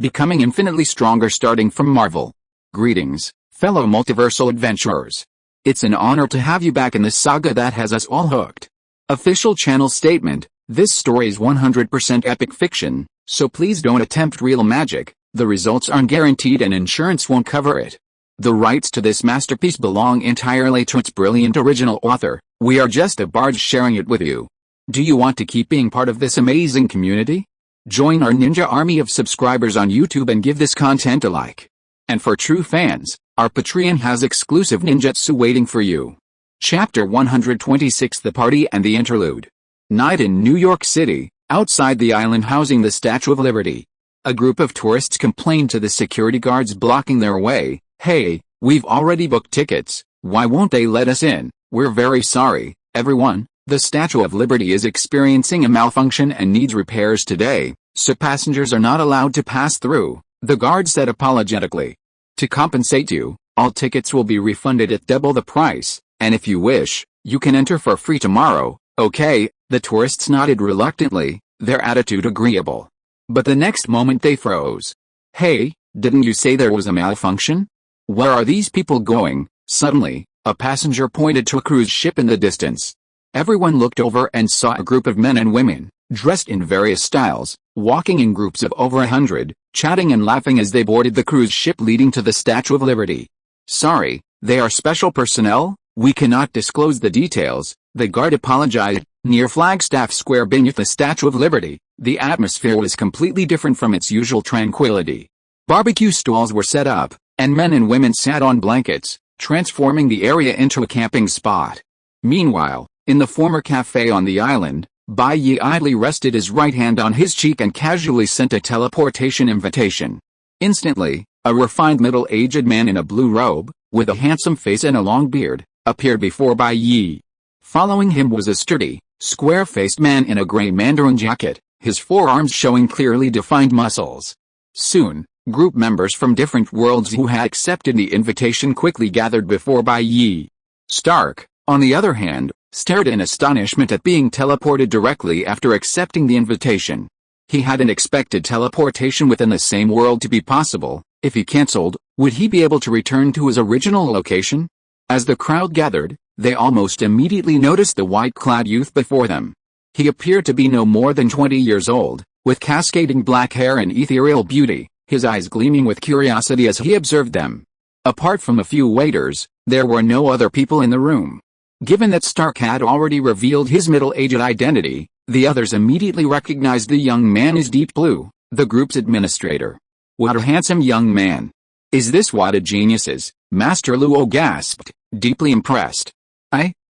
becoming infinitely stronger starting from Marvel. Greetings, fellow multiversal adventurers. It's an honor to have you back in this saga that has us all hooked. Official channel statement: this story is 100% epic fiction, so please don't attempt real magic. The results aren't guaranteed and insurance won't cover it. The rights to this masterpiece belong entirely to its brilliant original author. We are just a barge sharing it with you. Do you want to keep being part of this amazing community? Join our ninja army of subscribers on YouTube and give this content a like. And for true fans, our Patreon has exclusive ninjutsu waiting for you. Chapter 126: The Party and the Interlude. Night in New York City, outside the island housing the Statue of Liberty. A group of tourists complained to the security guards blocking their way. "Hey, we've already booked tickets, why won't they let us in? We're very sorry, everyone. The Statue of Liberty is experiencing a malfunction and needs repairs today, so passengers are not allowed to pass through," the guard said apologetically. "To compensate you, all tickets will be refunded at double the price, and if you wish, you can enter for free tomorrow." "Okay," the tourists nodded reluctantly, their attitude agreeable. But the next moment they froze. "Hey, didn't you say there was a malfunction? Where are these people going?" Suddenly, a passenger pointed to a cruise ship in the distance. Everyone looked over and saw a group of men and women, dressed in various styles, walking in groups of over 100, chatting and laughing as they boarded the cruise ship leading to the Statue of Liberty. "Sorry, they are special personnel, we cannot disclose the details," the guard apologized. Near Flagstaff Square beneath the Statue of Liberty, the atmosphere was completely different from its usual tranquility. Barbecue stalls were set up, and men and women sat on blankets, transforming the area into a camping spot. Meanwhile, in the former cafe on the island, Bai Ye idly rested his right hand on his cheek and casually sent a teleportation invitation. Instantly, a refined middle-aged man in a blue robe, with a handsome face and a long beard, appeared before Bai Ye. Following him was a sturdy, square-faced man in a gray mandarin jacket, his forearms showing clearly defined muscles. Soon, group members from different worlds who had accepted the invitation quickly gathered before Bai Ye. Stark, on the other hand, stared in astonishment at being teleported directly after accepting the invitation. He hadn't expected teleportation within the same world to be possible. If he cancelled, would he be able to return to his original location? As the crowd gathered, they almost immediately noticed the white-clad youth before them. He appeared to be no more than 20 years old, with cascading black hair and ethereal beauty, his eyes gleaming with curiosity as he observed them. Apart from a few waiters, there were no other people in the room. Given that Stark had already revealed his middle-aged identity, the others immediately recognized the young man as Deep Blue, the group's administrator. "What a handsome young man. Is this what a genius is?" Master Luo gasped, deeply impressed.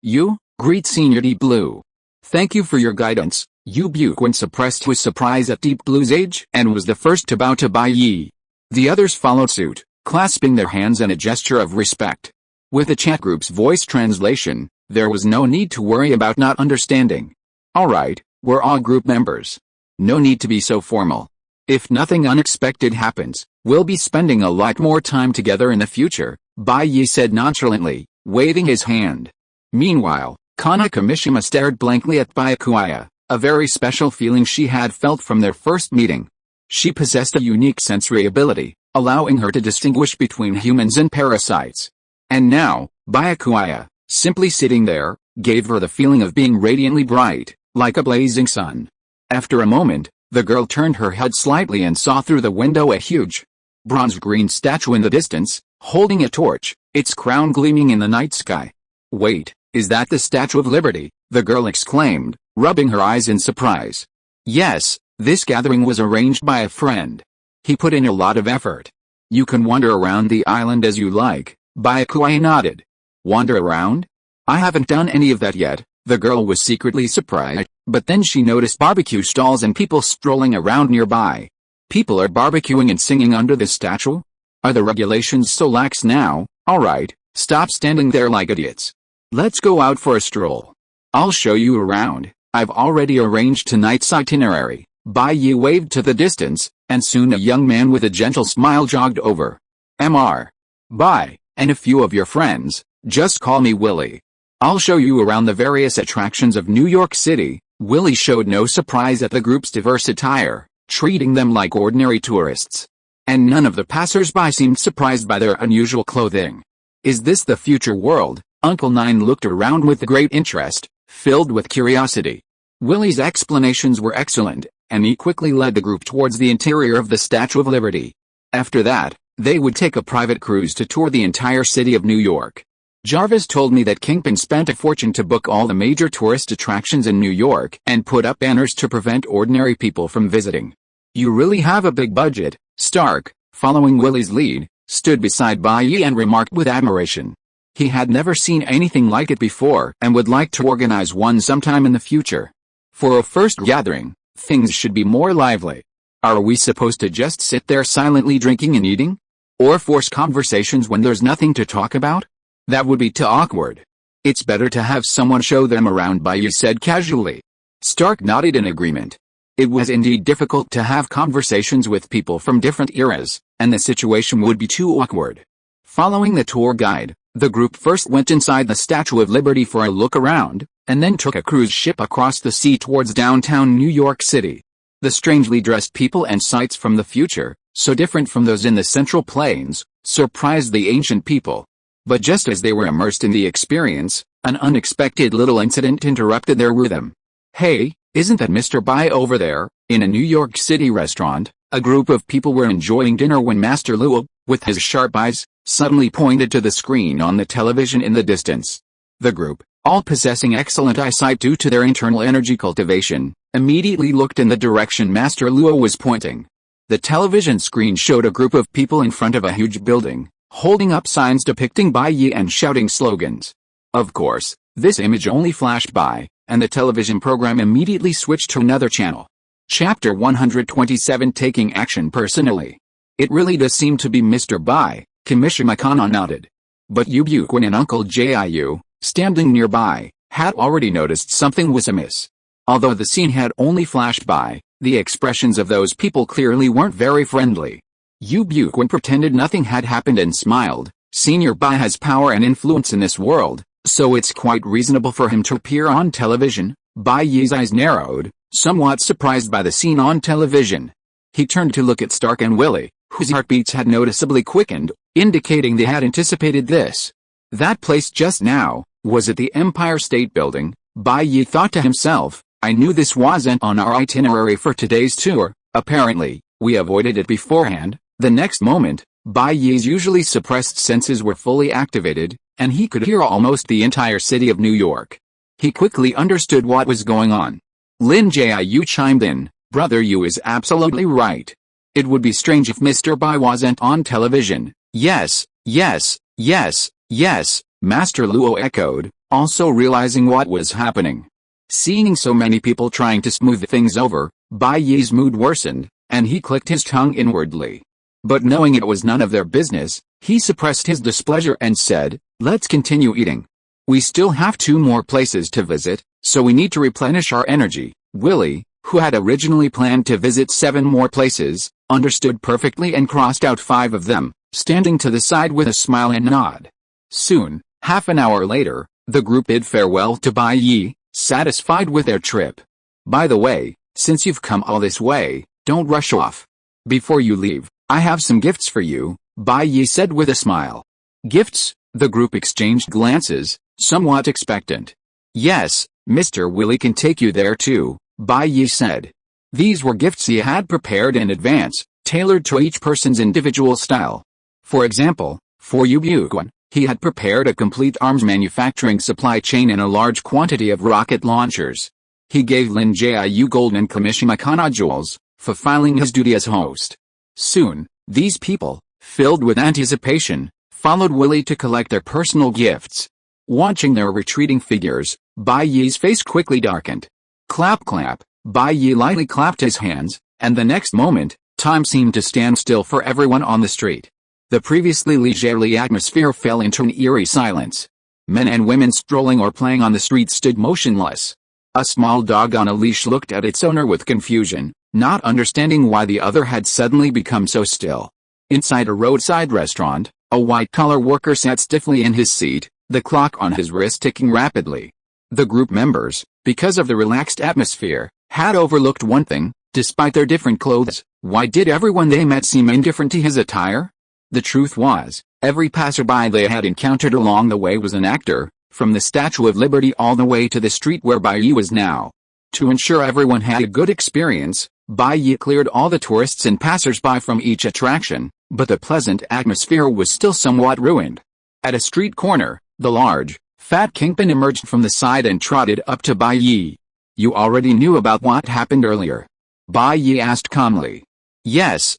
You? Greet Senior Deep Blue. "Thank you for your guidance." Yu Buquen suppressed his surprise at Deep Blue's age and was the first to bow to Bai Ye. The others followed suit, clasping their hands in a gesture of respect. With the chat group's voice translation, there was no need to worry about not understanding. "Alright, we're all group members. No need to be so formal. If nothing unexpected happens, we'll be spending a lot more time together in the future," Bai Ye said nonchalantly, waving his hand. Meanwhile, Kanaka Mishima stared blankly at Byakuya, a very special feeling she had felt from their first meeting. She possessed a unique sensory ability, allowing her to distinguish between humans and parasites. And now, Byakuya, simply sitting there, gave her the feeling of being radiantly bright, like a blazing sun. After a moment, the girl turned her head slightly and saw through the window a huge, bronze-green statue in the distance, holding a torch, its crown gleaming in the night sky. "Wait, is that the Statue of Liberty?" the girl exclaimed, rubbing her eyes in surprise. "Yes, this gathering was arranged by a friend. He put in a lot of effort. You can wander around the island as you like," Byakuya nodded. "Wander around? I haven't done any of that yet." The girl was secretly surprised, but then she noticed barbecue stalls and people strolling around nearby. People are barbecuing and singing under the statue? Are the regulations so lax now? Alright, stop standing there like idiots. Let's go out for a stroll. I'll show you around. I've already arranged tonight's itinerary." Bai Ye waved to the distance, and soon a young man with a gentle smile jogged over. "Mr. Bai, and a few of your friends, just call me Willie. I'll show you around the various attractions of New York City." Willie showed no surprise at the group's diverse attire, treating them like ordinary tourists. and none of the passers-by seemed surprised by their unusual clothing. Is this the future world? Uncle Nine looked around with great interest, filled with curiosity. Willie's explanations were excellent, and he quickly led the group towards the interior of the Statue of Liberty. After that, they would take a private cruise to tour the entire city of New York. Jarvis told me that Kingpin spent a fortune to book all the major tourist attractions in New York and put up banners to prevent ordinary people from visiting. You really have a big budget. Stark, following Willie's lead, stood beside Bai Ye and remarked with admiration. He had never seen anything like it before and would like to organize one sometime in the future. For a first gathering, things should be more lively. Are we supposed to just sit there silently drinking and eating? Or force conversations when there's nothing to talk about? That would be too awkward. It's better to have someone show them around, Bai Ye said casually. Stark nodded in agreement. It was indeed difficult to have conversations with people from different eras, and the situation would be too awkward. Following the tour guide, the group first went inside the Statue of Liberty for a look around, and then took a cruise ship across the sea towards downtown New York City. The strangely dressed people and sights from the future, so different from those in the Central Plains, surprised the ancient people. But just as they were immersed in the experience, an unexpected little incident interrupted their rhythm. Hey, isn't that Mr. Bai over there? In a New York City restaurant, a group of people were enjoying dinner when Master Luo, with his sharp eyes, suddenly pointed to the screen on the television in the distance. The group, all possessing excellent eyesight due to their internal energy cultivation, immediately looked in the direction Master Luo was pointing. The television screen showed a group of people in front of a huge building, holding up signs depicting Bai Ye and shouting slogans. Of course, this image only flashed by, and the television program immediately switched to another channel. Chapter 127, Taking Action Personally. It really does seem to be Mr. Bai, Kimishima-kana nodded. But Yu-Gwen and Uncle Jiu, standing nearby, had already noticed something was amiss. Although the scene had only flashed by, the expressions of those people clearly weren't very friendly. Yu-Gwen pretended nothing had happened and smiled. Senior Bai has power and influence in this world, so it's quite reasonable for him to appear on television. Bai Ye's eyes narrowed, somewhat surprised by the scene on television. He turned to look at Stark and Willie, whose heartbeats had noticeably quickened, indicating they had anticipated this. That place just now, was it the Empire State Building? Bai Ye thought to himself, I knew this wasn't on our itinerary for today's tour. Apparently, we avoided it beforehand. The next moment, Bai Ye's usually suppressed senses were fully activated, and he could hear almost the entire city of New York. He quickly understood what was going on. Lin Jiu chimed in, Brother Yu is absolutely right. It would be strange if Mr. Bai wasn't on television. Yes, yes, yes, yes, Master Luo echoed, also realizing what was happening. Seeing so many people trying to smooth things over, Bai Ye's mood worsened, and he clicked his tongue inwardly. But knowing it was none of their business, he suppressed his displeasure and said, Let's continue eating. We still have 2 more places to visit, so we need to replenish our energy. Willie, who had originally planned to visit 7 more places, understood perfectly and crossed out 5 of them, standing to the side with a smile and nod. Soon, half an hour later, the group bid farewell to Bai Ye, satisfied with their trip. By the way, since you've come all this way, don't rush off. Before you leave, I have some gifts for you, Bai Ye said with a smile. Gifts? The group exchanged glances, somewhat expectant. Yes, Mr. Willie can take you there too, Bai Ye said. These were gifts he had prepared in advance, tailored to each person's individual style. For example, for Yu-Gwen, he had prepared a complete arms manufacturing supply chain and a large quantity of rocket launchers. He gave Lin Jiu gold and Kimishima-kana jewels, fulfilling his duty as host. Soon, these people, filled with anticipation, followed Willie to collect their personal gifts. Watching their retreating figures, Bai Ye's face quickly darkened. Clap clap, Bai Ye lightly clapped his hands, and the next moment, time seemed to stand still for everyone on the street. The previously leisurely atmosphere fell into an eerie silence. Men and women strolling or playing on the street stood motionless. A small dog on a leash looked at its owner with confusion, not understanding why the other had suddenly become so still. Inside a roadside restaurant, a white-collar worker sat stiffly in his seat, the clock on his wrist ticking rapidly. The group members, because of the relaxed atmosphere, had overlooked one thing. Despite their different clothes, Why did everyone they met seem indifferent to his attire? The truth was, every passerby they had encountered along the way was an actor, from the Statue of Liberty all the way to the street where Bai Ye was now. To ensure everyone had a good experience, Bai Ye cleared all the tourists and passersby from each attraction, but the pleasant atmosphere was still somewhat ruined. At a street corner, the large, fat kingpin emerged from the side and trotted up to Bai Ye. "You already knew about what happened earlier?" Bai Ye asked calmly. Yes,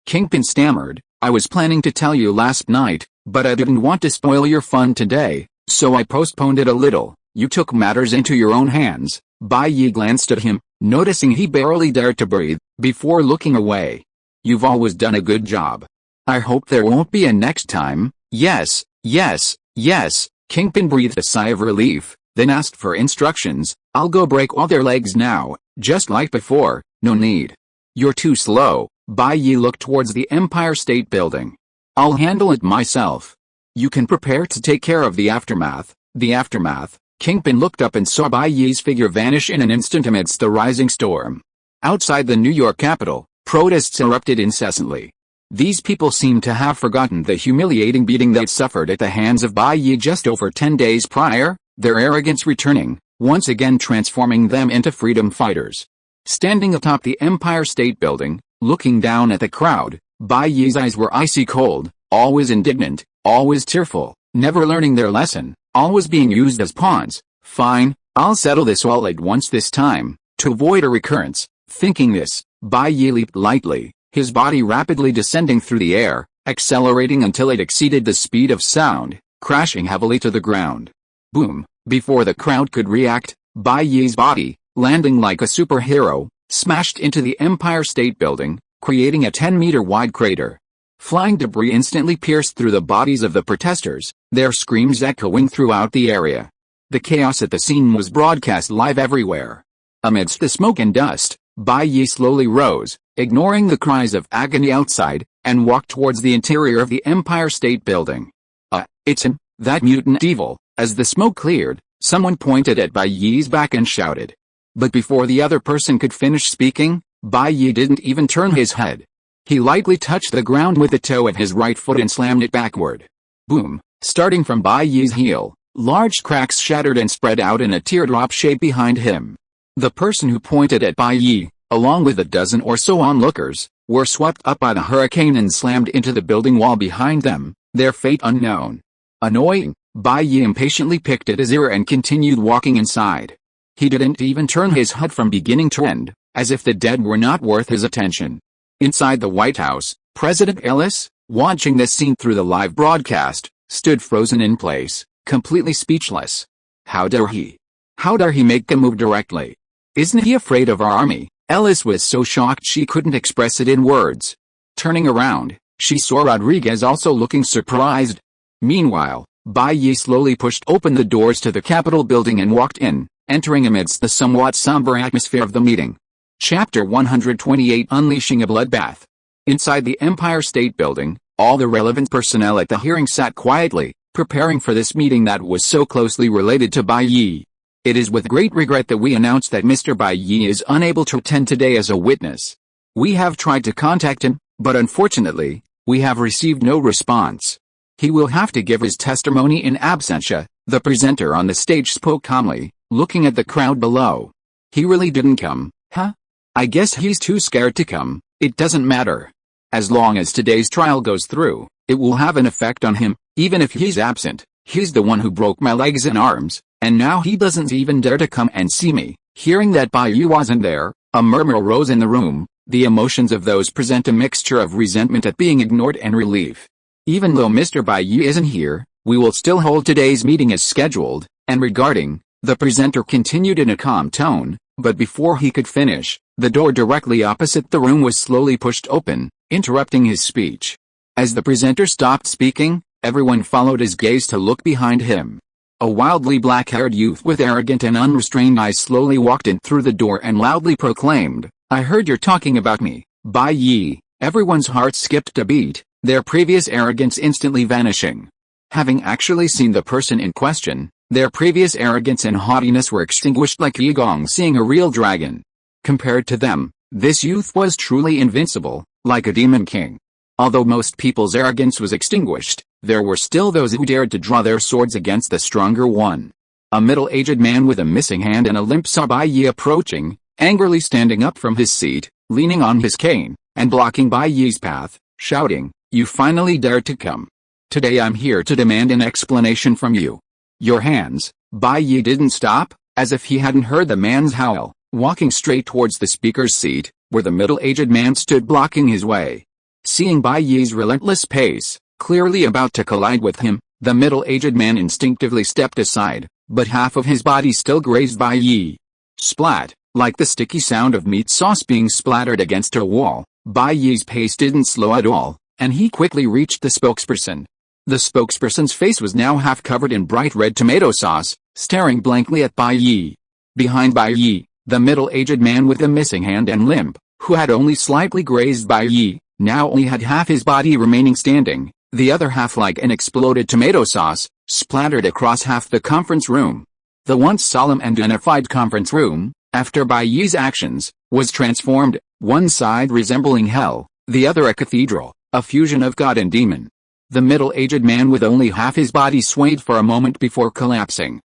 Kingpin stammered. "I was planning to tell you last night, but I didn't want to spoil your fun today, so I postponed it a little." "You took matters into your own hands." Bai Ye glanced at him, noticing he barely dared to breathe, before looking away. "You've always done a good job. I hope there won't be a next time." Yes. Kingpin breathed a sigh of relief, then asked for instructions. "I'll go break all their legs now, just like before." "No need. You're too slow." Bai Ye looked towards the Empire State Building. "I'll handle it myself. You can prepare to take care of the aftermath." The aftermath? Kingpin looked up and saw Bai Ye's figure vanish in an instant amidst the rising storm. Outside the New York Capitol, protests erupted incessantly. These people seemed to have forgotten the humiliating beating they'd suffered at the hands of Bai Ye just over 10 days prior, their arrogance returning, once again transforming them into freedom fighters. Standing atop the Empire State Building, looking down at the crowd, Bai Ye's eyes were icy cold, always indignant, always tearful, never learning their lesson, always being used as pawns. "Fine, I'll settle this all at once this time, to avoid a recurrence." Thinking this, Bai Ye leaped lightly, his body rapidly descending through the air, accelerating until it exceeded the speed of sound, crashing heavily to the ground. Boom! Before the crowd could react, Bai Ye's body, landing like a superhero, smashed into the Empire State Building, creating a 10-meter wide crater. Flying debris instantly pierced through the bodies of the protesters, their screams echoing throughout the area. The chaos at the scene was broadcast live everywhere. Amidst the smoke and dust, Bai Ye slowly rose, ignoring the cries of agony outside, and walked towards the interior of the Empire State Building. It's him, that mutant evil." As the smoke cleared, someone pointed at Bai Ye's back and shouted. But before the other person could finish speaking, Bai Ye didn't even turn his head. He lightly touched the ground with the toe of his right foot and slammed it backward. Boom! Starting from Bai Ye's heel, large cracks shattered and spread out in a teardrop shape behind him. The person who pointed at Bai Ye, along with a dozen or so onlookers, were swept up by the hurricane and slammed into the building wall behind them, their fate unknown. Annoying, Bai Ye impatiently picked at his ear and continued walking inside. He didn't even turn his head from beginning to end, as if the dead were not worth his attention. Inside the White House, President Ellis, watching this scene through the live broadcast, stood frozen in place, completely speechless. How dare he? How dare he make a move directly? Isn't he afraid of our army? Ellis was so shocked she couldn't express it in words. Turning around, she saw Rodriguez also looking surprised. Meanwhile, Bai Ye slowly pushed open the doors to the Capitol building and walked in, entering amidst the somewhat somber atmosphere of the meeting. Chapter 128 Unleashing a Bloodbath. Inside the Empire State Building, all the relevant personnel at the hearing sat quietly, preparing for this meeting that was so closely related to Bai Ye. It is with great regret that we announce that Mr. Bai Ye is unable to attend today as a witness. We have tried to contact him, but unfortunately, we have received no response. He will have to give his testimony in absentia. The presenter on the stage spoke calmly, looking at the crowd below. He really didn't come, huh? I guess he's too scared to come. It doesn't matter. As long as today's trial goes through, it will have an effect on him, even if he's absent. He's the one who broke my legs and arms, and now he doesn't even dare to come and see me. Hearing that Bai Ye wasn't there, a murmur rose in the room. The emotions of those present a mixture of resentment at being ignored and relief. Even though Mr. Bai Ye isn't here, we will still hold today's meeting as scheduled, and regarding, the presenter continued in a calm tone, but before he could finish, the door directly opposite the room was slowly pushed open, interrupting his speech. As the presenter stopped speaking, everyone followed his gaze to look behind him. A wildly black-haired youth with arrogant and unrestrained eyes slowly walked in through the door and loudly proclaimed, "I heard you're talking about me, Bai Ye." Everyone's heart skipped a beat, their previous arrogance instantly vanishing. Having actually seen the person in question, their previous arrogance and haughtiness were extinguished like Yi Gong seeing a real dragon. Compared to them, This youth was truly invincible, like a demon king. Although most people's arrogance was extinguished, there were still those who dared to draw their swords against the stronger one. A middle-aged man with a missing hand and a limp saw Bai Ye approaching, angrily standing up from his seat, leaning on his cane, and blocking Bai Ye's path, shouting, "You finally dared to come. Today I'm here to demand an explanation from you. Your hands." Bai Ye didn't stop, as if he hadn't heard the man's howl, walking straight towards the speaker's seat, where the middle-aged man stood blocking his way. Seeing Bai Ye's relentless pace, clearly about to collide with him, the middle-aged man instinctively stepped aside, but half of his body still grazed Bai Ye. Splat, like the sticky sound of meat sauce being splattered against a wall, Bai Ye's pace didn't slow at all, and he quickly reached the spokesperson. The spokesperson's face was now half covered in bright red tomato sauce, staring blankly at Bai Ye. Behind Bai Ye, the middle-aged man with the missing hand and limp, who had only slightly grazed Bai Ye, now only had half his body remaining standing, the other half like an exploded tomato sauce, splattered across half the conference room. The once solemn and unified conference room, after Bai Ye's actions, was transformed, one side resembling hell, the other a cathedral, a fusion of god and demon. The middle-aged man with only half his body swayed for a moment before collapsing.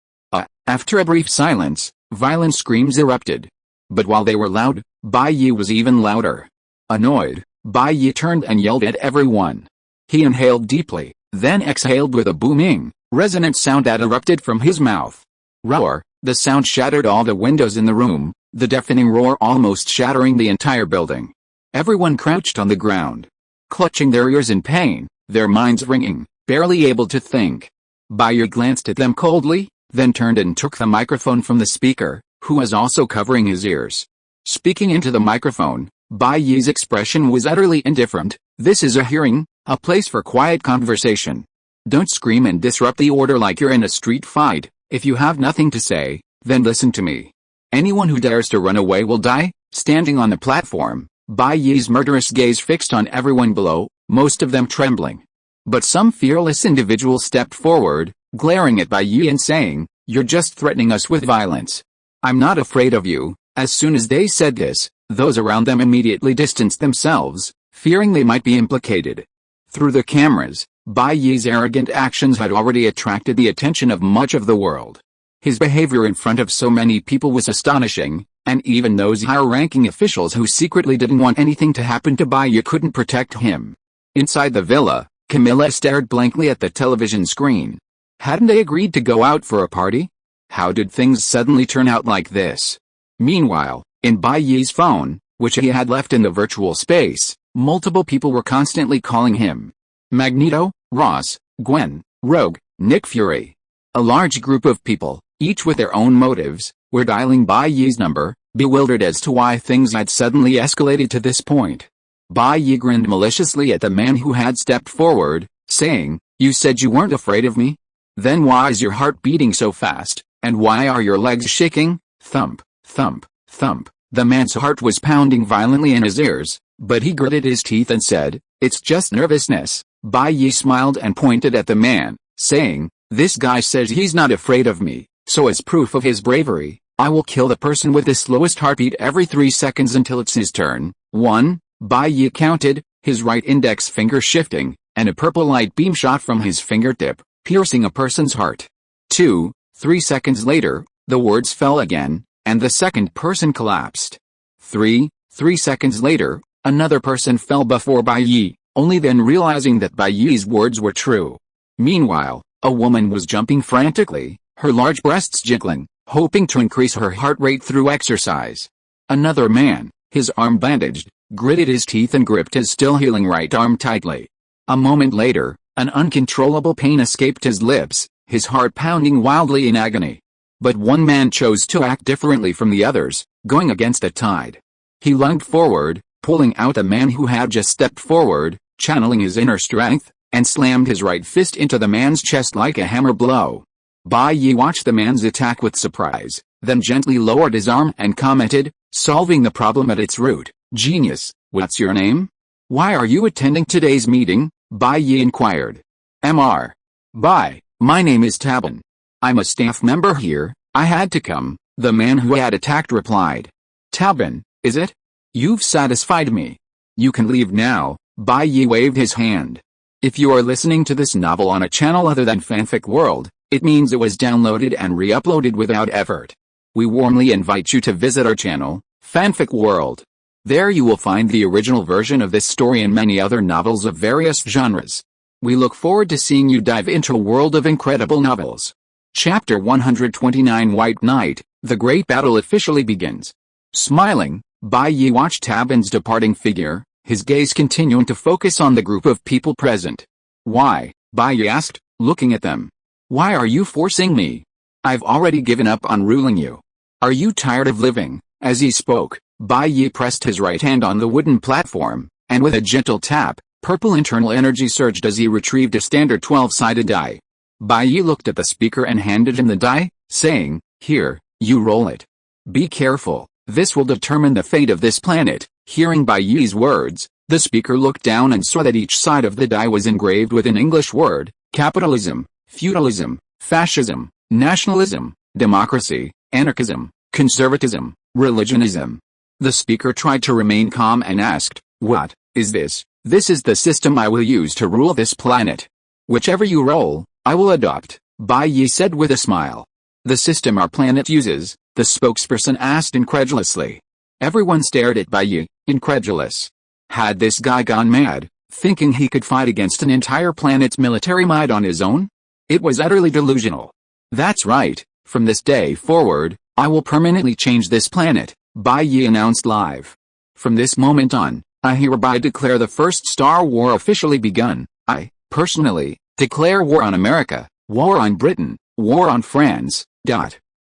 After a brief silence, violent screams erupted. But while they were loud, Bai Ye was even louder. Annoyed, Bai Ye turned and yelled at everyone. He inhaled deeply, then exhaled with a booming, resonant sound that erupted from his mouth. Roar! The sound shattered all the windows in the room, the deafening roar almost shattering the entire building. Everyone crouched on the ground, clutching their ears in pain, their minds ringing, barely able to think. Bai Ye glanced at them coldly, then turned and took the microphone from the speaker, who was also covering his ears. Speaking into the microphone, Bai Ye's expression was utterly indifferent. "This is a hearing, a place for quiet conversation. Don't scream and disrupt the order like you're in a street fight. If you have nothing to say, then listen to me. Anyone who dares to run away will die." Standing on the platform, Bai Ye's murderous gaze fixed on everyone below, most of them trembling. But some fearless individual stepped forward, glaring at Bai Ye and saying, "You're just threatening us with violence. I'm not afraid of you." As soon as they said this, those around them immediately distanced themselves, fearing they might be implicated. Through the cameras, Bai Ye's arrogant actions had already attracted the attention of much of the world. His behavior in front of so many people was astonishing, and even those higher-ranking officials who secretly didn't want anything to happen to Bai Ye couldn't protect him. Inside the villa, Camilla stared blankly at the television screen. Hadn't they agreed to go out for a party? How did things suddenly turn out like this? Meanwhile, in Bai Ye's phone, which he had left in the virtual space, multiple people were constantly calling him. Magneto, Ross, Gwen, Rogue, Nick Fury. A large group of people, each with their own motives, were dialing Bai Ye's number, bewildered as to why things had suddenly escalated to this point. Bai Ye grinned maliciously at the man who had stepped forward, saying, "You said you weren't afraid of me? Then why is your heart beating so fast, and why are your legs shaking?" Thump, thump, thump. The man's heart was pounding violently in his ears, but he gritted his teeth and said, "It's just nervousness." Bai Ye smiled and pointed at the man, saying, "This guy says he's not afraid of me, so as proof of his bravery, I will kill the person with the slowest heartbeat every 3 seconds until it's his turn." 1. Bai Ye counted, his right index finger shifting, and a purple light beam shot from his fingertip, piercing a person's heart. 2. 3 seconds later, the words fell again, and the second person collapsed. 3 seconds later, another person fell before Bai Ye, only then realizing that Bai Ye's words were true. Meanwhile, a woman was jumping frantically, her large breasts jiggling, hoping to increase her heart rate through exercise. Another man, his arm bandaged, gritted his teeth and gripped his still healing right arm tightly. A moment later, an uncontrollable pain escaped his lips, his heart pounding wildly in agony. But one man chose to act differently from the others, going against the tide. He lunged forward, pulling out the man who had just stepped forward, channeling his inner strength, and slammed his right fist into the man's chest like a hammer blow. Bai Ye watched the man's attack with surprise, then gently lowered his arm and commented, solving the problem at its root. "Genius, what's your name? Why are you attending today's meeting?" Bai Ye inquired. "Mr. Bai, my name is Tabin. I'm a staff member here, I had to come," the man who had attacked replied. "Tabin, is it? You've satisfied me. You can leave now. Bai Ye waved his hand. If you are listening to this novel on a channel other than Fanfic World, it means it was downloaded and re-uploaded without effort. We warmly invite you to visit our channel, Fanfic World. There you will find the original version of this story and many other novels of various genres. We look forward to seeing you dive into a world of incredible novels. Chapter 129 White Knight, the great battle officially begins. Smiling, Bai Ye watched Tabin's departing figure, his gaze continuing to focus on the group of people present. Why? Bai Ye asked, looking at them. Why are you forcing me? I've already given up on ruling you. Are you tired of living? As he spoke, Bai Ye pressed his right hand on the wooden platform, and with a gentle tap, purple internal energy surged as he retrieved a standard 12-sided die. Bai Ye looked at the speaker and handed him the die, saying, Here, you roll it. Be careful, this will determine the fate of this planet. Hearing Bai Ye's words, the speaker looked down and saw that each side of the die was engraved with an English word: capitalism, feudalism, fascism, nationalism, democracy, anarchism, conservatism, religionism. The speaker tried to remain calm and asked, What is this? This is the system I will use to rule this planet. Whichever you roll, I will adopt, Bai Ye said with a smile. The system our planet uses? The spokesperson asked incredulously. Everyone stared at Bai Ye, incredulous. Had this guy gone mad, thinking he could fight against an entire planet's military might on his own? It was utterly delusional. That's right, from this day forward, I will permanently change this planet, Bai Ye announced live. From this moment on, I hereby declare the first Star War officially begun. I, personally, declare war on America, war on Britain, war on France.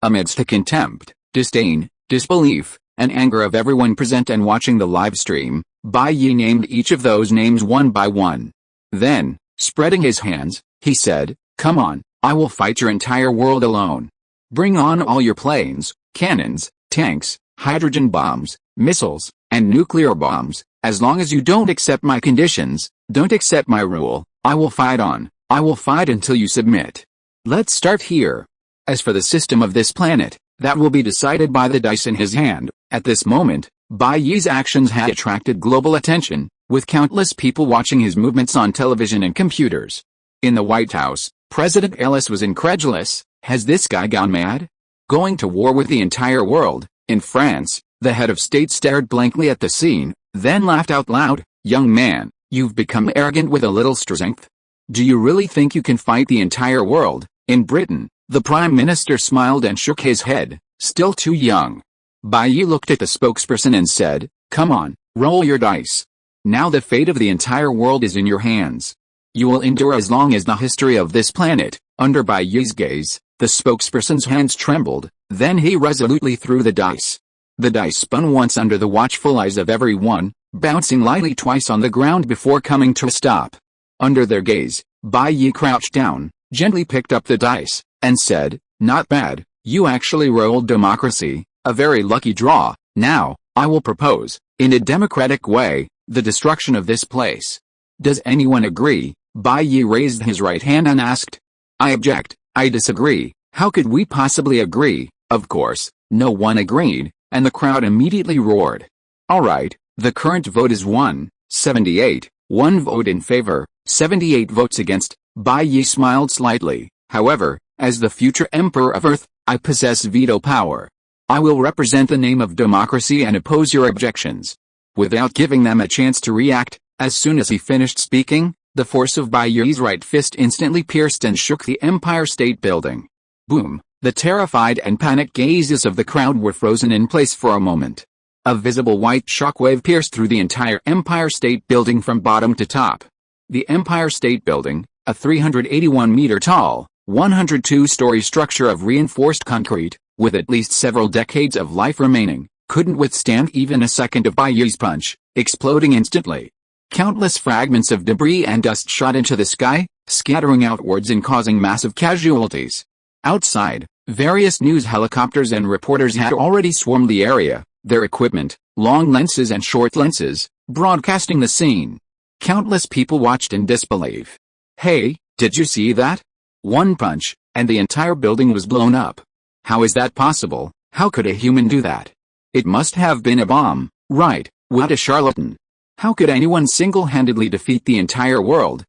Amidst the contempt, disdain, disbelief, and anger of everyone present and watching the live stream, Bai Ye named each of those names one by one. Then, spreading his hands, he said, Come on, I will fight your entire world alone. Bring on all your planes, cannons, tanks, hydrogen bombs, missiles, and nuclear bombs. As long as you don't accept my conditions, don't accept my rule, I will fight on. I will fight until you submit. Let's start here. As for the system of this planet, that will be decided by the dice in his hand. At this moment, Bai Ye's actions had attracted global attention, with countless people watching his movements on television and computers. In the White House, President Ellis was incredulous. Has this guy gone mad? Going to war with the entire world? In France, the head of state stared blankly at the scene, then laughed out loud. Young man, you've become arrogant with a little strength. Do you really think you can fight the entire world? In Britain, the Prime Minister smiled and shook his head. Still too young. Bai Ye looked at the spokesperson and said, Come on, roll your dice. Now the fate of the entire world is in your hands. You will endure as long as the history of this planet. Under Bai Ye's gaze, the spokesperson's hands trembled, then he resolutely threw the dice. The dice spun once under the watchful eyes of everyone, bouncing lightly twice on the ground before coming to a stop. Under their gaze, Bai Ye crouched down, gently picked up the dice, and said, Not bad, you actually rolled democracy, a very lucky draw. Now, I will propose, in a democratic way, the destruction of this place. Does anyone agree? Bai Ye raised his right hand and asked. I object, I disagree. How could we possibly agree? Of course, no one agreed, and the crowd immediately roared. Alright, the current vote is 178, 1 vote in favor, 78 votes against. Bai Ye smiled slightly. However, as the future Emperor of Earth, I possess veto power. I will represent the name of democracy and oppose your objections. Without giving them a chance to react, as soon as he finished speaking, the force of Bai Ye's right fist instantly pierced and shook the Empire State Building. Boom! The terrified and panicked gazes of the crowd were frozen in place for a moment. A visible white shockwave pierced through the entire Empire State Building from bottom to top. The Empire State Building, a 381-meter-tall, 102-story structure of reinforced concrete, with at least several decades of life remaining, couldn't withstand even a second of Bai Ye's punch, exploding instantly. Countless fragments of debris and dust shot into the sky, scattering outwards and causing massive casualties. Outside, various news helicopters and reporters had already swarmed the area, their equipment, long lenses and short lenses, broadcasting the scene. Countless people watched in disbelief. Hey, did you see that? One punch, and the entire building was blown up. How is that possible? How could a human do that? It must have been a bomb. Right, what a charlatan. How could anyone single-handedly defeat the entire world?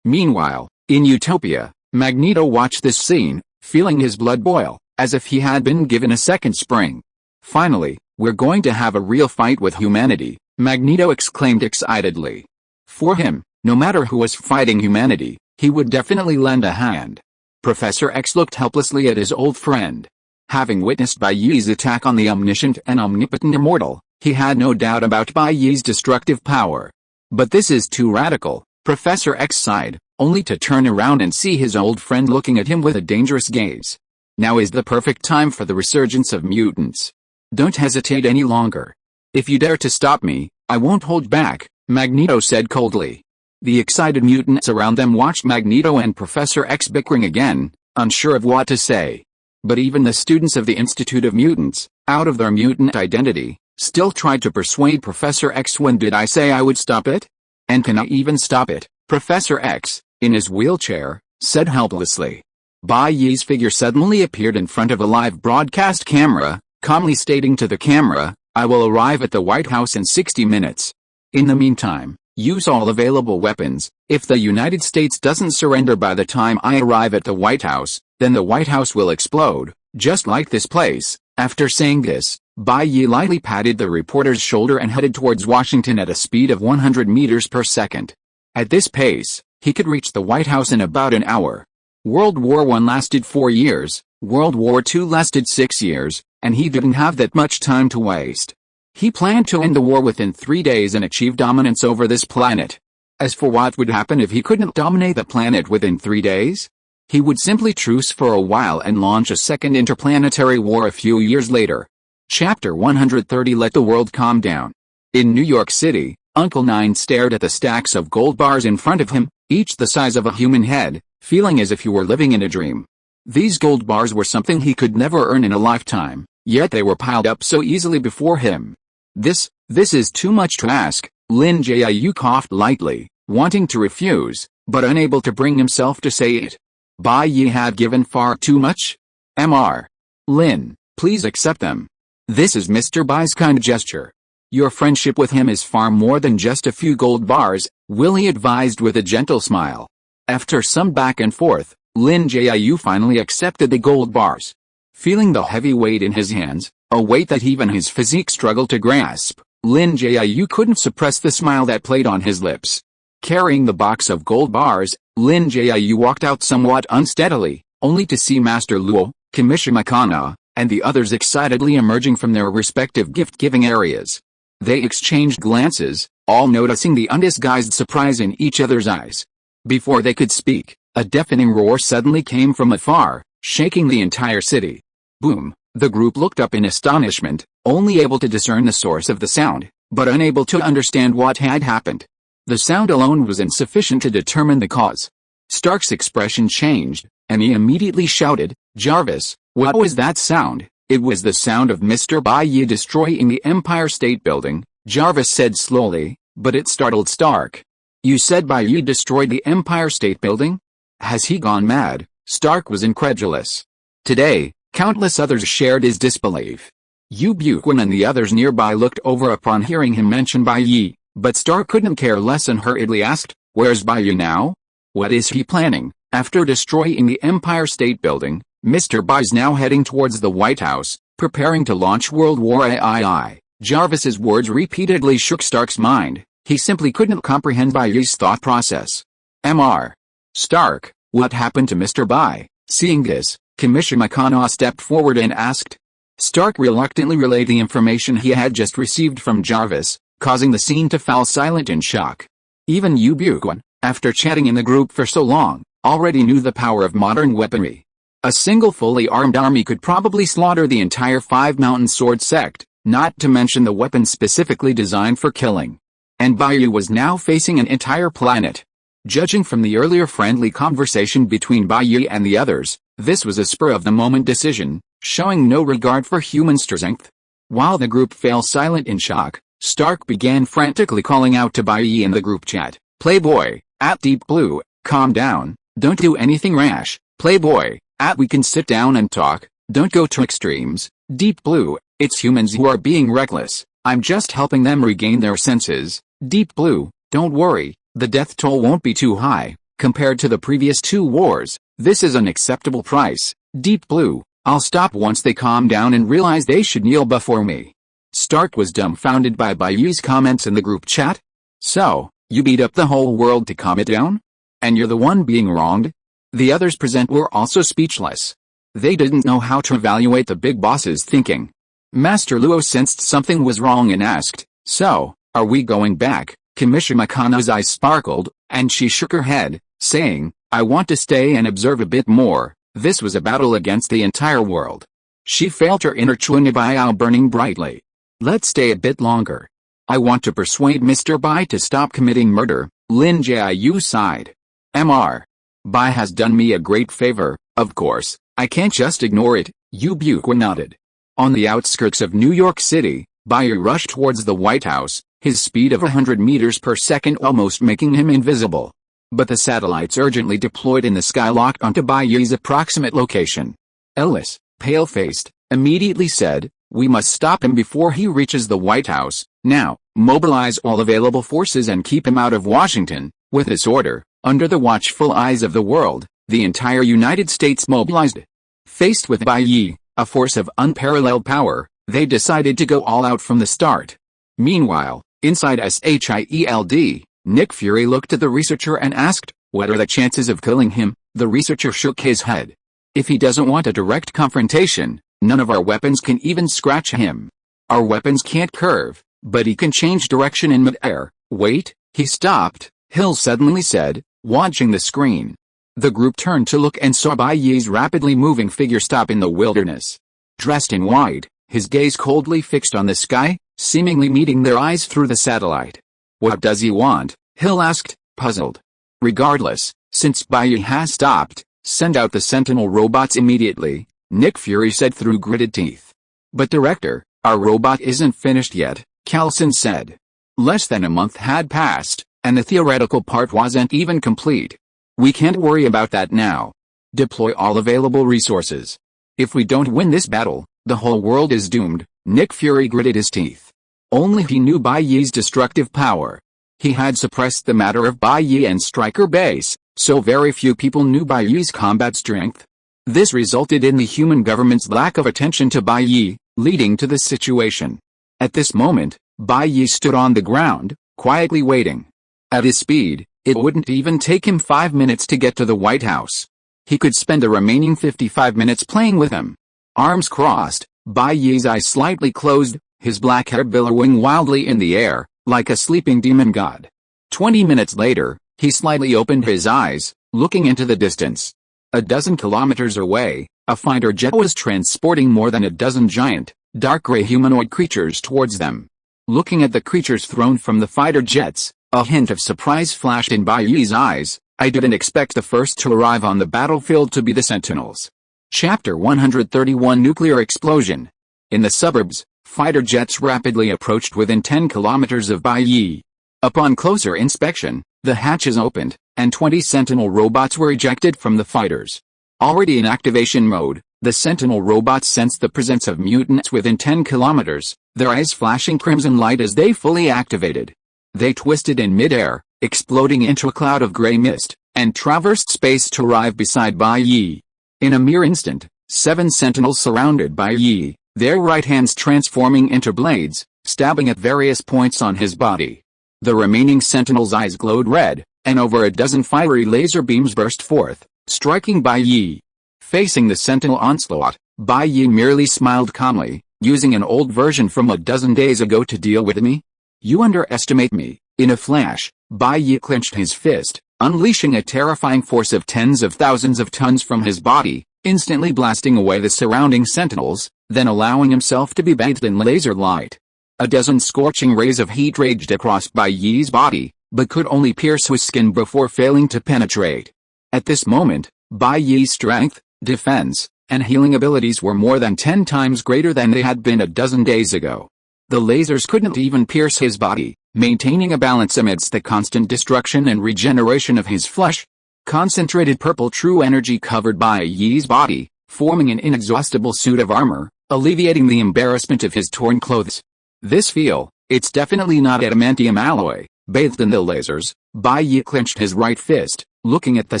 Meanwhile, in Utopia, Magneto watched this scene, feeling his blood boil, as if he had been given a second spring. Finally, we're going to have a real fight with humanity, Magneto exclaimed excitedly. For him, no matter who was fighting humanity, he would definitely lend a hand. Professor X looked helplessly at his old friend. Having witnessed Bai Ye's attack on the omniscient and omnipotent immortal, he had no doubt about Bai Ye's destructive power. But this is too radical, Professor X sighed, only to turn around and see his old friend looking at him with a dangerous gaze. Now is the perfect time for the resurgence of mutants. Don't hesitate any longer. If you dare to stop me, I won't hold back, Magneto said coldly. The excited mutants around them watched Magneto and Professor X bickering again, unsure of what to say. But even the students of the Institute of Mutants, out of their mutant identity, still tried to persuade Professor X. When did I say I would stop it? And can I even stop it? Professor X, in his wheelchair, said helplessly. Bai Ye's figure suddenly appeared in front of a live broadcast camera, calmly stating to the camera, I will arrive at the White House in 60 minutes. In the meantime, use all available weapons. If the United States doesn't surrender by the time I arrive at the White House, then the White House will explode, just like this place. After saying this, Bai Ye lightly patted the reporter's shoulder and headed towards Washington at a speed of 100 meters per second. At this pace, he could reach the White House in about an hour. World War I lasted 4 years, World War II lasted 6 years, and he didn't have that much time to waste. He planned to end the war within 3 days and achieve dominance over this planet. As for what would happen if he couldn't dominate the planet within 3 days? He would simply truce for a while and launch a second interplanetary war a few years later. Chapter 130 Let the World Calm Down. In New York City, Uncle Nine stared at the stacks of gold bars in front of him, each the size of a human head, feeling as if he were living in a dream. These gold bars were something he could never earn in a lifetime, yet they were piled up so easily before him. This is too much to ask, Lin Jiu coughed lightly, wanting to refuse, but unable to bring himself to say it. Bai Ye had given far too much? Mr. Lin, please accept them. This is Mr. Bai's kind gesture. Your friendship with him is far more than just a few gold bars, Willie advised with a gentle smile. After some back and forth, Lin Jiu finally accepted the gold bars. Feeling the heavy weight in his hands, a weight that even his physique struggled to grasp, Lin Jiu couldn't suppress the smile that played on his lips. Carrying the box of gold bars, Lin Jiu walked out somewhat unsteadily, only to see Master Luo, Kimishima Kana, and the others excitedly emerging from their respective gift-giving areas. They exchanged glances, all noticing the undisguised surprise in each other's eyes. Before they could speak, a deafening roar suddenly came from afar, shaking the entire city. Boom! The group looked up in astonishment, only able to discern the source of the sound, but unable to understand what had happened. The sound alone was insufficient to determine the cause. Stark's expression changed, and he immediately shouted, Jarvis, what was that sound? It was the sound of Mr. Bai Ye destroying the Empire State Building, Jarvis said slowly, but it startled Stark. You said Bai Ye destroyed the Empire State Building? Has he gone mad? Stark was incredulous. Today, countless others shared his disbelief. Bai and the others nearby looked over upon hearing him mention Bai Ye, but Stark couldn't care less and hurriedly asked, Where's Bai Ye now? What is he planning? After destroying the Empire State Building, Mr. Bai's now heading towards the White House, preparing to launch World War III. Jarvis's words repeatedly shook Stark's mind. He simply couldn't comprehend Bai Ye's thought process. Mr. Stark, what happened to Mr. Bai? Seeing this, Kimishima Kana stepped forward and asked. Stark reluctantly relayed the information he had just received from Jarvis, causing the scene to fall silent in shock. Even Bai, after chatting in the group for so long, already knew the power of modern weaponry. A single fully armed army could probably slaughter the entire Five Mountain Sword sect, not to mention the weapons specifically designed for killing. And Bai Ye was now facing an entire planet. Judging from the earlier friendly conversation between Bai Ye and the others, this was a spur-of-the-moment decision, showing no regard for human strength. While the group fell silent in shock, Stark began frantically calling out to Bai Ye in the group chat. Playboy, @Deep Blue, calm down, don't do anything rash. Playboy, we can sit down and talk, don't go to extremes. Deep Blue, it's humans who are being reckless. I'm just helping them regain their senses. Deep Blue, don't worry, the death toll won't be too high. Compared to the previous 2 wars, this is an acceptable price. Deep Blue, I'll stop once they calm down and realize they should kneel before me. Stark was dumbfounded by Bai Ye's comments in the group chat. So, you beat up the whole world to calm it down? And you're the one being wronged? The others present were also speechless. They didn't know how to evaluate the big boss's thinking. Master Luo sensed something was wrong and asked, so, are we going back? Kimishima Kana's eyes sparkled, and she shook her head, saying, I want to stay and observe a bit more. This was a battle against the entire world. She felt her inner Chuanibao burning brightly. Let's stay a bit longer. I want to persuade Mr. Bai to stop committing murder. Lin Jiayu sighed. Mr. Bai has done me a great favor, of course, I can't just ignore it, Yu Buqua nodded. On the outskirts of New York City, Bai Ye rushed towards the White House, his speed of 100 meters per second almost making him invisible. But the satellites urgently deployed in the sky locked onto Bai Ye's approximate location. Ellis, pale-faced, immediately said, we must stop him before he reaches the White House. Now, mobilize all available forces and keep him out of Washington. With this order, under the watchful eyes of the world, the entire United States mobilized. Faced with Bai Ye, a force of unparalleled power, they decided to go all out from the start. Meanwhile, inside SHIELD, Nick Fury looked at the researcher and asked, what are the chances of killing him? The researcher shook his head. If he doesn't want a direct confrontation, none of our weapons can even scratch him. Our weapons can't curve, but he can change direction in mid-air. Wait, he stopped, Hill suddenly said, watching the screen. The group turned to look and saw Bai Ye's rapidly moving figure stop in the wilderness. Dressed in white, his gaze coldly fixed on the sky, seemingly meeting their eyes through the satellite. What does he want? Hill asked, puzzled. Regardless, since Bai Ye has stopped, send out the Sentinel robots immediately, Nick Fury said through gritted teeth. But Director, our robot isn't finished yet, Coulson said. Less than a month had passed, and the theoretical part wasn't even complete. We can't worry about that now. Deploy all available resources. If we don't win this battle, the whole world is doomed, Nick Fury gritted his teeth. Only he knew Bai Ye's destructive power. He had suppressed the matter of Bai Ye and Stryker Base, so very few people knew Bai Ye's combat strength. This resulted in the human government's lack of attention to Bai Ye, leading to this situation. At this moment, Bai Ye stood on the ground, quietly waiting. At his speed, it wouldn't even take him 5 minutes to get to the White House. He could spend the remaining 55 minutes playing with him. Arms crossed, Bai Ye's eyes slightly closed, his black hair billowing wildly in the air, like a sleeping demon god. 20 minutes later, he slightly opened his eyes, looking into the distance. A dozen kilometers away, a fighter jet was transporting more than a dozen giant, dark gray humanoid creatures towards them. Looking at the creatures thrown from the fighter jets, a hint of surprise flashed in Bai Ye's eyes. I didn't expect the first to arrive on the battlefield to be the Sentinels. Chapter 131 Nuclear Explosion. In the suburbs, fighter jets rapidly approached within 10 kilometers of Bai Ye. Upon closer inspection, the hatches opened, and 20 Sentinel robots were ejected from the fighters. Already in activation mode, the Sentinel robots sensed the presence of mutants within 10 kilometers, their eyes flashing crimson light as they fully activated. They twisted in mid-air, exploding into a cloud of gray mist, and traversed space to arrive beside Bai Ye. In a mere instant, 7 Sentinels surrounded Bai Ye, their right hands transforming into blades, stabbing at various points on his body. The remaining Sentinel's eyes glowed red, and over a dozen fiery laser beams burst forth, striking Bai Ye. Facing the Sentinel onslaught, Bai Ye merely smiled calmly, using an old version from a dozen days ago to deal with me? You underestimate me. In a flash, Bai Ye clenched his fist, unleashing a terrifying force of tens of thousands of tons from his body, instantly blasting away the surrounding Sentinels, then allowing himself to be bathed in laser light. A dozen scorching rays of heat raged across Bai Ye's body, but could only pierce his skin before failing to penetrate. At this moment, Bai Ye's strength, defense, and healing abilities were more than 10 times greater than they had been a dozen days ago. The lasers couldn't even pierce his body, maintaining a balance amidst the constant destruction and regeneration of his flesh. Concentrated purple true energy covered Bai Ye's body, forming an inexhaustible suit of armor, alleviating the embarrassment of his torn clothes. This feel, it's definitely not adamantium alloy. Bathed in the lasers, Bai Ye clenched his right fist, looking at the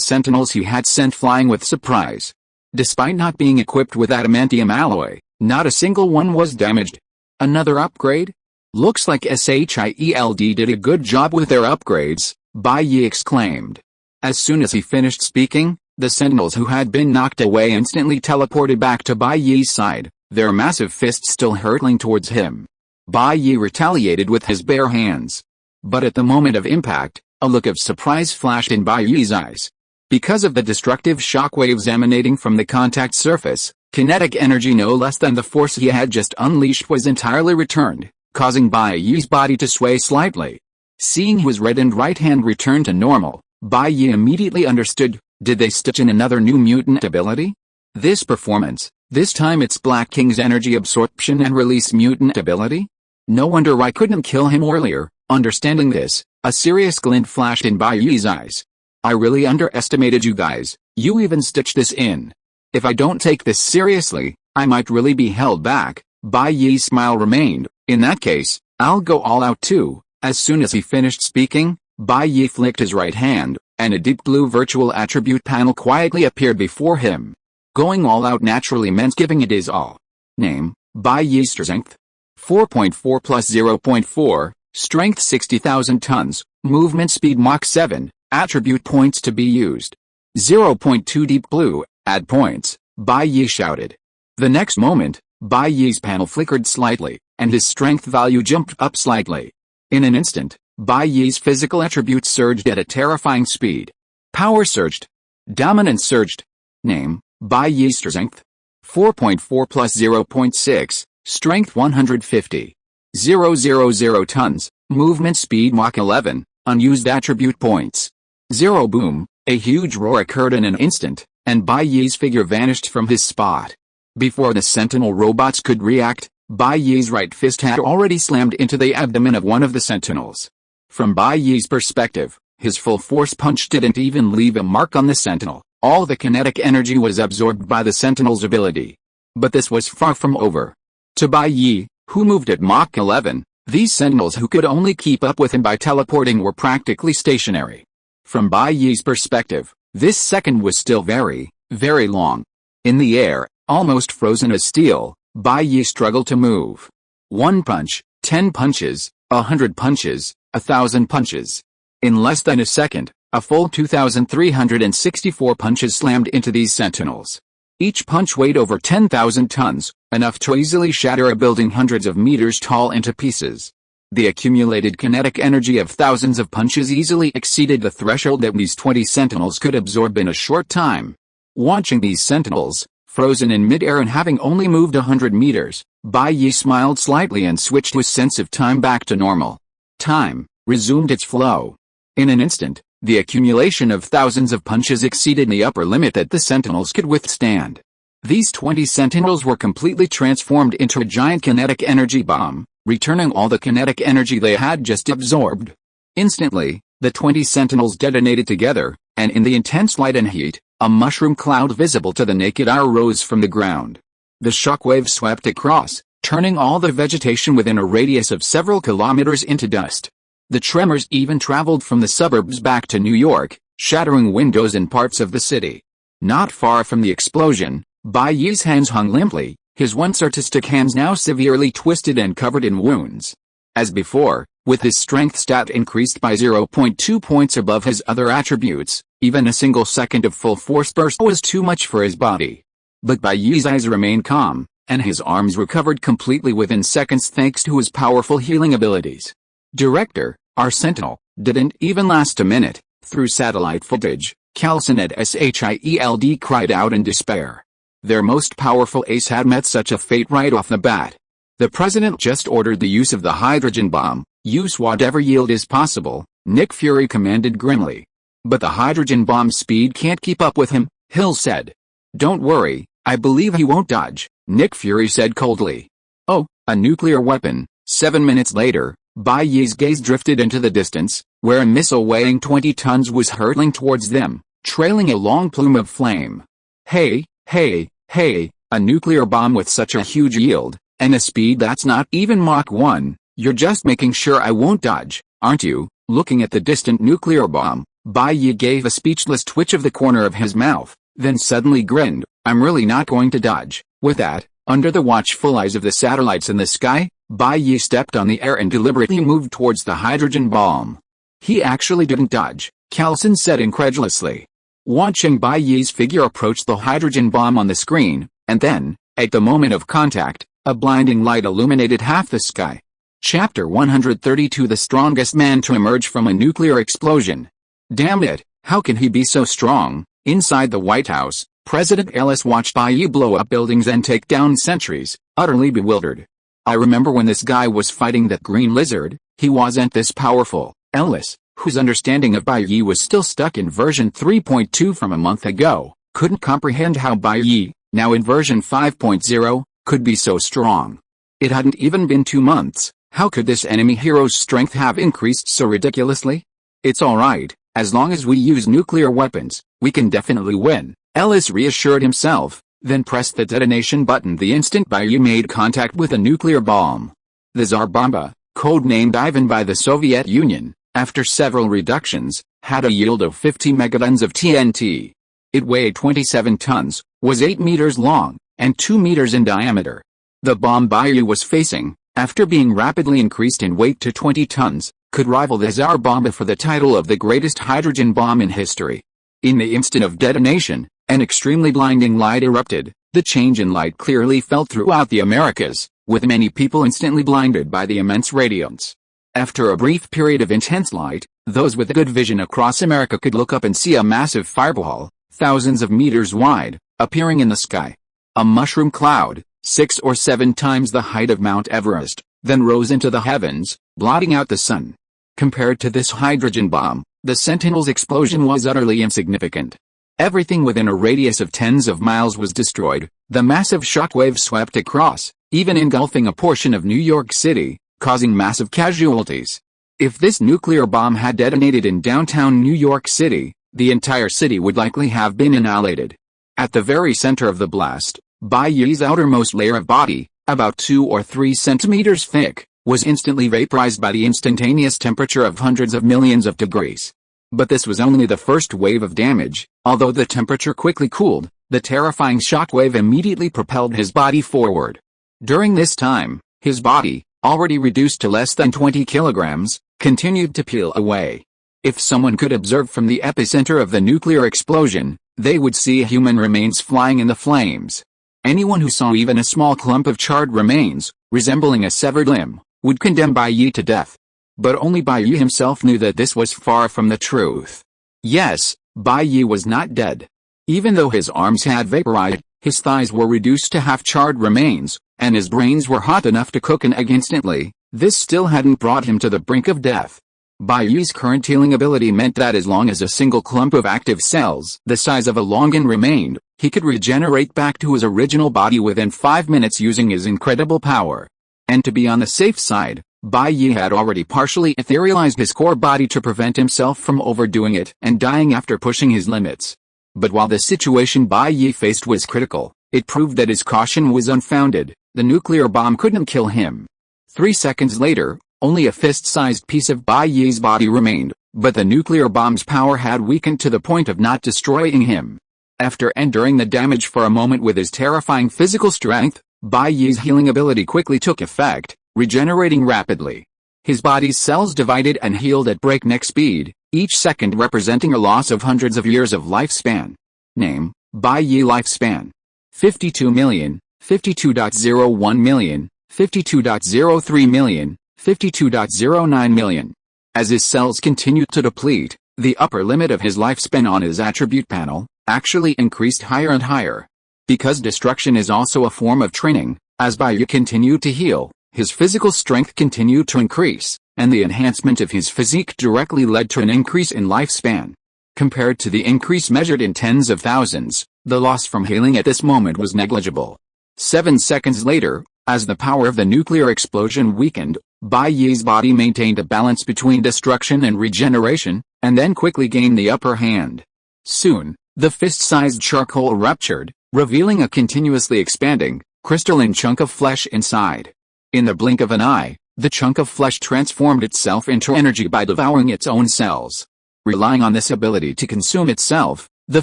sentinels he had sent flying with surprise. Despite not being equipped with adamantium alloy, not a single one was damaged. Another upgrade? Looks like SYNOPSIS did a good job with their upgrades, Bai Ye exclaimed. As soon as he finished speaking, the sentinels who had been knocked away instantly teleported back to Bai Ye's side, their massive fists still hurtling towards him. Bai Ye retaliated with his bare hands. But at the moment of impact, a look of surprise flashed in Bai Ye's eyes. Because of the destructive shockwaves emanating from the contact surface, kinetic energy no less than the force he had just unleashed was entirely returned, causing Bai Ye's body to sway slightly. Seeing his reddened right hand return to normal, Bai Ye immediately understood. Did they stitch in another new mutant ability? This performance, this time it's Black King's energy absorption and release mutant ability? No wonder I couldn't kill him earlier. Understanding this, a serious glint flashed in Bai Ye's eyes. I really underestimated you guys. You even stitched this in. If I don't take this seriously, I might really be held back. Bai Ye's smile remained. In that case, I'll go all out too. As soon as he finished speaking, Bai Ye flicked his right hand, and a deep blue virtual attribute panel quietly appeared before him. Going all out naturally meant giving it his all. Name, Bai Ye strength. 4.4 plus 0.4, strength 60,000 tons, movement speed Mach 7, attribute points to be used. 0.2 deep blue, add points, Bai Ye shouted. The next moment, Bai Ye's panel flickered slightly, and his strength value jumped up slightly. In an instant, Bai Ye's physical attributes surged at a terrifying speed. Power surged. Dominance surged. Name, Bai Ye strength. 4.4 plus 0.6, strength 150. 000 tons, movement speed Mach 11, unused attribute points. 0 boom, a huge roar occurred in an instant, and Bai Ye's figure vanished from his spot. Before the sentinel robots could react, Bai Ye's right fist had already slammed into the abdomen of one of the sentinels. From Bai Ye's perspective, his full force punch didn't even leave a mark on the sentinel. All the kinetic energy was absorbed by the sentinel's ability. But this was far from over. To Bai Ye, who moved at Mach 11, these sentinels who could only keep up with him by teleporting were practically stationary. From Bai Ye's perspective, this second was still very, very long. In the air, almost frozen as steel, Bai Ye struggled to move. 1 punch, 10 punches, 100 punches, 1,000 punches. In less than a second, a full 2,364 punches slammed into these sentinels. Each punch weighed over 10,000 tons, enough to easily shatter a building hundreds of meters tall into pieces. The accumulated kinetic energy of thousands of punches easily exceeded the threshold that these 20 sentinels could absorb in a short time. Watching these sentinels, frozen in midair and having only moved 100 meters, Bai Ye smiled slightly and switched his sense of time back to normal. Time resumed its flow. In an instant, the accumulation of thousands of punches exceeded the upper limit that the sentinels could withstand. These 20 sentinels were completely transformed into a giant kinetic energy bomb, returning all the kinetic energy they had just absorbed. Instantly, the 20 sentinels detonated together, and in the intense light and heat, a mushroom cloud visible to the naked eye rose from the ground. The shockwave swept across, turning all the vegetation within a radius of several kilometers into dust. The tremors even traveled from the suburbs back to New York, shattering windows in parts of the city. Not far from the explosion, Bai Ye's hands hung limply, his once artistic hands now severely twisted and covered in wounds. As before, with his strength stat increased by 0.2 points above his other attributes, even a single second of full force burst was too much for his body. But Bai Ye's eyes remained calm, and his arms recovered completely within seconds thanks to his powerful healing abilities. Director, our sentinel, didn't even last a minute. Through satellite footage, Calson at SHIELD cried out in despair. Their most powerful ace had met such a fate right off the bat. The president just ordered the use of the hydrogen bomb. Use whatever yield is possible, Nick Fury commanded grimly. But the hydrogen bomb's speed can't keep up with him, Hill said. Don't worry, I believe he won't dodge, Nick Fury said coldly. Oh, a nuclear weapon. 7 minutes later, Bai Ye's gaze drifted into the distance, where a missile weighing 20 tons was hurtling towards them, trailing a long plume of flame. Hey, a nuclear bomb with such a huge yield, And a speed that's not even Mach 1, you're just making sure I won't dodge, aren't you? Looking at the distant nuclear bomb, Bai Ye gave a speechless twitch of the corner of his mouth, then suddenly grinned. I'm really not going to dodge. With that, under the watchful eyes of the satellites in the sky, Bai Ye stepped on the air and deliberately moved towards the hydrogen bomb. He actually didn't dodge, Carlson said incredulously. Watching Bai Ye's figure approach the hydrogen bomb on the screen, and then, at the moment of contact, a blinding light illuminated half the sky. Chapter 132 The strongest man to emerge from a nuclear explosion. Damn it, how can he be so strong? Inside the White House, President Ellis watched Bai Ye blow up buildings and take down sentries, utterly bewildered. I remember when this guy was fighting that green lizard, he wasn't this powerful. Ellis, whose understanding of Bai Ye was still stuck in version 3.2 from a month ago, couldn't comprehend how Bai Ye, now in version 5.0, could be so strong. It hadn't even been 2 months, how could this enemy hero's strength have increased so ridiculously? It's alright, as long as we use nuclear weapons, we can definitely win, Ellis reassured himself, then pressed the detonation button the instant Bai Ye made contact with a nuclear bomb. The Tsar Bomba, codenamed Ivan by the Soviet Union, after several reductions, had a yield of 50 megatons of TNT. It weighed 27 tons, was 8 meters long, and 2 meters in diameter. The bomb Bai Ye was facing, after being rapidly increased in weight to 20 tons, could rival the Tsar Bomba for the title of the greatest hydrogen bomb in history. In the instant of detonation, an extremely blinding light erupted. The change in light clearly felt throughout the Americas, with many people instantly blinded by the immense radiance. After a brief period of intense light, those with good vision across America could look up and see a massive fireball, thousands of meters wide, appearing in the sky. A mushroom cloud, 6 or 7 times the height of Mount Everest, then rose into the heavens, blotting out the sun. Compared to this hydrogen bomb, the Sentinel's explosion was utterly insignificant. Everything within a radius of tens of miles was destroyed. The massive shockwave swept across, even engulfing a portion of New York City, causing massive casualties. If this nuclear bomb had detonated in downtown New York City, the entire city would likely have been annihilated. At the very center of the blast, Bai Ye's outermost layer of body, about 2 or 3 centimeters thick, was instantly vaporized by the instantaneous temperature of hundreds of millions of degrees. But this was only the first wave of damage. Although the temperature quickly cooled, the terrifying shockwave immediately propelled his body forward. During this time, his body, already reduced to less than 20 kilograms, continued to peel away. If someone could observe from the epicenter of the nuclear explosion, they would see human remains flying in the flames. Anyone who saw even a small clump of charred remains, resembling a severed limb, would condemn Bai Ye to death. But only Bai Ye himself knew that this was far from the truth. Yes, Bai Ye was not dead. Even though his arms had vaporized, his thighs were reduced to half-charred remains, and his brains were hot enough to cook an egg instantly, this still hadn't brought him to the brink of death. Bai Ye's current healing ability meant that as long as a single clump of active cells the size of a longan remained, he could regenerate back to his original body within 5 minutes using his incredible power. And to be on the safe side, Bai Ye had already partially etherealized his core body to prevent himself from overdoing it and dying after pushing his limits. But while the situation Bai Ye faced was critical, it proved that his caution was unfounded. The nuclear bomb couldn't kill him. 3 seconds later, only a fist-sized piece of Bai Ye's body remained, but the nuclear bomb's power had weakened to the point of not destroying him. After enduring the damage for a moment with his terrifying physical strength, Bai Ye's healing ability quickly took effect, regenerating rapidly. His body's cells divided and healed at breakneck speed, each second representing a loss of hundreds of years of lifespan. Name: Bai Ye. Lifespan: 52 million, 52.01 million, 52.03 million, 52.09 million. As his cells continued to deplete, the upper limit of his lifespan on his attribute panel actually increased higher and higher. Because destruction is also a form of training, as Bai Ye continued to heal, his physical strength continued to increase, and the enhancement of his physique directly led to an increase in lifespan. Compared to the increase measured in tens of thousands, the loss from healing at this moment was negligible. 7 seconds later, as the power of the nuclear explosion weakened, Bai Ye's body maintained a balance between destruction and regeneration, and then quickly gained the upper hand. Soon, the fist-sized charcoal ruptured, revealing a continuously expanding, crystalline chunk of flesh inside. In the blink of an eye, the chunk of flesh transformed itself into energy by devouring its own cells. Relying on this ability to consume itself, the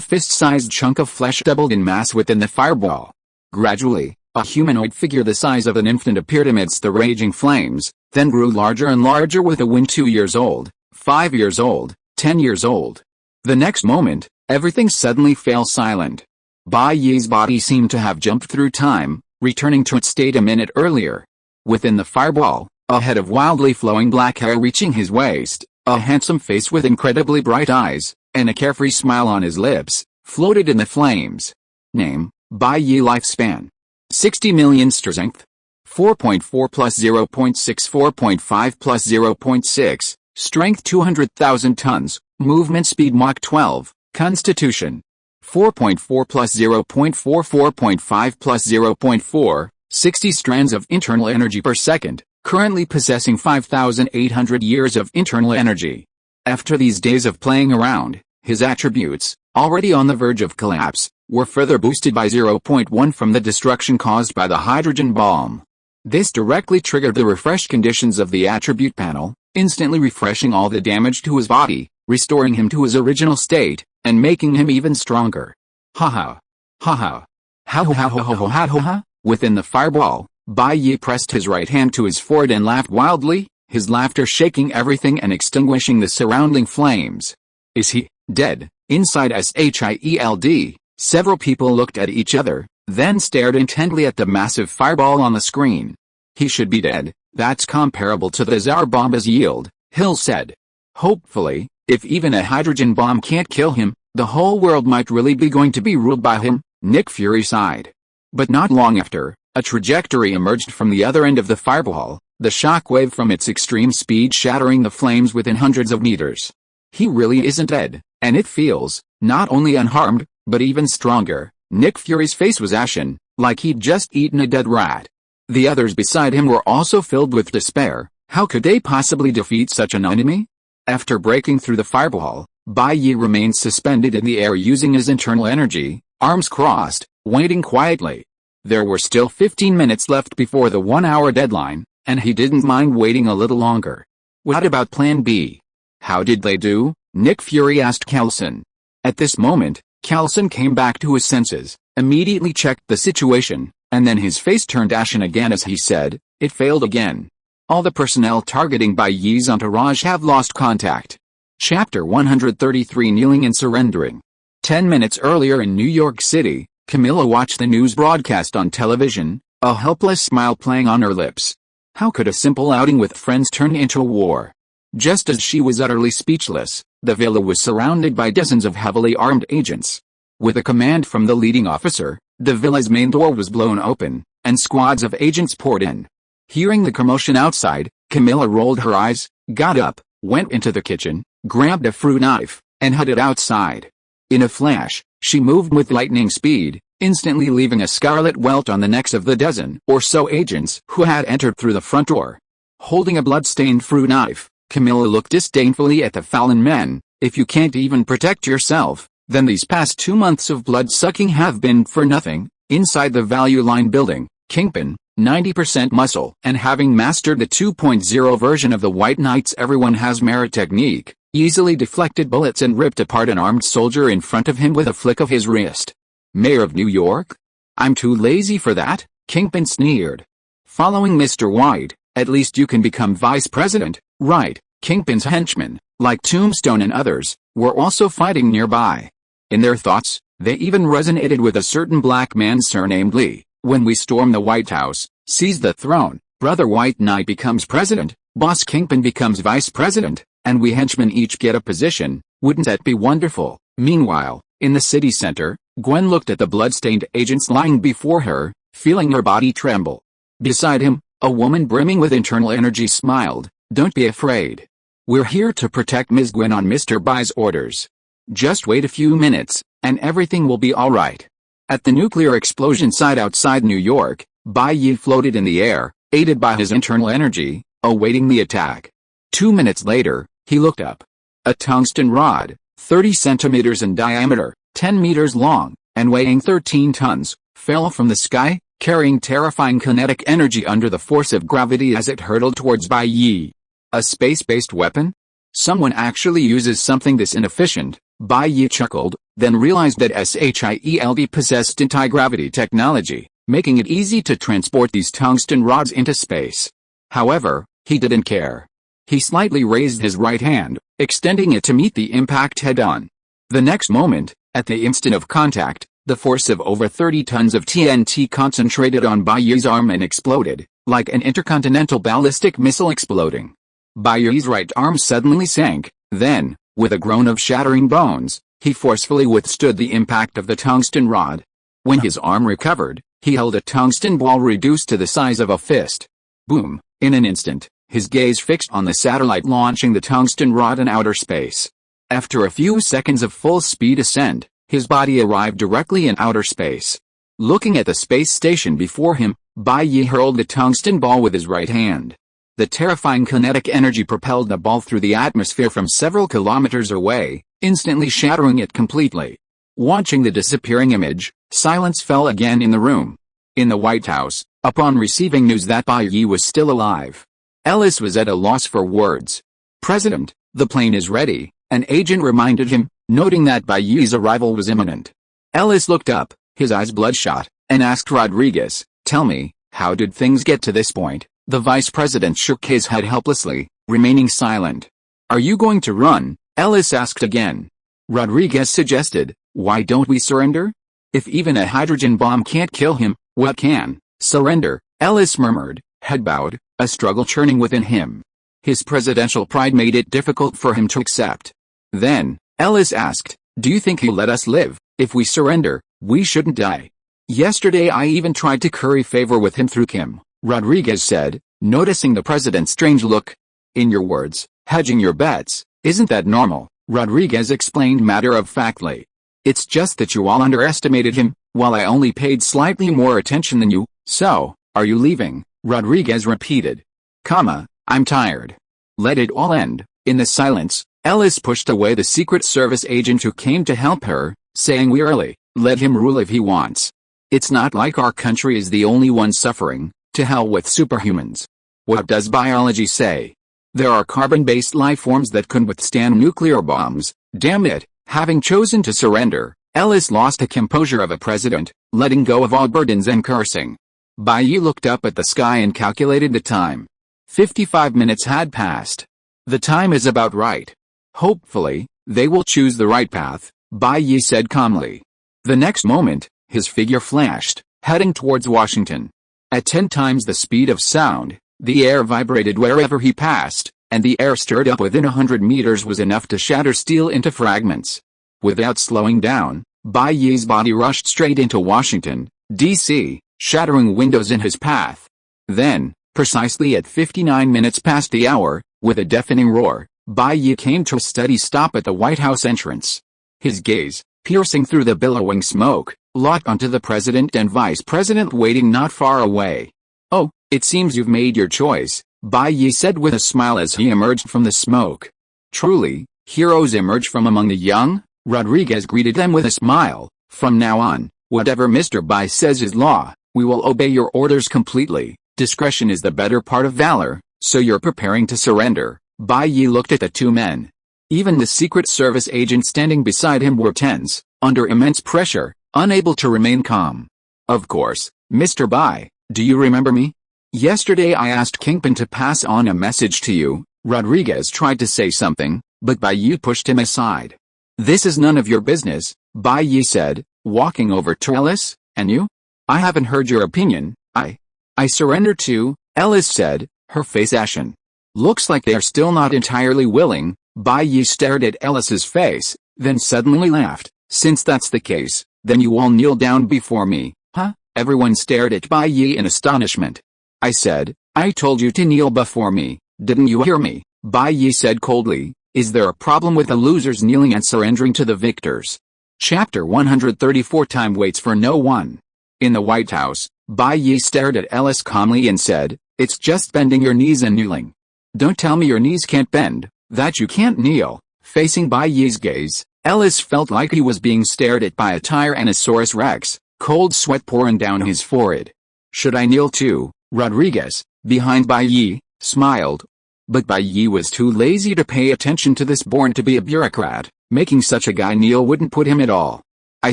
fist-sized chunk of flesh doubled in mass within the fireball. Gradually, a humanoid figure the size of an infant appeared amidst the raging flames, then grew larger and larger with a wind. 2 years old, 5 years old, 10 years old. The next moment, everything suddenly fell silent. Bai Ye's body seemed to have jumped through time, returning to its state a minute earlier. Within the fireball, a head of wildly flowing black hair reaching his waist, a handsome face with incredibly bright eyes, and a carefree smile on his lips, floated in the flames. Name, Bai Ye. Lifespan: 60 million strength. 4.4 plus 0.6 4.5 plus 0.6, strength 200,000 tons, movement speed Mach 12, constitution 4.4 plus 0.4 4.5 plus 0.4, 60 strands of internal energy per second, currently possessing 5,800 years of internal energy. After these days of playing around, his attributes, already on the verge of collapse, were further boosted by 0.1 from the destruction caused by the hydrogen bomb. This directly triggered the refresh conditions of the attribute panel, instantly refreshing all the damage to his body, restoring him to his original state, and making him even stronger. Haha. Haha. Ha ha ha ha ha ha ha ha. Within the fireball, Bai Ye pressed his right hand to his forehead and laughed wildly, his laughter shaking everything and extinguishing the surrounding flames. Is he dead? Inside SHIELD, several people looked at each other, then stared intently at the massive fireball on the screen. He should be dead, that's comparable to the Tsar Bomba's yield, Hill said. Hopefully, if even a hydrogen bomb can't kill him, the whole world might really be going to be ruled by him, Nick Fury sighed. But not long after, a trajectory emerged from the other end of the fireball, the shockwave from its extreme speed shattering the flames within hundreds of meters. He really isn't dead, and it feels, not only unharmed, but even stronger. Nick Fury's face was ashen, like he'd just eaten a dead rat. The others beside him were also filled with despair. How could they possibly defeat such an enemy? After breaking through the fireball, Bai Ye remained suspended in the air using his internal energy, arms crossed, waiting quietly. There were still 15 minutes left before the 1-hour deadline, and he didn't mind waiting a little longer. What about Plan B? How did they do? Nick Fury asked Kelson. At this moment, Kelson came back to his senses, immediately checked the situation, and then his face turned ashen again as he said, it failed again. All the personnel targeting Bai Ye's entourage have lost contact. Chapter 133 Kneeling and Surrendering. 10 minutes earlier in New York City, Camilla watched the news broadcast on television, a helpless smile playing on her lips. How could a simple outing with friends turn into a war? Just as she was utterly speechless, the villa was surrounded by dozens of heavily armed agents. With a command from the leading officer, the villa's main door was blown open, and squads of agents poured in. Hearing the commotion outside, Camilla rolled her eyes, got up, went into the kitchen, grabbed a fruit knife, and headed outside. In a flash, she moved with lightning speed, instantly leaving a scarlet welt on the necks of the dozen or so agents who had entered through the front door. Holding a blood-stained fruit knife, Camilla looked disdainfully at the fallen men. If you can't even protect yourself, then these past 2 months of blood-sucking have been for nothing. Inside the Value Line building, Kingpin, 90% muscle, and having mastered the 2.0 version of the White Knight's everyone has merit technique, easily deflected bullets and ripped apart an armed soldier in front of him with a flick of his wrist. Mayor of New York? I'm too lazy for that, Kingpin sneered. Following Mr. White, at least you can become vice president, right? Kingpin's henchmen, like Tombstone and others, were also fighting nearby. In their thoughts, they even resonated with a certain black man surnamed Lee. When we storm the White House, seize the throne, Brother White Knight becomes president, Boss Kingpin becomes vice president, and we henchmen each get a position. Wouldn't that be wonderful? Meanwhile, in the city center, Gwen looked at the blood-stained agents lying before her, feeling her body tremble. Beside him, a woman brimming with internal energy smiled. Don't be afraid. We're here to protect Ms. Gwen on Mr. Bai's orders. Just wait a few minutes, and everything will be all right. At the nuclear explosion site outside New York, Bai Ye floated in the air, aided by his internal energy, awaiting the attack. 2 minutes later, he looked up. A tungsten rod, 30 centimeters in diameter, 10 meters long, and weighing 13 tons, fell from the sky, carrying terrifying kinetic energy under the force of gravity as it hurtled towards Bai Ye. A space-based weapon? Someone actually uses something this inefficient, Bai Ye chuckled, then realized that SHIELD possessed anti-gravity technology, making it easy to transport these tungsten rods into space. However, he didn't care. He slightly raised his right hand, extending it to meet the impact head-on. The next moment, at the instant of contact, the force of over 30 tons of TNT concentrated on Bai Ye's arm and exploded, like an intercontinental ballistic missile exploding. Bai Ye's right arm suddenly sank, then, with a groan of shattering bones, he forcefully withstood the impact of the tungsten rod. When his arm recovered, he held a tungsten ball reduced to the size of a fist. Boom! In an instant, his gaze fixed on the satellite launching the tungsten rod in outer space. After a few seconds of full-speed ascent, his body arrived directly in outer space. Looking at the space station before him, Bai Ye hurled the tungsten ball with his right hand. The terrifying kinetic energy propelled the ball through the atmosphere from several kilometers away, instantly shattering it completely. Watching the disappearing image, silence fell again in the room. In the White House, upon receiving news that Bai Ye was still alive, Ellis was at a loss for words. "President, the plane is ready," an agent reminded him, noting that Bai Ye's arrival was imminent. Ellis looked up, his eyes bloodshot, and asked Rodriguez, "Tell me, how did things get to this point?" The vice president shook his head helplessly, remaining silent. "Are you going to run?" Ellis asked again. Rodriguez suggested, "Why don't we surrender? If even a hydrogen bomb can't kill him, what can?" "Surrender," Ellis murmured, head bowed, a struggle churning within him. His presidential pride made it difficult for him to accept. Then, Ellis asked, "Do you think he'll let us live? If we surrender, we shouldn't die." "Yesterday I even tried to curry favor with him through Kim," Rodriguez said, noticing the president's strange look. "In your words, hedging your bets, isn't that normal?" Rodriguez explained matter-of-factly. "It's just that you all underestimated him, while I only paid slightly more attention than you." "So, are you leaving?" Rodriguez repeated. "I'm tired. Let it all end." In the silence, Ellis pushed away the Secret Service agent who came to help her, saying wearily, "Let him rule if he wants. It's not like our country is the only one suffering. To hell with superhumans. What does biology say? There are carbon-based life forms that can withstand nuclear bombs. Damn it." Having chosen to surrender, Ellis lost the composure of a president, letting go of all burdens and cursing. Bai Ye looked up at the sky and calculated the time. 55 minutes had passed. "The time is about right. Hopefully, they will choose the right path," Bai Ye said calmly. The next moment, his figure flashed, heading towards Washington. At 10 times the speed of sound, the air vibrated wherever he passed, and the air stirred up within 100 meters was enough to shatter steel into fragments. Without slowing down, Bai Ye's body rushed straight into Washington, D.C., shattering windows in his path. Then, precisely at 59 minutes past the hour, with a deafening roar, Bai Ye came to a steady stop at the White House entrance. His gaze, piercing through the billowing smoke, locked onto the president and vice president waiting not far away. "Oh, it seems you've made your choice," Bai Ye said with a smile as he emerged from the smoke. "Truly, heroes emerge from among the young," Rodriguez greeted them with a smile. "From now on, whatever Mr. Bai says is law. We will obey your orders completely. Discretion is the better part of valor, so you're preparing to surrender." Bai Ye looked at the two men. Even the Secret Service agent standing beside him were tense, under immense pressure, unable to remain calm. "Of course, Mr. Bai, do you remember me? Yesterday I asked Kingpin to pass on a message to you." Rodriguez tried to say something, but Bai Ye pushed him aside. "This is none of your business," Bai Ye said, walking over to Ellis. "And you? I haven't heard your opinion." I surrender too," Ellis said, her face ashen. "Looks like they're still not entirely willing." Bai Ye stared at Ellis's face, then suddenly laughed. "Since that's the case, then you all kneel down before me." "Huh?" Everyone stared at Bai Ye in astonishment. "I said, I told you to kneel before me, didn't you hear me?" Bai Ye said coldly. "Is there a problem with the losers kneeling and surrendering to the victors?" Chapter 134. Time waits for no one. In the White House, Bai Ye stared at Ellis calmly and said, "It's just bending your knees and kneeling. Don't tell me your knees can't bend, that you can't kneel." Facing Bai Ye's gaze, Ellis felt like he was being stared at by a Tyrannosaurus Rex, cold sweat pouring down his forehead. Should I kneel too? Rodriguez, behind Bai Ye, smiled. But Bai Ye was too lazy to pay attention to this born to be a bureaucrat. Making such a guy kneel wouldn't put him at all. I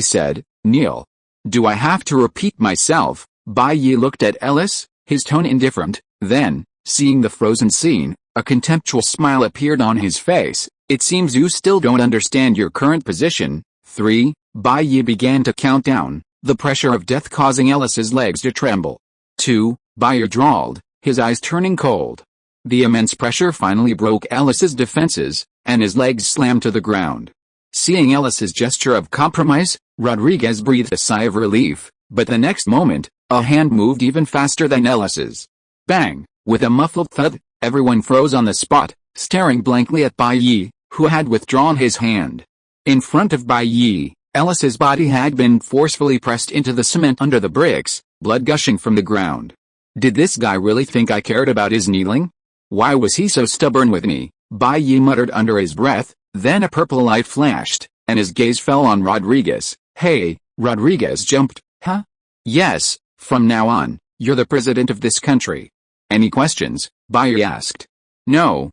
said, kneel. Do I have to repeat myself? Bai Ye looked at Ellis, his tone indifferent. Then, seeing the frozen scene, a contemptuous smile appeared on his face. It seems you still don't understand your current position. 3. Bai Ye began to count down, the pressure of death causing Ellis's legs to tremble. 2. Bai Ye drawled, his eyes turning cold. The immense pressure finally broke Ellis's defenses, and his legs slammed to the ground. Seeing Ellis's gesture of compromise, Rodriguez breathed a sigh of relief, but the next moment, a hand moved even faster than Ellis's. Bang! With a muffled thud, everyone froze on the spot, staring blankly at Bai Ye, who had withdrawn his hand. In front of Bai Ye, Ellis's body had been forcefully pressed into the cement under the bricks, blood gushing from the ground. Did this guy really think I cared about his kneeling? Why was he so stubborn with me? Bai Ye muttered under his breath, then a purple light flashed, and his gaze fell on Rodriguez. Hey, Rodriguez jumped. Huh? Yes, from now on, you're the president of this country. Any questions? Bai Ye asked. No,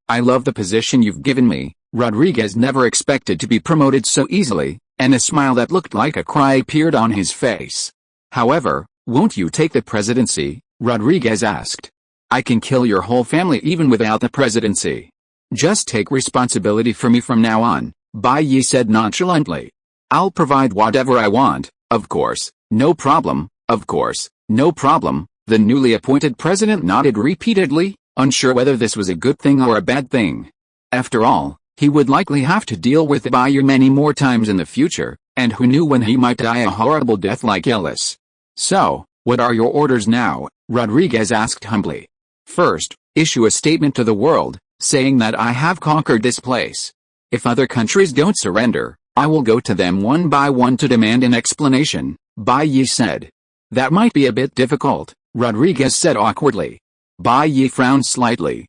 I love the position you've given me. Rodriguez never expected to be promoted so easily, and a smile that looked like a cry appeared on his face. However, won't you take the presidency? Rodriguez asked. I can kill your whole family even without the presidency. Just take responsibility for me from now on, Bai Ye said nonchalantly. I'll provide whatever I want, of course, no problem, of course, no problem. The newly appointed president nodded repeatedly, unsure whether this was a good thing or a bad thing. After all, he would likely have to deal with Bai Ye many more times in the future, and who knew when he might die a horrible death like Ellis. So, what are your orders now? Rodriguez asked humbly. First, issue a statement to the world, saying that I have conquered this place. If other countries don't surrender, I will go to them one by one to demand an explanation, Bai Ye said. That might be a bit difficult, Rodriguez said awkwardly. Bai Ye frowned slightly.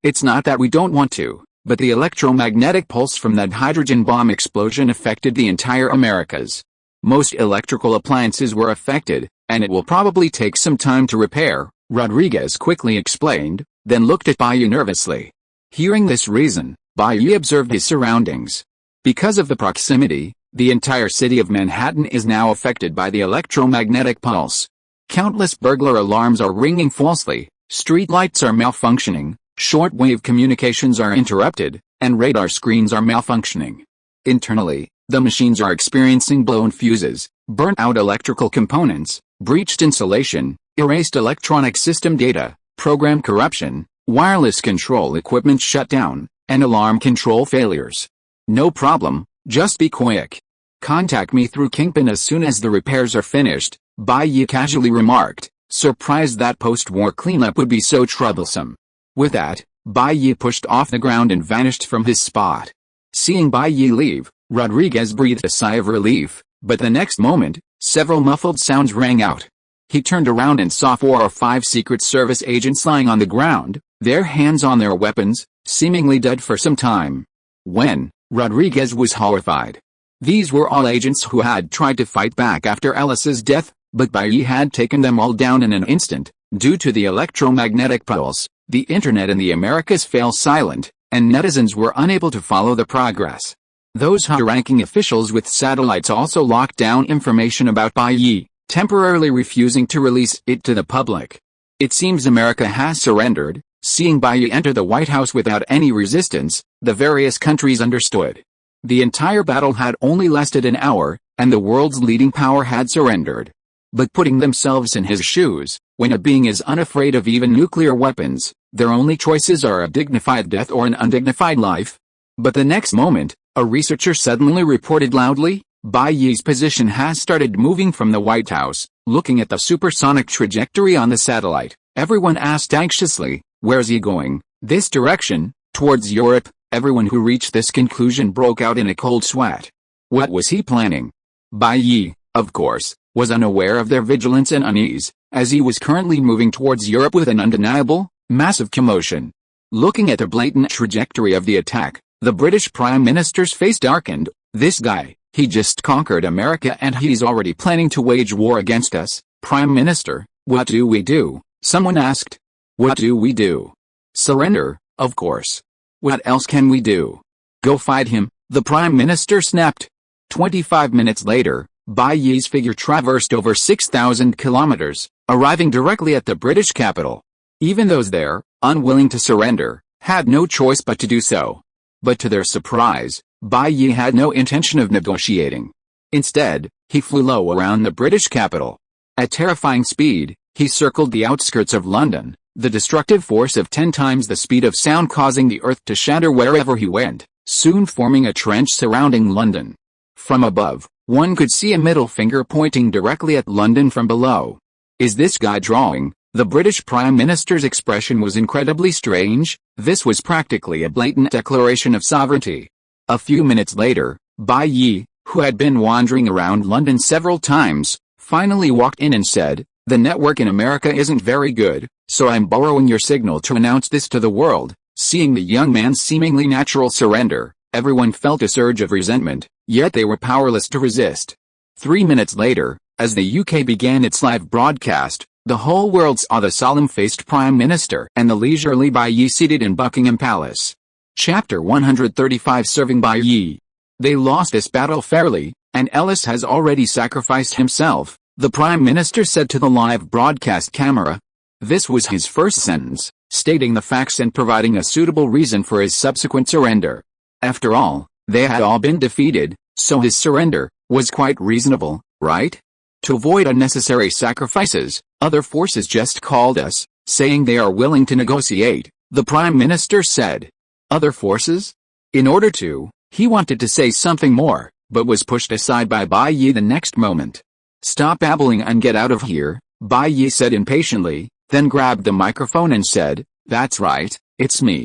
It's not that we don't want to, but the electromagnetic pulse from that hydrogen bomb explosion affected the entire Americas. Most electrical appliances were affected, and it will probably take some time to repair, Rodriguez quickly explained, then looked at Bai Ye nervously. Hearing this reason, Bai Ye observed his surroundings. Because of the proximity, the entire city of Manhattan is now affected by the electromagnetic pulse. Countless burglar alarms are ringing falsely, street lights are malfunctioning, shortwave communications are interrupted, and radar screens are malfunctioning. Internally, the machines are experiencing blown fuses, burnt-out electrical components, breached insulation, erased electronic system data, program corruption, wireless control equipment shut down, and alarm control failures. No problem, just be quick. Contact me through Kingpin as soon as the repairs are finished, Bai Ye casually remarked, surprised that post-war cleanup would be so troublesome. With that, Bai Ye pushed off the ground and vanished from his spot. Seeing Bai Ye leave, Rodriguez breathed a sigh of relief, but the next moment, several muffled sounds rang out. He turned around and saw 4 or 5 Secret Service agents lying on the ground, their hands on their weapons, seemingly dead for some time. When, Rodriguez was horrified. These were all agents who had tried to fight back after Ellis's death, but Bai Ye had taken them all down in an instant. Due to the electromagnetic pulse, the internet in the Americas fell silent, and netizens were unable to follow the progress. Those high-ranking officials with satellites also locked down information about Bai Ye, temporarily refusing to release it to the public. It seems America has surrendered. Seeing Bai Ye enter the White House without any resistance, the various countries understood. The entire battle had only lasted an hour, and the world's leading power had surrendered. But putting themselves in his shoes, when a being is unafraid of even nuclear weapons, their only choices are a dignified death or an undignified life. But the next moment, a researcher suddenly reported loudly, Bai Ye's position has started moving from the White House. Looking at the supersonic trajectory on the satellite, everyone asked anxiously, where's he going? This direction, towards Europe. Everyone who reached this conclusion broke out in a cold sweat. What was he planning? Bai Ye, of course, was unaware of their vigilance and unease, as he was currently moving towards Europe with an undeniable, massive commotion. Looking at the blatant trajectory of the attack, the British Prime Minister's face darkened. This guy, he just conquered America and he's already planning to wage war against us. "Prime Minister, what do we do?" someone asked. "What do we do? Surrender, of course. What else can we do? Go fight him," the Prime Minister snapped. 25 minutes later, Bai Ye's figure traversed over 6,000 kilometers, arriving directly at the British capital. Even those there, unwilling to surrender, had no choice but to do so. But to their surprise, Bai Ye had no intention of negotiating. Instead, he flew low around the British capital. At terrifying speed, he circled the outskirts of London, the destructive force of 10 times the speed of sound causing the earth to shatter wherever he went, soon forming a trench surrounding London. From above, one could see a middle finger pointing directly at London from below. "Is this guy drawing?" The British Prime Minister's expression was incredibly strange. This was practically a blatant declaration of sovereignty. A few minutes later, Bai Ye, who had been wandering around London several times, finally walked in and said, "The network in America isn't very good, so I'm borrowing your signal to announce this to the world." Seeing the young man's seemingly natural surrender, everyone felt a surge of resentment, yet they were powerless to resist. 3 minutes later, as the UK began its live broadcast, the whole world saw the solemn-faced Prime Minister and the leisurely Bai Ye seated in Buckingham Palace. Chapter 135 Serving Bai Ye. "They lost this battle fairly, and Ellis has already sacrificed himself," the Prime Minister said to the live broadcast camera. This was his first sentence, stating the facts and providing a suitable reason for his subsequent surrender. After all, they had all been defeated, so his surrender was quite reasonable, right? To avoid unnecessary sacrifices, other forces just called us, saying they are willing to negotiate, the Prime Minister said. Other forces? In order to, he wanted to say something more, but was pushed aside by Bai Ye the next moment. "Stop babbling and get out of here," Bai Ye said impatiently, then grabbed the microphone and said, "That's right, it's me.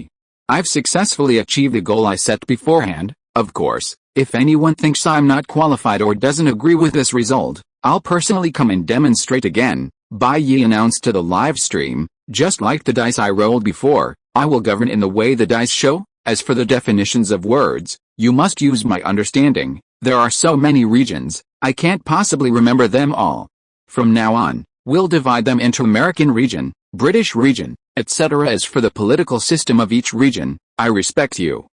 I've successfully achieved the goal I set beforehand. Of course, if anyone thinks I'm not qualified or doesn't agree with this result, I'll personally come and demonstrate again," Bai Ye announced to the live stream. "Just like the dice I rolled before, I will govern in the way the dice show. As for the definitions of words, you must use my understanding. There are so many regions, I can't possibly remember them all. From now on, we'll divide them into American region, British region, etc. As for the political system of each region, I respect you.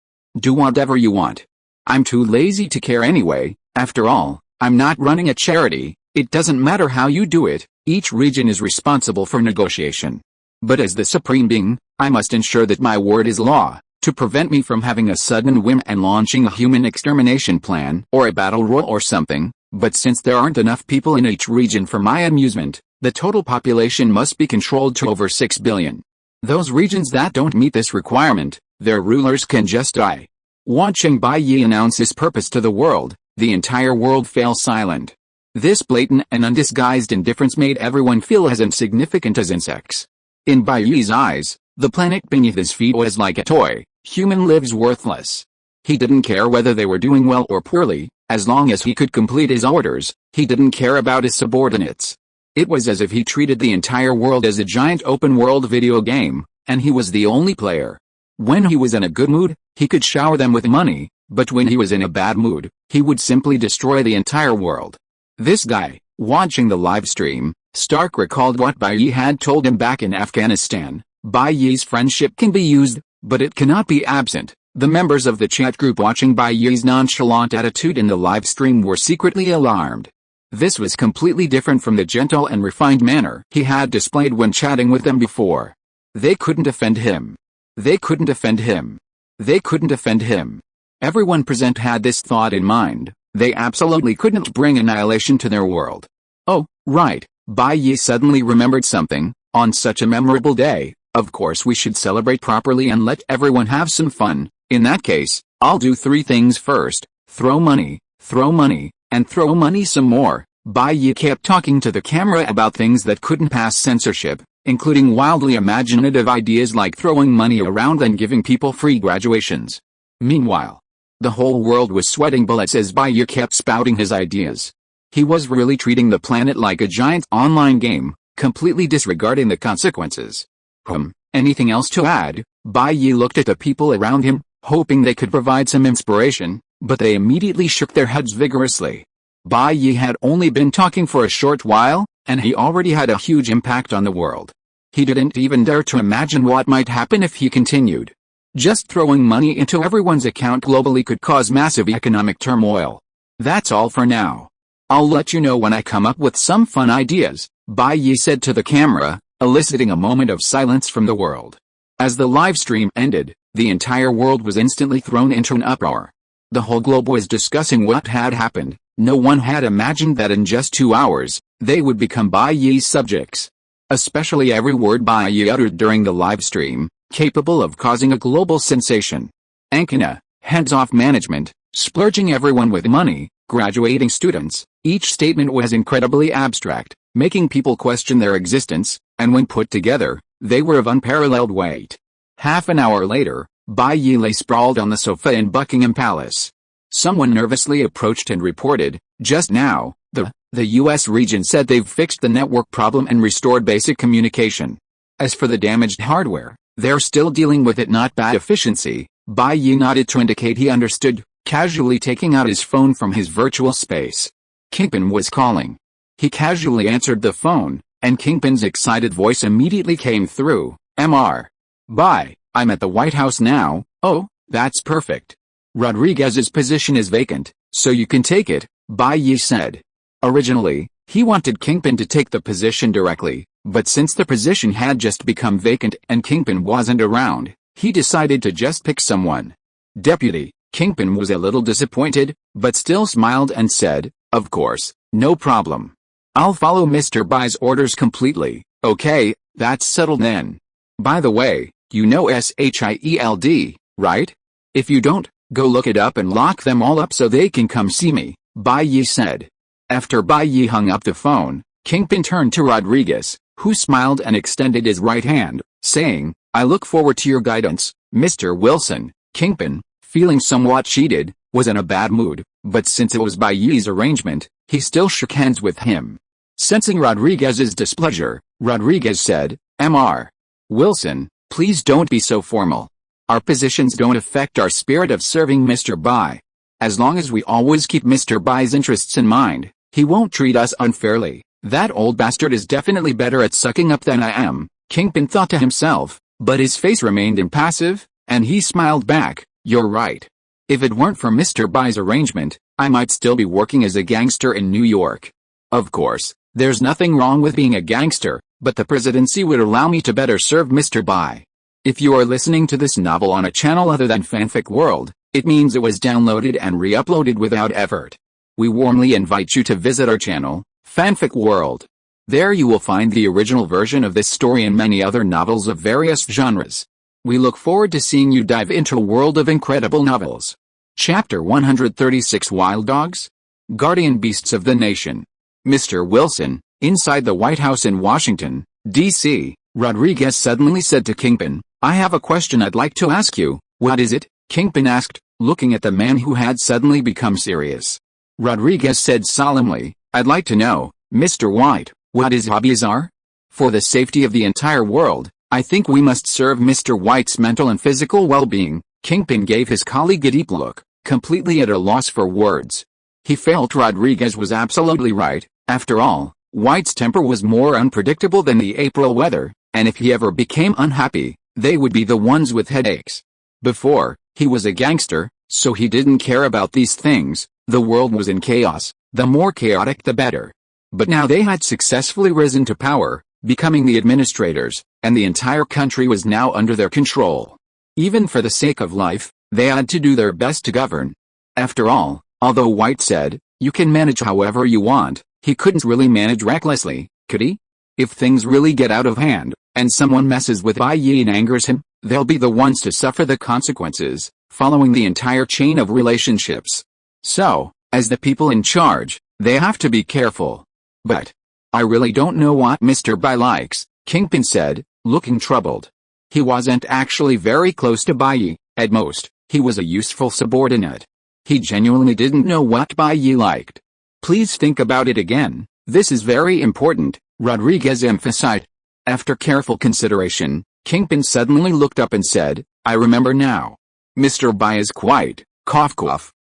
Do whatever you want. I'm too lazy to care anyway. After all, I'm not running a charity. It doesn't matter how you do it, each region is responsible for negotiation. But as the supreme being, I must ensure that my word is law, to prevent me from having a sudden whim and launching a human extermination plan or a battle royal or something. But since there aren't enough people in each region for my amusement, the total population must be controlled to over 6 billion. Those regions that don't meet this requirement, their rulers can just die." Watching Bai Ye announce his purpose to the world, the entire world fell silent. This blatant and undisguised indifference made everyone feel as insignificant as insects. In Bai Ye's eyes, the planet beneath his feet was like a toy. Human lives worthless. He didn't care whether they were doing well or poorly, as long as he could complete his orders. He didn't care about his subordinates. It was as if he treated the entire world as a giant open-world video game, and he was the only player. When he was in a good mood, he could shower them with money, but when he was in a bad mood, he would simply destroy the entire world. This guy, watching the live stream, Stark recalled what Bai Ye had told him back in Afghanistan. Bai Ye's friendship can be used, but it cannot be absent. The members of the chat group watching Bai Ye's nonchalant attitude in the live stream were secretly alarmed. This was completely different from the gentle and refined manner he had displayed when chatting with them before. They couldn't defend him. They couldn't defend him. They couldn't defend him. Everyone present had this thought in mind. They absolutely couldn't bring annihilation to their world. Oh, right, Bai Ye suddenly remembered something. On such a memorable day, of course we should celebrate properly and let everyone have some fun. In that case, I'll do 3 things first: throw money, and throw money some more. Bai Ye kept talking to the camera about things that couldn't pass censorship, including wildly imaginative ideas like throwing money around and giving people free graduations. Meanwhile, the whole world was sweating bullets as Bai Ye kept spouting his ideas. He was really treating the planet like a giant online game, completely disregarding the consequences. Anything else to add? Bai Ye looked at the people around him, hoping they could provide some inspiration, but they immediately shook their heads vigorously. Bai Ye had only been talking for a short while, and he already had a huge impact on the world. He didn't even dare to imagine what might happen if he continued. Just throwing money into everyone's account globally could cause massive economic turmoil. That's all for now. I'll let you know when I come up with some fun ideas, Bai Ye said to the camera, eliciting a moment of silence from the world. As the live stream ended, the entire world was instantly thrown into an uproar. The whole globe was discussing what had happened. No one had imagined that in just 2 hours, they would become Bai Ye's subjects. Especially every word Bai Ye uttered during the live stream, capable of causing a global sensation. Ankana, hands-off management, splurging everyone with money, graduating students, each statement was incredibly abstract, making people question their existence, and when put together, they were of unparalleled weight. Half an hour later, Bai Ye lay sprawled on the sofa in Buckingham Palace. Someone nervously approached and reported, just now, the U.S. region said they've fixed the network problem and restored basic communication. As for the damaged hardware, they're still dealing with it, not bad efficiency. Bai Ye nodded to indicate he understood, casually taking out his phone from his virtual space. Kingpin was calling. He casually answered the phone, and Kingpin's excited voice immediately came through. Mr. Bai, I'm at the White House now. Oh, that's perfect. Rodriguez's position is vacant, so you can take it, Bai Ye said. Originally, he wanted Kingpin to take the position directly, but since the position had just become vacant and Kingpin wasn't around, he decided to just pick someone. Deputy. Kingpin was a little disappointed, but still smiled and said, of course, no problem. I'll follow Mr. Bai's orders completely. Okay, that's settled then. By the way, you know SHIELD, right? If you don't, go look it up and lock them all up so they can come see me, Bai Ye said. After Bai Ye hung up the phone, Kingpin turned to Rodriguez, who smiled and extended his right hand, saying, I look forward to your guidance, Mr. Wilson. Kingpin, feeling somewhat cheated, was in a bad mood, but since it was Bai Ye's arrangement, he still shook hands with him. Sensing Rodriguez's displeasure, Rodriguez said, Mr. Wilson, please don't be so formal. Our positions don't affect our spirit of serving Mr. Bai. As long as we always keep Mr. Bai's interests in mind, he won't treat us unfairly. That old bastard is definitely better at sucking up than I am, Kingpin thought to himself, but his face remained impassive, and he smiled back, you're right. If it weren't for Mr. Bai's arrangement, I might still be working as a gangster in New York. Of course, there's nothing wrong with being a gangster, but the presidency would allow me to better serve Mr. Bai. If you are listening to this novel on a channel other than Fanfic World, it means it was downloaded and re-uploaded without effort. We warmly invite you to visit our channel, Fanfic World. There you will find the original version of this story and many other novels of various genres. We look forward to seeing you dive into a world of incredible novels. Chapter 136 Wild Dogs? Guardian Beasts of the Nation. Mr. Wilson, inside the White House in Washington, D.C., Rodriguez suddenly said to Kingpin, I have a question I'd like to ask you. What is it? Kingpin asked, looking at the man who had suddenly become serious. Rodriguez said solemnly, I'd like to know, Mr. White, what his hobbies are? For the safety of the entire world, I think we must serve Mr. White's mental and physical well-being. Kingpin gave his colleague a deep look, completely at a loss for words. He felt Rodriguez was absolutely right. After all, White's temper was more unpredictable than the April weather, and if he ever became unhappy, they would be the ones with headaches. Before, he was a gangster, so he didn't care about these things. The world was in chaos, the more chaotic the better. But now they had successfully risen to power, becoming the administrators, and the entire country was now under their control. Even for the sake of life, they had to do their best to govern. After all, although White said, you can manage however you want, he couldn't really manage recklessly, could he? If things really get out of hand, and someone messes with Bai Ye and angers him, they'll be the ones to suffer the consequences, following the entire chain of relationships. So, as the people in charge, they have to be careful. But I really don't know what Mr. Bai likes, Kingpin said, looking troubled. He wasn't actually very close to Bai Ye. At most, he was a useful subordinate. He genuinely didn't know what Bai Ye liked. Please think about it again, this is very important, Rodriguez emphasized. After careful consideration, Kingpin suddenly looked up and said, I remember now. Mr. Bai is quite,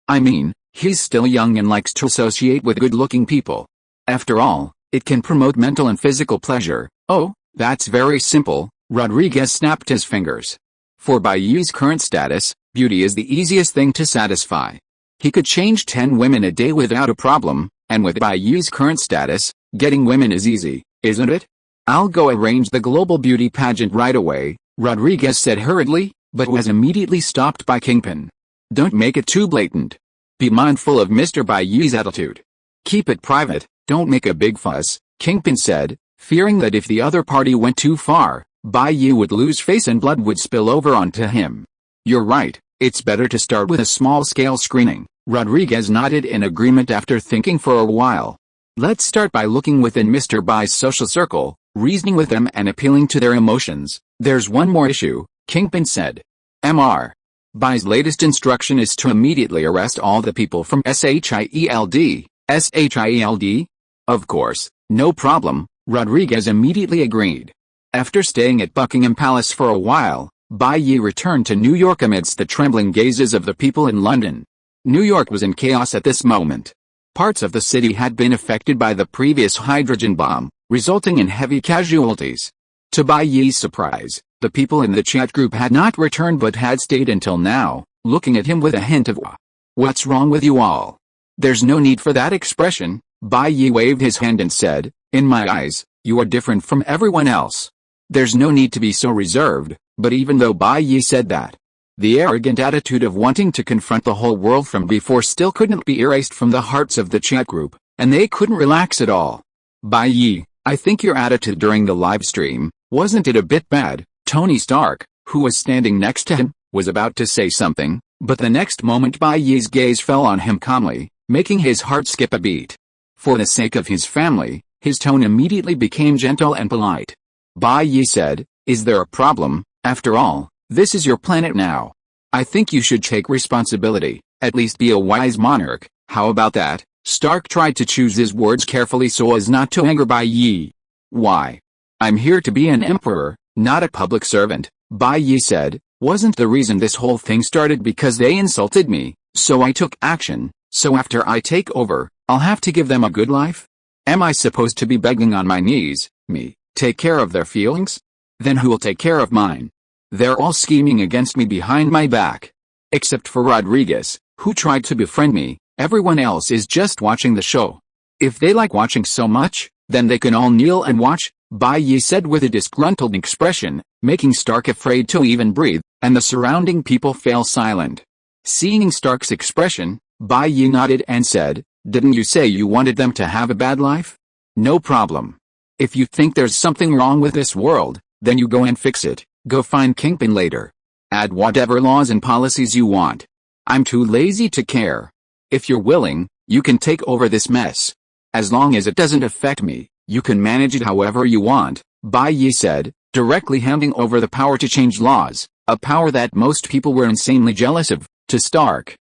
I mean, he's still young and likes to associate with good-looking people. After all, It can promote mental and physical pleasure. Oh, that's very simple. Rodriguez snapped his fingers. For Bai Ye's current status, beauty is the easiest thing to satisfy. He could change 10 women a day without a problem, and with Bai Ye's current status, getting women is easy, isn't it? I'll go arrange the global beauty pageant right away, Rodriguez said hurriedly, but was immediately stopped by Kingpin. Don't make it too blatant. Be mindful of Mr. Bai Ye's attitude. Keep it private, don't make a big fuss, Kingpin said, fearing that if the other party went too far, Bai Ye would lose face and blood would spill over onto him. You're right, it's better to start with a small-scale screening, Rodriguez nodded in agreement after thinking for a while. Let's start by looking within Mr. Bai's social circle, reasoning with them and appealing to their emotions. There's one more issue, Kingpin said. Mr. Bai's latest instruction is to immediately arrest all the people from SHIELD. SHIELD? Of course, no problem, Rodriguez immediately agreed. After staying at Buckingham Palace for a while, Bai Ye returned to New York amidst the trembling gazes of the people in London. New York was in chaos at this moment. Parts of the city had been affected by the previous hydrogen bomb, resulting in heavy casualties. To Bai Ye's surprise, the people in the chat group had not returned but had stayed until now, looking at him with a hint of awe. What's wrong with you all? There's no need for that expression, Bai Ye waved his hand and said, in my eyes, you are different from everyone else. There's no need to be so reserved, but even though Bai Ye said that, the arrogant attitude of wanting to confront the whole world from before still couldn't be erased from the hearts of the chat group, and they couldn't relax at all. Bai Ye, I think your attitude during the live stream, wasn't it a bit bad? Tony Stark, who was standing next to him, was about to say something, but the next moment Bai Ye's gaze fell on him calmly, making his heart skip a beat. For the sake of his family, his tone immediately became gentle and polite. Bai Ye said, is there a problem? After all, this is your planet now. I think you should take responsibility, at least be a wise monarch. How about that? Stark tried to choose his words carefully so as not to anger Bai Ye. Why? I'm here to be an emperor, not a public servant, Bai Ye said. Wasn't the reason this whole thing started because they insulted me, so I took action, so after I take over, I'll have to give them a good life? Am I supposed to be begging on my knees, me, take care of their feelings? Then who'll take care of mine? They're all scheming against me behind my back. Except for Rodriguez, who tried to befriend me, everyone else is just watching the show. If they like watching so much, then they can all kneel and watch, Bai Ye said with a disgruntled expression, making Stark afraid to even breathe, and the surrounding people fell silent. Seeing Stark's expression, Bai Ye nodded and said, didn't you say you wanted them to have a bad life? No problem. If you think there's something wrong with this world, then you go and fix it. Go find Kingpin later. Add whatever laws and policies you want. I'm too lazy to care. If you're willing, you can take over this mess. As long as it doesn't affect me, you can manage it however you want, Bai Ye said, directly handing over the power to change laws, a power that most people were insanely jealous of, to Stark.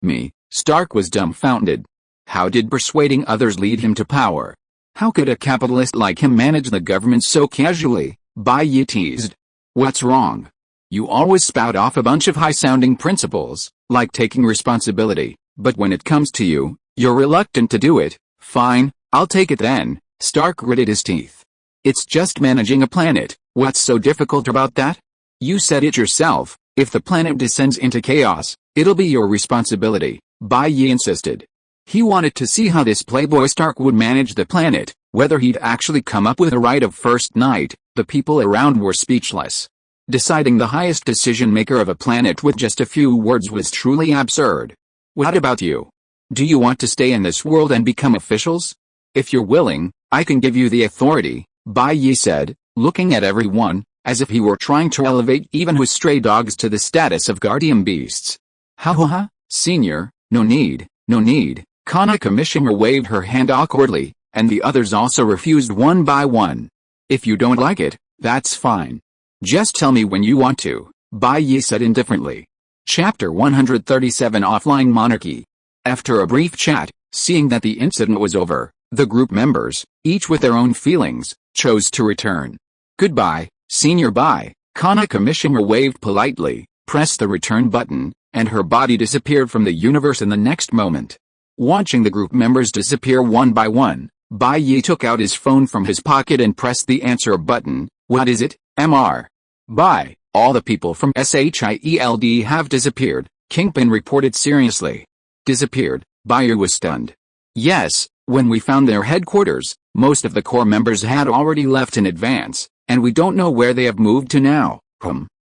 Me, Stark was dumbfounded. How did persuading others lead him to power? How could a capitalist like him manage the government so casually? Bai Ye teased. What's wrong? You always spout off a bunch of high-sounding principles, like taking responsibility, but when it comes to you, you're reluctant to do it. Fine, I'll take it then, Stark gritted his teeth. It's just managing a planet, what's so difficult about that? You said it yourself, if the planet descends into chaos, it'll be your responsibility, Bai Ye insisted. He wanted to see how this playboy Stark would manage the planet, whether he'd actually come up with a right of first night. The people around were speechless. Deciding the highest decision-maker of a planet with just a few words was truly absurd. What about you? Do you want to stay in this world and become officials? If you're willing, I can give you the authority, Bai Ye said, looking at everyone, as if he were trying to elevate even his stray dogs to the status of guardian beasts. Ha, senior, no need, no need. Kana Commissioner waved her hand awkwardly, and the others also refused one by one. If you don't like it, that's fine. Just tell me when you want to, Bai Ye said indifferently. Chapter 137 Offline Monarchy. After a brief chat, seeing that the incident was over, the group members, each with their own feelings, chose to return. Goodbye, Senior Bai, Kana Commissioner waved politely, pressed the return button, and her body disappeared from the universe in the next moment. Watching the group members disappear one by one, Bai Ye took out his phone from his pocket and pressed the answer button. What is it, Mr. Bai? All the people from SHIELD have disappeared, Kingpin reported seriously. Disappeared? Bai Ye was stunned. Yes, when we found their headquarters, most of the core members had already left in advance, and we don't know where they have moved to now.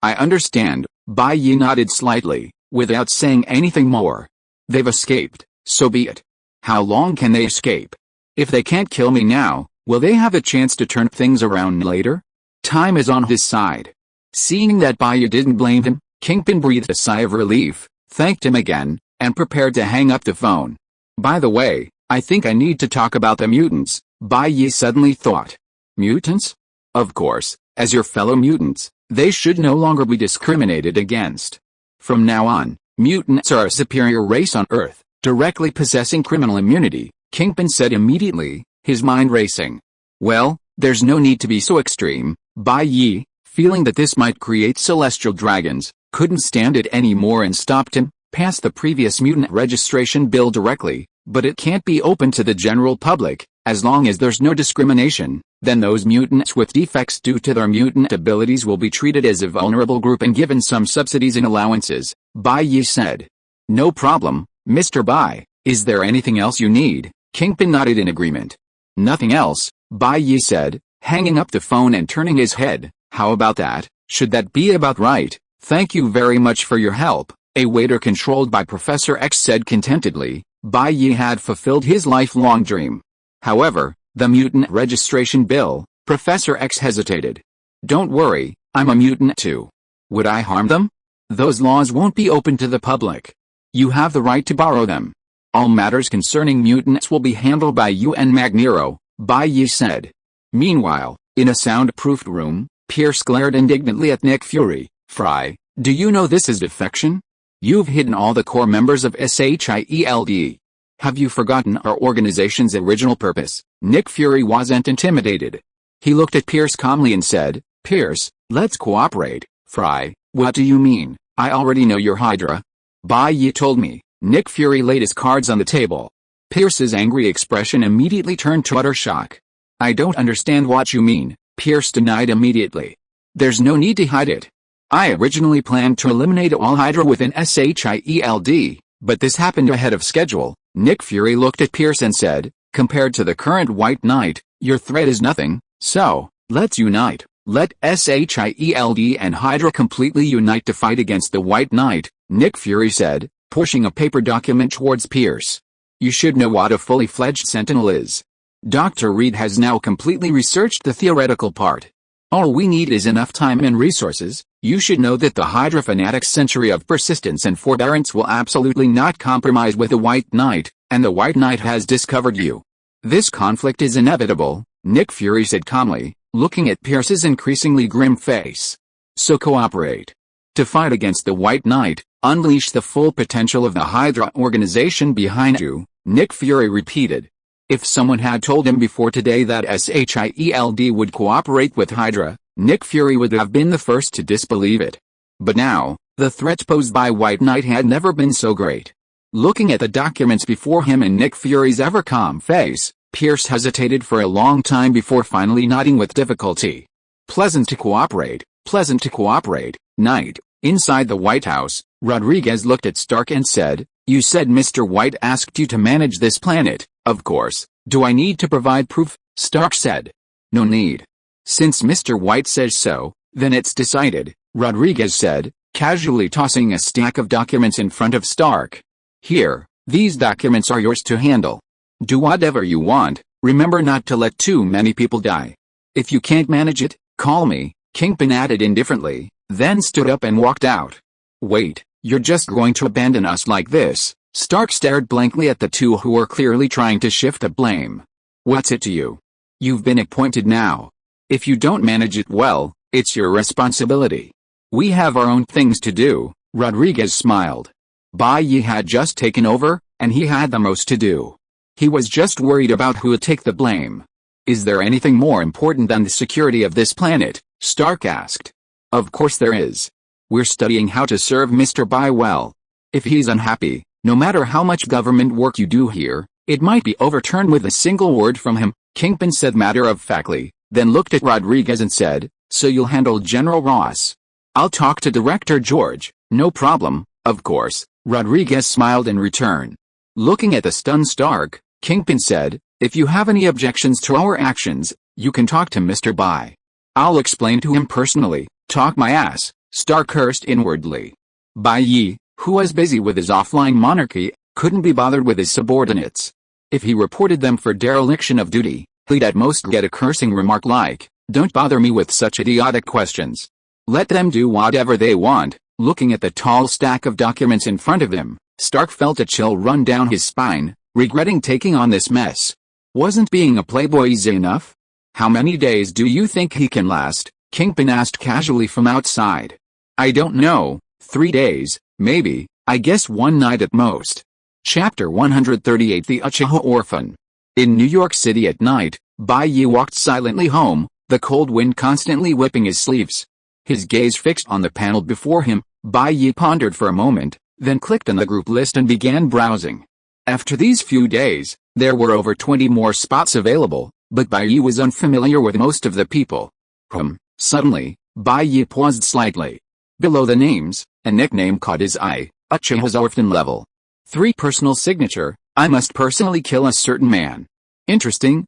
I understand, Bai Ye nodded slightly, without saying anything more. They've escaped, so be it. How long can they escape? If they can't kill me now, will they have a chance to turn things around later? Time is on his side. Seeing that Bai Ye didn't blame him, Kingpin breathed a sigh of relief, thanked him again, and prepared to hang up the phone. By the way, I think I need to talk about the mutants, Bai Ye suddenly thought. Mutants? Of course, as your fellow mutants, they should no longer be discriminated against. From now on, mutants are a superior race on Earth, directly possessing criminal immunity, Kingpin said immediately, his mind racing. Well, there's no need to be so extreme. Bai Ye, feeling that this might create celestial dragons, couldn't stand it anymore and stopped him, passed the previous mutant registration bill directly, but it can't be open to the general public. As long as there's no discrimination, then those mutants with defects due to their mutant abilities will be treated as a vulnerable group and given some subsidies and allowances, Bai Ye said. No problem, Mr. Bai. Is there anything else you need? Kingpin nodded in agreement. Nothing else, Bai Ye said, hanging up the phone and turning his head. How about that? Should that be about right? Thank you very much for your help, a waiter controlled by Professor X said contentedly. Bai Ye had fulfilled his lifelong dream. However, the mutant registration bill, Professor X hesitated. Don't worry, I'm a mutant too. Would I harm them? Those laws won't be open to the public. You have the right to borrow them. All matters concerning mutants will be handled by you and Magneto, Bai Ye said. Meanwhile, in a soundproofed room, Pierce glared indignantly at Nick Fury. Fry, do you know this is defection? You've hidden all the core members of SHIELD. Have you forgotten our organization's original purpose? Nick Fury wasn't intimidated. He looked at Pierce calmly and said, Pierce, let's cooperate. Fry, what do you mean? I already know you're Hydra. Bai Ye told me. Nick Fury laid his cards on the table. Pierce's angry expression immediately turned to utter shock. I don't understand what you mean, Pierce denied immediately. There's no need to hide it. I originally planned to eliminate all Hydra within SHIELD, but this happened ahead of schedule. Nick Fury looked at Pierce and said, compared to the current White Knight, your threat is nothing, so, let's unite. Let SHIELD and Hydra completely unite to fight against the White Knight, Nick Fury said, pushing a paper document towards Pierce. You should know what a fully fledged Sentinel is. Dr. Reed has now completely researched the theoretical part. All we need is enough time and resources. You should know that the Hydra Fanatic's century of persistence and forbearance will absolutely not compromise with the White Knight, and the White Knight has discovered you. This conflict is inevitable, Nick Fury said calmly, looking at Pierce's increasingly grim face. So cooperate. To fight against the White Knight, unleash the full potential of the Hydra organization behind you, Nick Fury repeated. If someone had told him before today that SHIELD would cooperate with Hydra, Nick Fury would have been the first to disbelieve it. But now, the threat posed by White Knight had never been so great. Looking at the documents before him and Nick Fury's ever-calm face, Pierce hesitated for a long time before finally nodding with difficulty. Pleasant to cooperate, Knight. Inside the White House, Rodriguez looked at Stark and said, You said Mr. White asked you to manage this planet. Of course. Do I need to provide proof? Stark said. No need. Since Mr. White says so, then it's decided, Rodriguez said, casually tossing a stack of documents in front of Stark. Here, these documents are yours to handle. Do whatever you want, remember not to let too many people die. If you can't manage it, call me, Kingpin added indifferently, then stood up and walked out. Wait, you're just going to abandon us like this? Stark stared blankly at the two who were clearly trying to shift the blame. What's it to you? You've been appointed now. If you don't manage it well, it's your responsibility. We have our own things to do, Rodriguez smiled. Bai Ye had just taken over, and he had the most to do. He was just worried about who would take the blame. Is there anything more important than the security of this planet? Stark asked. Of course there is. We're studying how to serve Mr. Bai well. If he's unhappy, no matter how much government work you do here, It might be overturned with a single word from him, Kingpin said matter-of-factly, then looked at Rodriguez and said, "So you'll handle General Ross?" "I'll talk to Director George, no problem, of course," Rodriguez smiled in return. Looking at the stunned Stark, Kingpin said, "If you have any objections to our actions, you can talk to Mr. Bai. I'll explain to him personally." "Talk my ass," Stark cursed inwardly. Bai Ye, who was busy with his offline monarchy, couldn't be bothered with his subordinates. If he reported them for dereliction of duty, he'd at most get a cursing remark like, "Don't bother me with such idiotic questions. Let them do whatever they want." Looking at the tall stack of documents in front of him, Stark felt a chill run down his spine, regretting taking on this mess. Wasn't being a playboy easy enough? "How many days do you think he can last?" Kingpin asked casually from outside. "I don't know, 3 days, maybe, I guess 1 night at most." Chapter 138 The Uchiha Orphan. In New York City at night, Bai Ye walked silently home, the cold wind constantly whipping his sleeves. His gaze fixed on the panel before him, Bai Ye pondered for a moment, then clicked on the group list and began browsing. After these few days, there were over 20 more spots available, but Bai Ye was unfamiliar with most of the people. Suddenly, Bai Ye paused slightly. Below the names, a nickname caught his eye, Uchiha's Orphan level 3 personal signature, "I must personally kill a certain man." Interesting.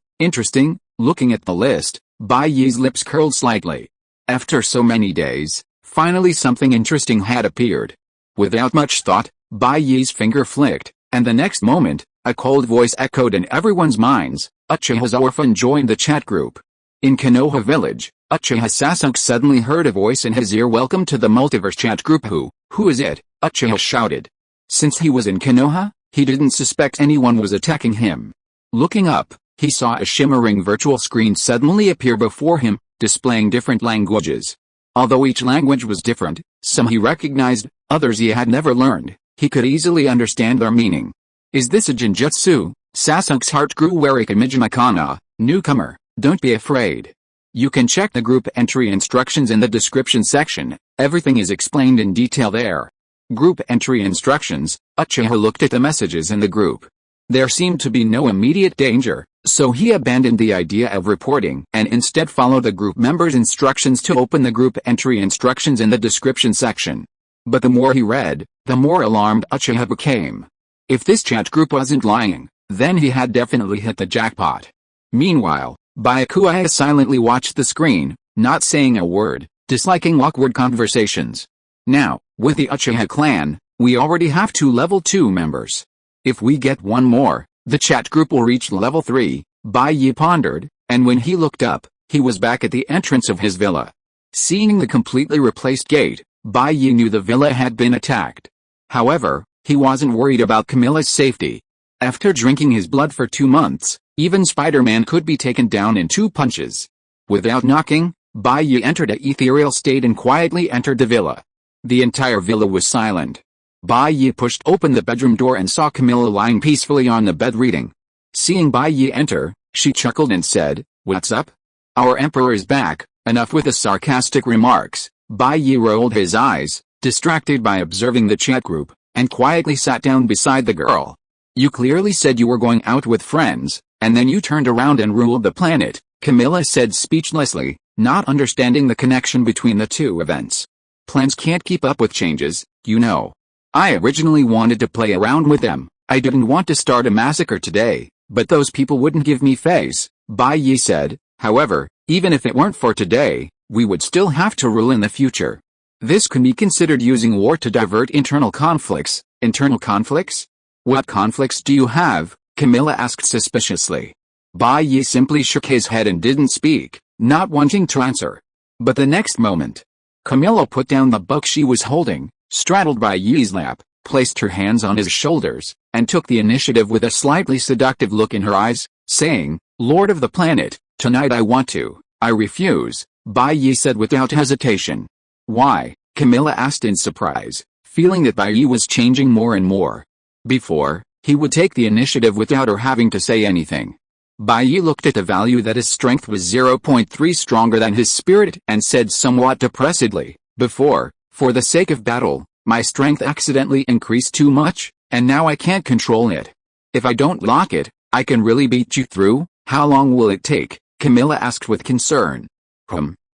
Looking at the list, Bai Ye's lips curled slightly. After so many days, finally something interesting had appeared. Without much thought, Bai Ye's finger flicked, and the next moment, a cold voice echoed in everyone's minds, "Uchiha's Orphan joined the chat group." In Konoha village, Uchiha Sasuke suddenly heard a voice in his ear. "Welcome to the multiverse chat group." Who is it?" Uchiha shouted. Since he was in Konoha, he didn't suspect anyone was attacking him. Looking up, he saw a shimmering virtual screen suddenly appear before him, displaying different languages. Although each language was different, some he recognized, others he had never learned, he could easily understand their meaning. "Is this a genjutsu?" Sasuke's heart grew wary. "Kamijimakana, newcomer, don't be afraid. You can check the group entry instructions in the description section, everything is explained in detail there." Group entry instructions. Uchiha looked at the messages in the group. There seemed to be no immediate danger, so he abandoned the idea of reporting and instead followed the group members' instructions to open the group entry instructions in the description section. But the more he read, the more alarmed Uchiha became. If this chat group wasn't lying, then he had definitely hit the jackpot. Meanwhile, Byakuya silently watched the screen, not saying a word, disliking awkward conversations. "Now, with the Uchiha clan, we already have 2 level 2 members. If we get one more, the chat group will reach level 3, Bai Ye pondered, and when he looked up, he was back at the entrance of his villa. Seeing the completely replaced gate, Bai Ye knew the villa had been attacked. However, he wasn't worried about Camilla's safety. After drinking his blood for 2 months, even Spider-Man could be taken down in 2 punches. Without knocking, Bai Ye entered an ethereal state and quietly entered the villa. The entire villa was silent. Bai Ye pushed open the bedroom door and saw Camilla lying peacefully on the bed reading. Seeing Bai Ye enter, she chuckled and said, "What's up? Our emperor is back." Enough with the sarcastic remarks. Bai Ye rolled his eyes, distracted by observing the chat group, and quietly sat down beside the girl. "You clearly said you were going out with friends, and then you turned around and ruled the planet," Camilla said speechlessly, not understanding the connection between the 2 events. "Plans can't keep up with changes, you know. I originally wanted to play around with them, I didn't want to start a massacre today, but those people wouldn't give me face," Bai Ye said. "However, even if it weren't for today, we would still have to rule in the future. This can be considered using war to divert internal conflicts." "Internal conflicts? What conflicts do you have?" Camilla asked suspiciously. Bai Ye simply shook his head and didn't speak, not wanting to answer. But the next moment, Camilla put down the book she was holding, straddled Bai Ye's lap, placed her hands on his shoulders, and took the initiative with a slightly seductive look in her eyes, saying, "Lord of the planet, tonight I want to." "I refuse," Bai Ye said without hesitation. "Why?" Camilla asked in surprise, feeling that Bai Ye was changing more and more. Before, he would take the initiative without her having to say anything. Bai Ye looked at the value that his strength was 0.3 stronger than his spirit and said somewhat depressedly, "Before, for the sake of battle, my strength accidentally increased too much, and now I can't control it. If I don't lock it, I can really beat you through. How long will it take? Camilla asked with concern.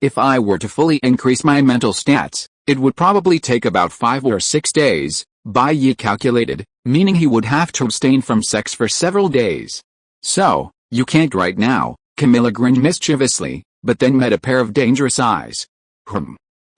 If I were to fully increase my mental stats, it would probably take about 5 or 6 days, Bai Ye calculated, meaning he would have to abstain from sex for several days. So, you can't right now, Camilla grinned mischievously, but then met a pair of dangerous eyes.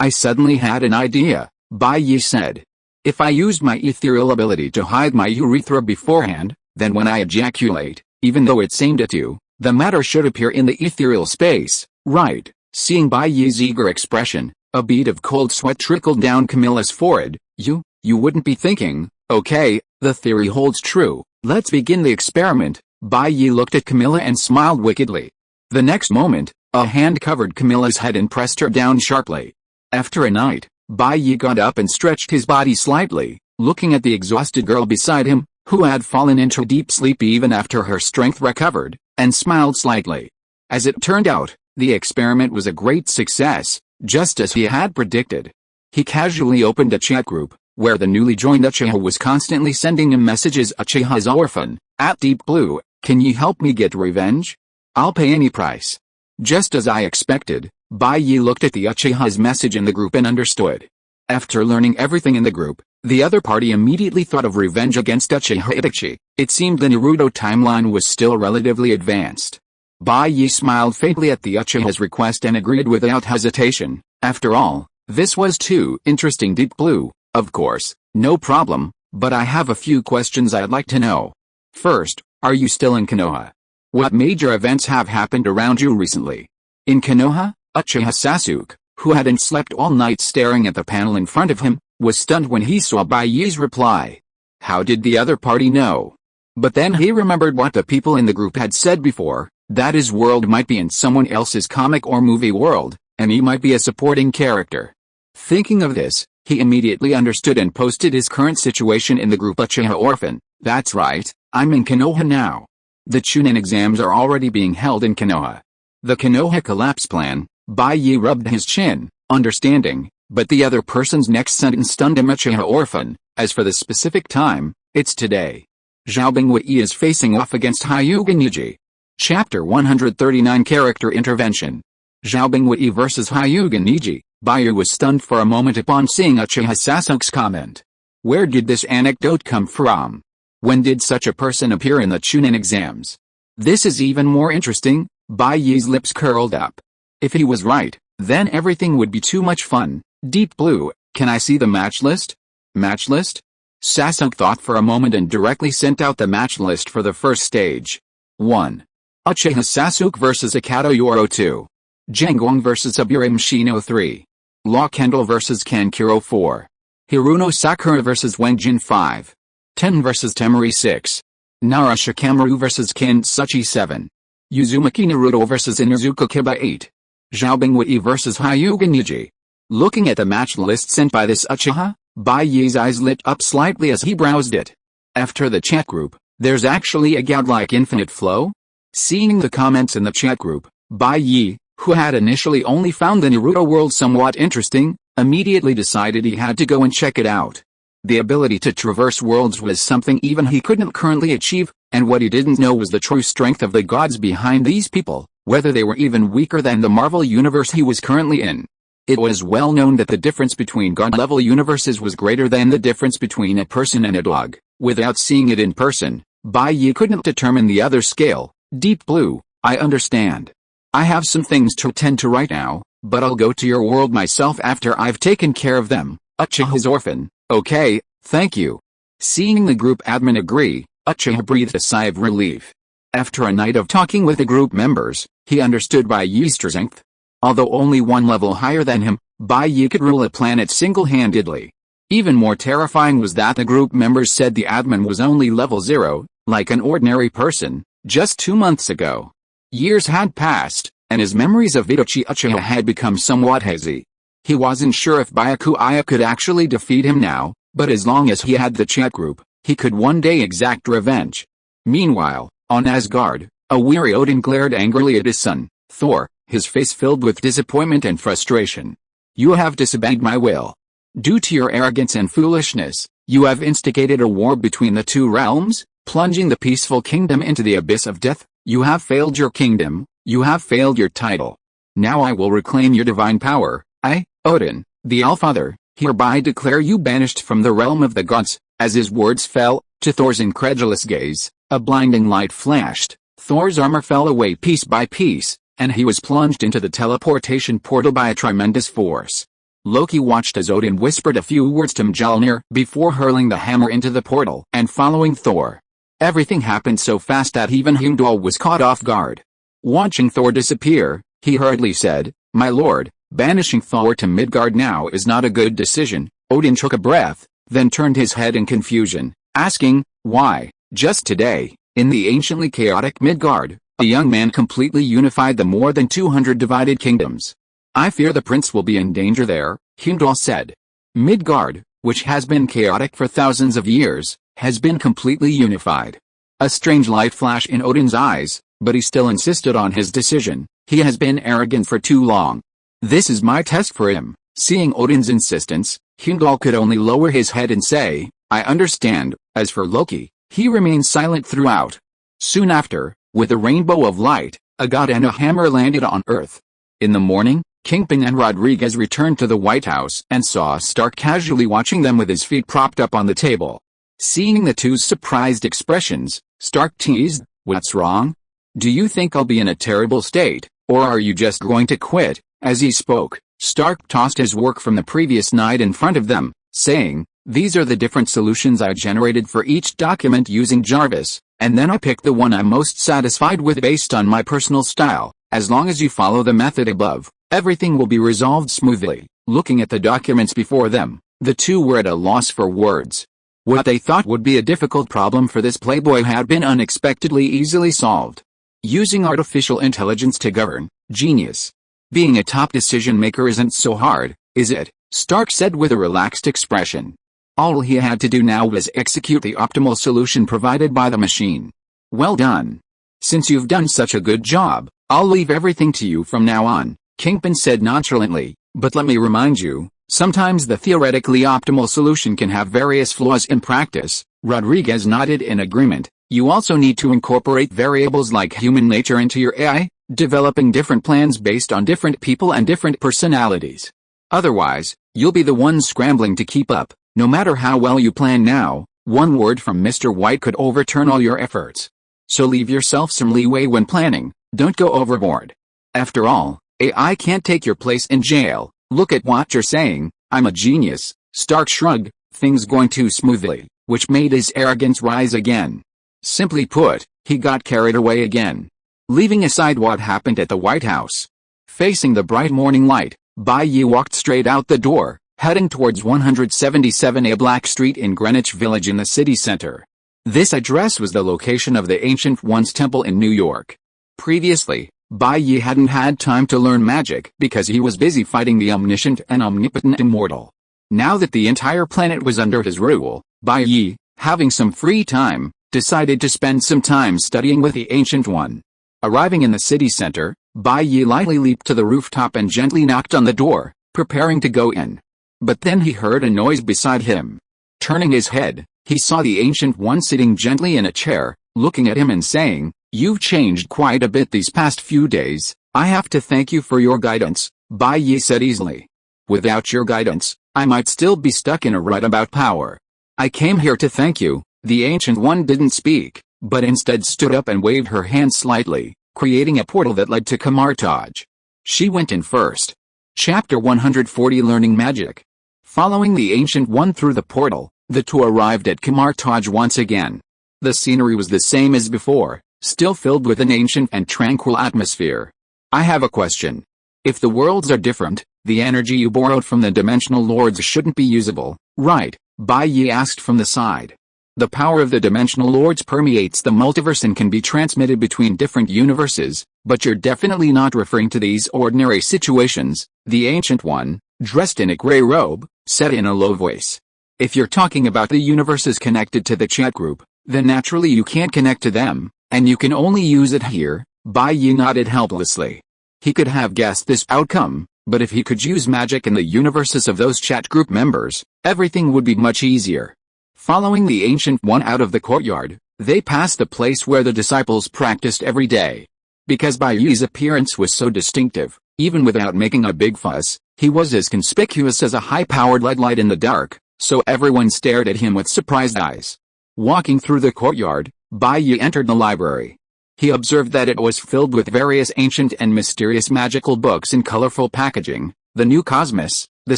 I suddenly had an idea, Bai Ye said. If I used my ethereal ability to hide my urethra beforehand, then when I ejaculate, even though it's aimed at you, the matter should appear in the ethereal space, right? Seeing Bai Ye's eager expression, a bead of cold sweat trickled down Camilla's forehead. You wouldn't be thinking, okay, the theory holds true, let's begin the experiment. Bai Ye looked at Camilla and smiled wickedly. The next moment, a hand covered Camilla's head and pressed her down sharply. After a night, Bai Ye got up and stretched his body slightly, looking at the exhausted girl beside him, who had fallen into deep sleep even after her strength recovered, and smiled slightly. As it turned out, the experiment was a great success, just as he had predicted. He casually opened a chat group, where the newly joined Uchiha was constantly sending him messages. Uchiha's orphan, at Deep Blue, can you help me get revenge? I'll pay any price. Just as I expected, Bai Ye looked at the Uchiha's message in the group and understood. After learning everything in the group, the other party immediately thought of revenge against Uchiha Itachi. It seemed the Naruto timeline was still relatively advanced. Bai Ye smiled faintly at the Uchiha's request and agreed without hesitation. After all, this was too interesting. Deep Blue, of course, no problem, but I have a few questions I'd like to know. First, are you still in Konoha? What major events have happened around you recently? In Konoha, Uchiha Sasuke, who hadn't slept all night staring at the panel in front of him, was stunned when he saw Bai Ye's reply. How did the other party know? But then he remembered what the people in the group had said before, that his world might be in someone else's comic or movie world, and he might be a supporting character. Thinking of this, he immediately understood and posted his current situation in the group. Uchiha Orphan, that's right, I'm in Konoha now. The Chunin exams are already being held in Konoha. The Konoha collapse plan. Bai Ye rubbed his chin, understanding, but the other person's next sentence stunned him. Uchiha Orphan, as for the specific time, it's today. Xiaobing Wei is facing off against Hyuga Niji. Chapter 139 Character Intervention. Xiaobing Wei vs Hyuga Niji. Bai Ye was stunned for a moment upon seeing Uchiha Sasuke's comment. Where did this anecdote come from? When did such a person appear in the Chunin exams? This is even more interesting. Bai Ye's lips curled up. If he was right, then everything would be too much fun. Deep Blue, can I see the match list? Match list? Sasuke thought for a moment and directly sent out the match list for the first stage. 1. Uchiha Sasuke vs Akato Yoro 2. Jangwon vs Abiram Shino 3. Law Kendall vs Kankuro 4. Hiruno Sakura vs Wenjin 5. Ten vs Temari 6. Nara Shikamaru vs Kintsuchi 7. Uzumaki Naruto vs Inuzuka Kiba 8. Xiaobing Wei vs Hyuga Niji. Looking at the match list sent by this Uchiha, Bai Ye's eyes lit up slightly as he browsed it. After the chat group, there's actually a godlike infinite flow? Seeing the comments in the chat group, Bai Ye, who had initially only found the Naruto world somewhat interesting, immediately decided he had to go and check it out. The ability to traverse worlds was something even he couldn't currently achieve, and what he didn't know was the true strength of the gods behind these people, whether they were even weaker than the Marvel universe he was currently in. It was well known that the difference between god-level universes was greater than the difference between a person and a dog. Without seeing it in person, Bai Ye couldn't determine the other scale. Deep Blue, I understand. I have some things to attend to right now, but I'll go to your world myself after I've taken care of them. Uchiha's Orphan, okay, thank you. Seeing the group admin agree, Uchiha breathed a sigh of relief. After a night of talking with the group members, he understood Bai Ye's strength. Although only one level higher than him, Bai Ye could rule a planet single-handedly. Even more terrifying was that the group members said the admin was only level 0, like an ordinary person, just 2 months ago. Years had passed, and his memories of Itachi Uchiha had become somewhat hazy. He wasn't sure if Byakuya could actually defeat him now, but as long as he had the chat group, he could one day exact revenge. Meanwhile, on Asgard, a weary Odin glared angrily at his son, Thor, his face filled with disappointment and frustration. You have disobeyed my will. Due to your arrogance and foolishness, you have instigated a war between the two realms. plunging the peaceful kingdom into the abyss of death. You have failed your kingdom, you have failed your title. Now I will reclaim your divine power. I, Odin, the Allfather, hereby declare you banished from the realm of the gods. As his words fell, to Thor's incredulous gaze, a blinding light flashed. Thor's armor fell away piece by piece, and he was plunged into the teleportation portal by a tremendous force. Loki watched as Odin whispered a few words to Mjolnir before hurling the hammer into the portal and following Thor. Everything happened so fast that even Heimdall was caught off guard. Watching Thor disappear, he hurriedly said, "My lord, banishing Thor to Midgard now is not a good decision." Odin took a breath, then turned his head in confusion, asking, "Why?" Just today, in the anciently chaotic Midgard, a young man completely unified the more than 200 divided kingdoms. "I fear the prince will be in danger there," Heimdall said. Midgard, which has been chaotic for thousands of years, has been completely unified. A strange light flashed in Odin's eyes, but he still insisted on his decision. He has been arrogant for too long. This is my test for him. Seeing Odin's insistence, Heimdall could only lower his head and say, "I understand." As for Loki, he remained silent throughout. Soon after, with a rainbow of light, a god and a hammer landed on Earth. In the morning, Kingpin and Rodriguez returned to the White House and saw Stark casually watching them with his feet propped up on the table. Seeing the two's surprised expressions, Stark teased, "What's wrong? Do you think I'll be in a terrible state, or are you just going to quit?" As he spoke, Stark tossed his work from the previous night in front of them, saying, "These are the different solutions I generated for each document using Jarvis, and then I picked the one I'm most satisfied with based on my personal style. As long as you follow the method above, everything will be resolved smoothly." Looking at the documents before them, the two were at a loss for words. What they thought would be a difficult problem for this playboy had been unexpectedly easily solved. Using artificial intelligence to govern, genius. Being a top decision maker isn't so hard, is it? Stark said with a relaxed expression. All he had to do now was execute the optimal solution provided by the machine. "Well done. Since you've done such a good job, I'll leave everything to you from now on," Kingpin said nonchalantly, "but let me remind you, sometimes the theoretically optimal solution can have various flaws in practice." Rodriguez nodded in agreement. "You also need to incorporate variables like human nature into your AI, developing different plans based on different people and different personalities. Otherwise, you'll be the one scrambling to keep up. No matter how well you plan now, one word from Mr. White could overturn all your efforts. So leave yourself some leeway when planning, don't go overboard. After all, AI can't take your place in jail." "Look at what you're saying, I'm a genius." Stark shrugged, things going too smoothly, which made his arrogance rise again. Simply put, he got carried away again. Leaving aside what happened at the White House, facing the bright morning light, Bai Ye walked straight out the door, heading towards 177A Black Street in Greenwich Village in the city center. This address was the location of the Ancient One's temple in New York. Previously, Bai Ye hadn't had time to learn magic because he was busy fighting the omniscient and omnipotent immortal. Now that the entire planet was under his rule, Bai Ye, having some free time, decided to spend some time studying with the Ancient One. Arriving in the city center, Bai Ye lightly leaped to the rooftop and gently knocked on the door, preparing to go in. But then he heard a noise beside him. Turning his head, he saw the Ancient One sitting gently in a chair, looking at him and saying, "You've changed quite a bit these past few days. I have to thank you for your guidance," Bai Ye said easily. "Without your guidance, I might still be stuck in a rut about power." "I came here to thank you." The Ancient One didn't speak, but instead stood up and waved her hand slightly, creating a portal that led to Kamartaj. She went in first. Chapter 140 Learning Magic. Following the Ancient One through the portal, the two arrived at Kamartaj once again. The scenery was the same as before, still filled with an ancient and tranquil atmosphere. "I have a question. If the worlds are different, the energy you borrowed from the Dimensional Lords shouldn't be usable, right?" Bai Ye asked from the side. "The power of the Dimensional Lords permeates the multiverse and can be transmitted between different universes, but you're definitely not referring to these ordinary situations," the Ancient One, dressed in a gray robe, said in a low voice. "If you're talking about the universes connected to the chat group, then naturally you can't connect to them, and you can only use it here." Bai Ye nodded helplessly. He could have guessed this outcome, but if he could use magic in the universes of those chat group members, everything would be much easier. Following the Ancient One out of the courtyard, They passed the place where the disciples practiced every day. Because Bai Ye's appearance was so distinctive, even without making a big fuss, he was as conspicuous as a high-powered LED light in the dark, so everyone stared at him with surprised eyes. Walking through the courtyard, Bai Ye entered the library. He observed that it was filled with various ancient and mysterious magical books in colorful packaging: the New Cosmos, the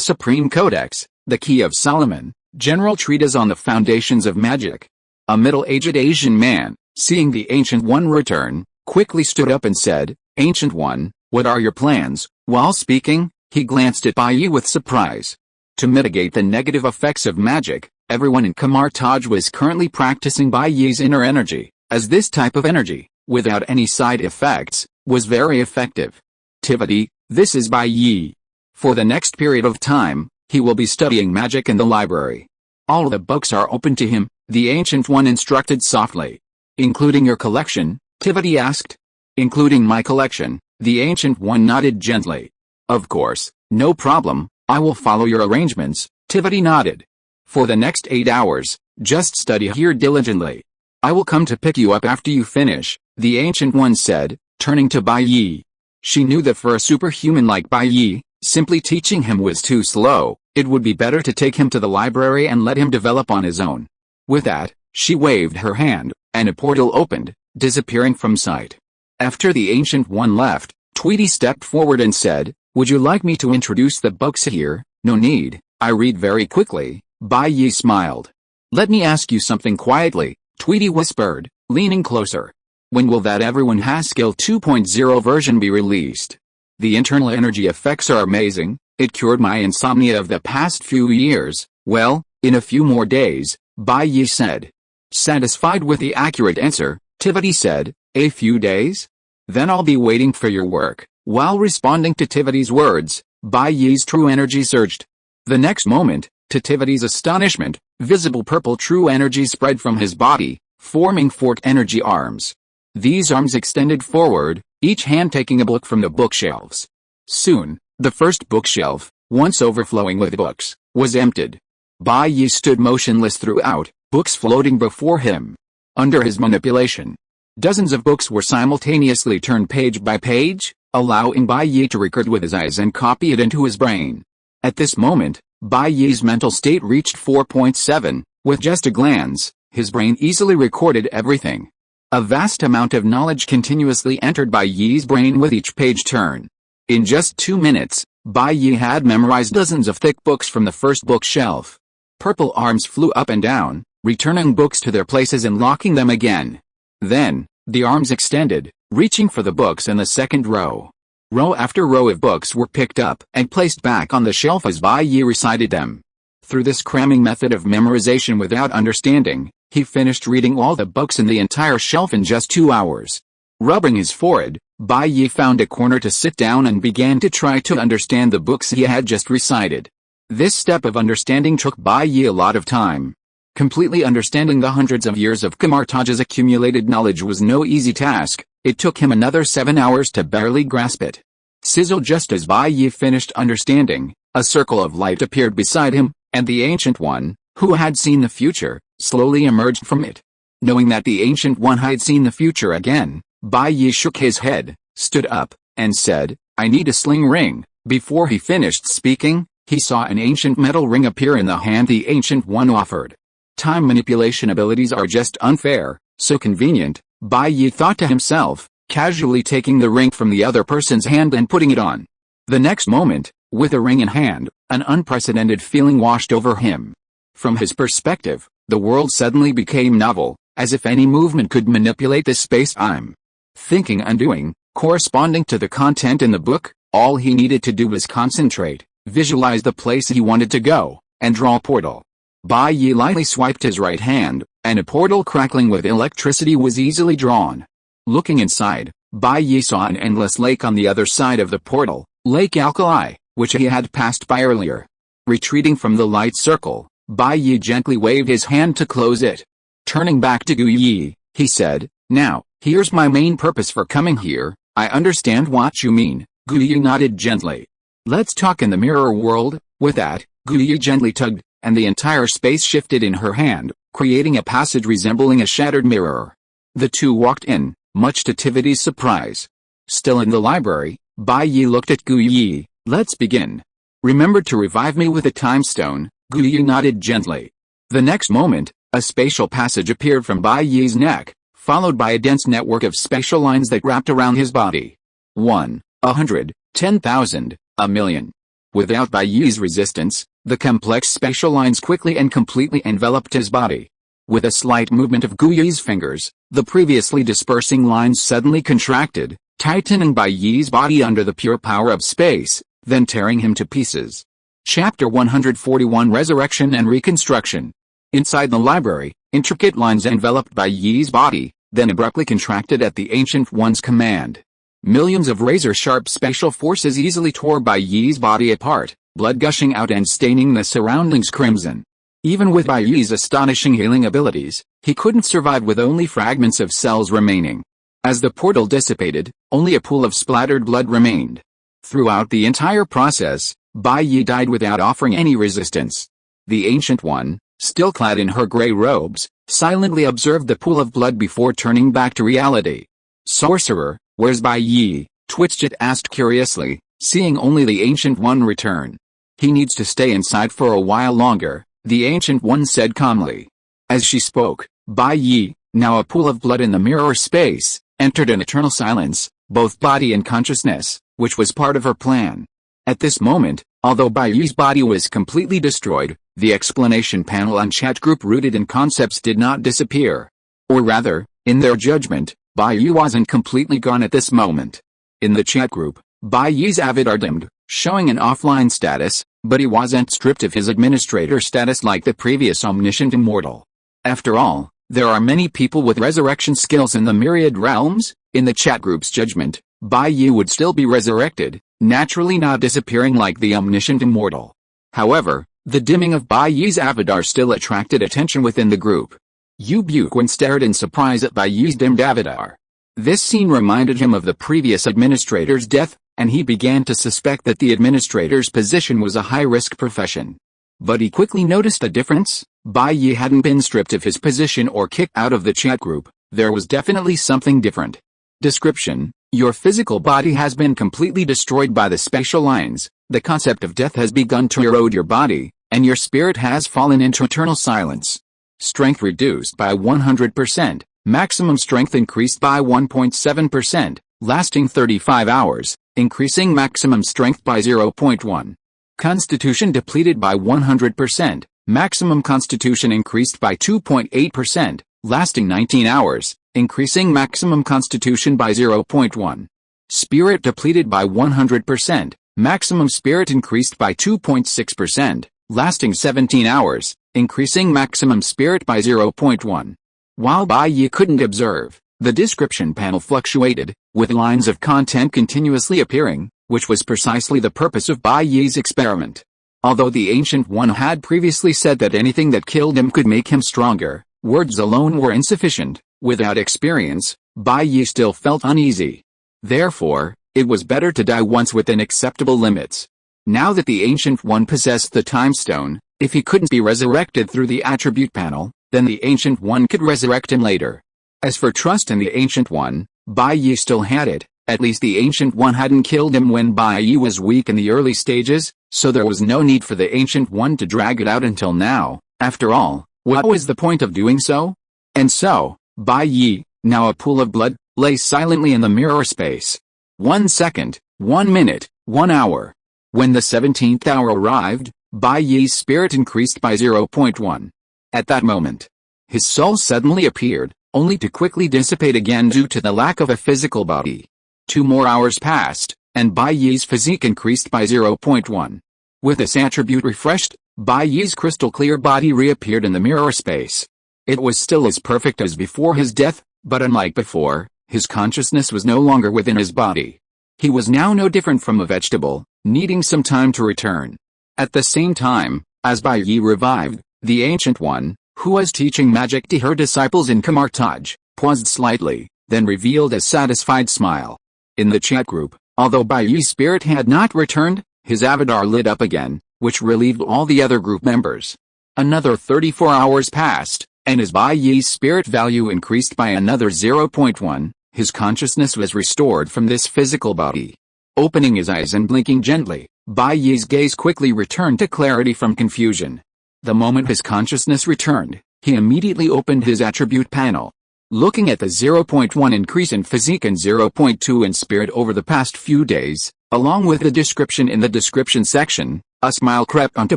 Supreme Codex, the Key of Solomon, general treatise on the foundations of magic. A middle-aged Asian man, seeing the Ancient One return, quickly stood up and said, "Ancient One, what are your plans?" While speaking, he glanced at Bai Ye with surprise. To mitigate the negative effects of magic, everyone in Kamartaj was currently practicing Bai Ye's inner energy, as this type of energy, without any side effects, was very effective. Tivity, this is Bai Ye. For the next period of time, he will be studying magic in the library. All the books are open to him, the Ancient One instructed softly. Including your collection? Tivity asked. Including my collection, the Ancient One nodded gently. Of course, no problem, I will follow your arrangements, Tivity nodded. For the next 8 hours, just study here diligently. I will come to pick you up after you finish, the Ancient One said, turning to Bai Ye. She knew that for a superhuman like Bai Ye, simply teaching him was too slow. It would be better to take him to the library and let him develop on his own. With that, she waved her hand, and a portal opened, disappearing from sight. After the Ancient One left, Tweety stepped forward and said, "Would you like me to introduce the books here?" "No need, I read very quickly," Bai Ye smiled. "Let me ask you something quietly," Tweety whispered, leaning closer. "When will that Everyone Has Skill 2.0 version be released? The internal energy effects are amazing. It cured my insomnia of the past few years." "Well, in a few more days," Bai Ye said. Satisfied with the accurate answer, Tivity said, "A few days? Then I'll be waiting for your work." While responding to Tivity's words, Bai Ye's true energy surged. The next moment, to Tivity's astonishment, visible purple true energy spread from his body, forming forked energy arms. These arms extended forward, each hand taking a book from the bookshelves. Soon, the first bookshelf, once overflowing with books, was emptied. Bai Ye stood motionless throughout, books floating before him. Under his manipulation, dozens of books were simultaneously turned page by page, allowing Bai Ye to record with his eyes and copy it into his brain. At this moment, Bai Ye's mental state reached 4.7, with just a glance, his brain easily recorded everything. A vast amount of knowledge continuously entered Bai Ye's brain with each page turn. In just 2 minutes, Bai Ye had memorized dozens of thick books from the first bookshelf. Purple arms flew up and down, returning books to their places and locking them again. Then, the arms extended, reaching for the books in the second row. Row after row of books were picked up and placed back on the shelf as Bai Ye recited them. Through this cramming method of memorization without understanding, he finished reading all the books in the entire shelf in just 2 hours. Rubbing his forehead, Bai Ye found a corner to sit down and began to try to understand the books he had just recited. This step of understanding took Bai Ye a lot of time. Completely understanding the hundreds of years of Kamartaj's accumulated knowledge was no easy task. It took him another 7 hours to barely grasp it. Sizzle. Just as Bai Ye finished understanding, a circle of light appeared beside him, and the Ancient One, who had seen the future, slowly emerged from it. Knowing that the Ancient One had seen the future again, Bai Ye shook his head, stood up, and said, "I need a sling ring." Before he finished speaking, he saw an ancient metal ring appear in the hand the Ancient One offered. Time manipulation abilities are just unfair, so convenient, Bai Ye thought to himself, casually taking the ring from the other person's hand and putting it on. The next moment, with a ring in hand, an unprecedented feeling washed over him. From his perspective, the world suddenly became novel, as if any movement could manipulate this space-time. Thinking and doing, corresponding to the content in the book, all he needed to do was concentrate, visualize the place he wanted to go, and draw a portal. Bai Ye lightly swiped his right hand, and a portal crackling with electricity was easily drawn. Looking inside, Bai Ye saw an endless lake on the other side of the portal, Lake Alkali, which he had passed by earlier. Retreating from the light circle, Bai Ye gently waved his hand to close it. Turning back to Gu Yi, he said, "Now, here's my main purpose for coming here. I understand what you mean." Gu Yi nodded gently. "Let's talk in the mirror world." With that, Gu Yi gently tugged, and the entire space shifted in her hand, creating a passage resembling a shattered mirror. The two walked in, much to Tivity's surprise. Still in the library, Bai Ye looked at Gu Yi. "Let's begin. Remember to revive me with a time stone." Gu Yi nodded gently. The next moment, a spatial passage appeared from Bai Ye's neck, followed by a dense network of spatial lines that wrapped around his body. 1, 100, 10,000, a million. Without Bai Ye's resistance, the complex spatial lines quickly and completely enveloped his body. With a slight movement of Gu Yi's fingers, the previously dispersing lines suddenly contracted, tightening Bai Ye's body under the pure power of space, then tearing him to pieces. Chapter 141 Resurrection and Reconstruction. Inside the library, intricate lines enveloped Bai Ye's body, then abruptly contracted at the Ancient One's command. Millions of razor-sharp spatial forces easily tore Bai Ye's body apart, blood gushing out and staining the surroundings crimson. Even with Bai Ye's astonishing healing abilities, he couldn't survive with only fragments of cells remaining. As the portal dissipated, only a pool of splattered blood remained. Throughout the entire process, Bai Ye died without offering any resistance. The Ancient One, still clad in her gray robes, silently observed the pool of blood before turning back to reality. "Sorcerer, where's Bai Ye?" Twitchit asked curiously, seeing only the Ancient One return. "He needs to stay inside for a while longer," the Ancient One said calmly. As she spoke, Bai Ye, now a pool of blood in the mirror space, entered an eternal silence, both body and consciousness, which was part of her plan. At this moment, although Bai Ye's body was completely destroyed, the explanation panel and chat group rooted in concepts did not disappear. Or rather, in their judgment, Bai Ye wasn't completely gone at this moment. In the chat group, Bai Ye's avatar dimmed, showing an offline status, but he wasn't stripped of his administrator status like the previous omniscient immortal. After all, there are many people with resurrection skills in the myriad realms. In the chat group's judgment, Bai Ye would still be resurrected, naturally not disappearing like the omniscient immortal. However, the dimming of Bai Ye's avatar still attracted attention within the group. Bai stared in surprise at Bai Ye's dimmed avatar. This scene reminded him of the previous administrator's death, and he began to suspect that the administrator's position was a high-risk profession. But he quickly noticed a difference. Bai Ye hadn't been stripped of his position or kicked out of the chat group. There was definitely something different. Description: your physical body has been completely destroyed by the spatial lines. The concept of death has begun to erode your body, and your spirit has fallen into eternal silence. Strength reduced by 100%, maximum strength increased by 1.7%, lasting 35 hours, increasing maximum strength by 0.1. Constitution depleted by 100%, maximum constitution increased by 2.8%, lasting 19 hours, increasing maximum constitution by 0.1. Spirit depleted by 100%, maximum spirit increased by 2.6%, lasting 17 hours, increasing maximum spirit by 0.1. While Bai Ye couldn't observe, the description panel fluctuated, with lines of content continuously appearing, which was precisely the purpose of Bai Ye's experiment. Although the Ancient One had previously said that anything that killed him could make him stronger, words alone were insufficient. Without experience, Bai Ye still felt uneasy. Therefore, it was better to die once within acceptable limits. Now that the Ancient One possessed the Time Stone, if he couldn't be resurrected through the attribute panel, then the Ancient One could resurrect him later. As for trust in the Ancient One, Bai Ye still had it. At least the Ancient One hadn't killed him when Bai Ye was weak in the early stages, so there was no need for the Ancient One to drag it out until now. After all, what was the point of doing so? And so, Bai Ye, now a pool of blood, lay silently in the mirror space. 1 second, 1 minute, 1 hour. When the 17th hour arrived, Bai Ye's spirit increased by 0.1. At that moment, his soul suddenly appeared, only to quickly dissipate again due to the lack of a physical body. 2 more hours passed, and Bai Ye's physique increased by 0.1. With this attribute refreshed, Bai Ye's crystal clear body reappeared in the mirror space. It was still as perfect as before his death, but unlike before, his consciousness was no longer within his body. He was now no different from a vegetable, needing some time to return. At the same time, as Bai Ye revived, the Ancient One, who was teaching magic to her disciples in Kamartaj, paused slightly, then revealed a satisfied smile. In the chat group, although Bai Ye's spirit had not returned, his avatar lit up again, which relieved all the other group members. Another 34 hours passed, and as Bai Ye's spirit value increased by another 0.1, his consciousness was restored from this physical body. Opening his eyes and blinking gently, Bai Ye's gaze quickly returned to clarity from confusion. The moment his consciousness returned, he immediately opened his attribute panel. Looking at the 0.1 increase in physique and 0.2 in spirit over the past few days, along with the description in the description section, a smile crept onto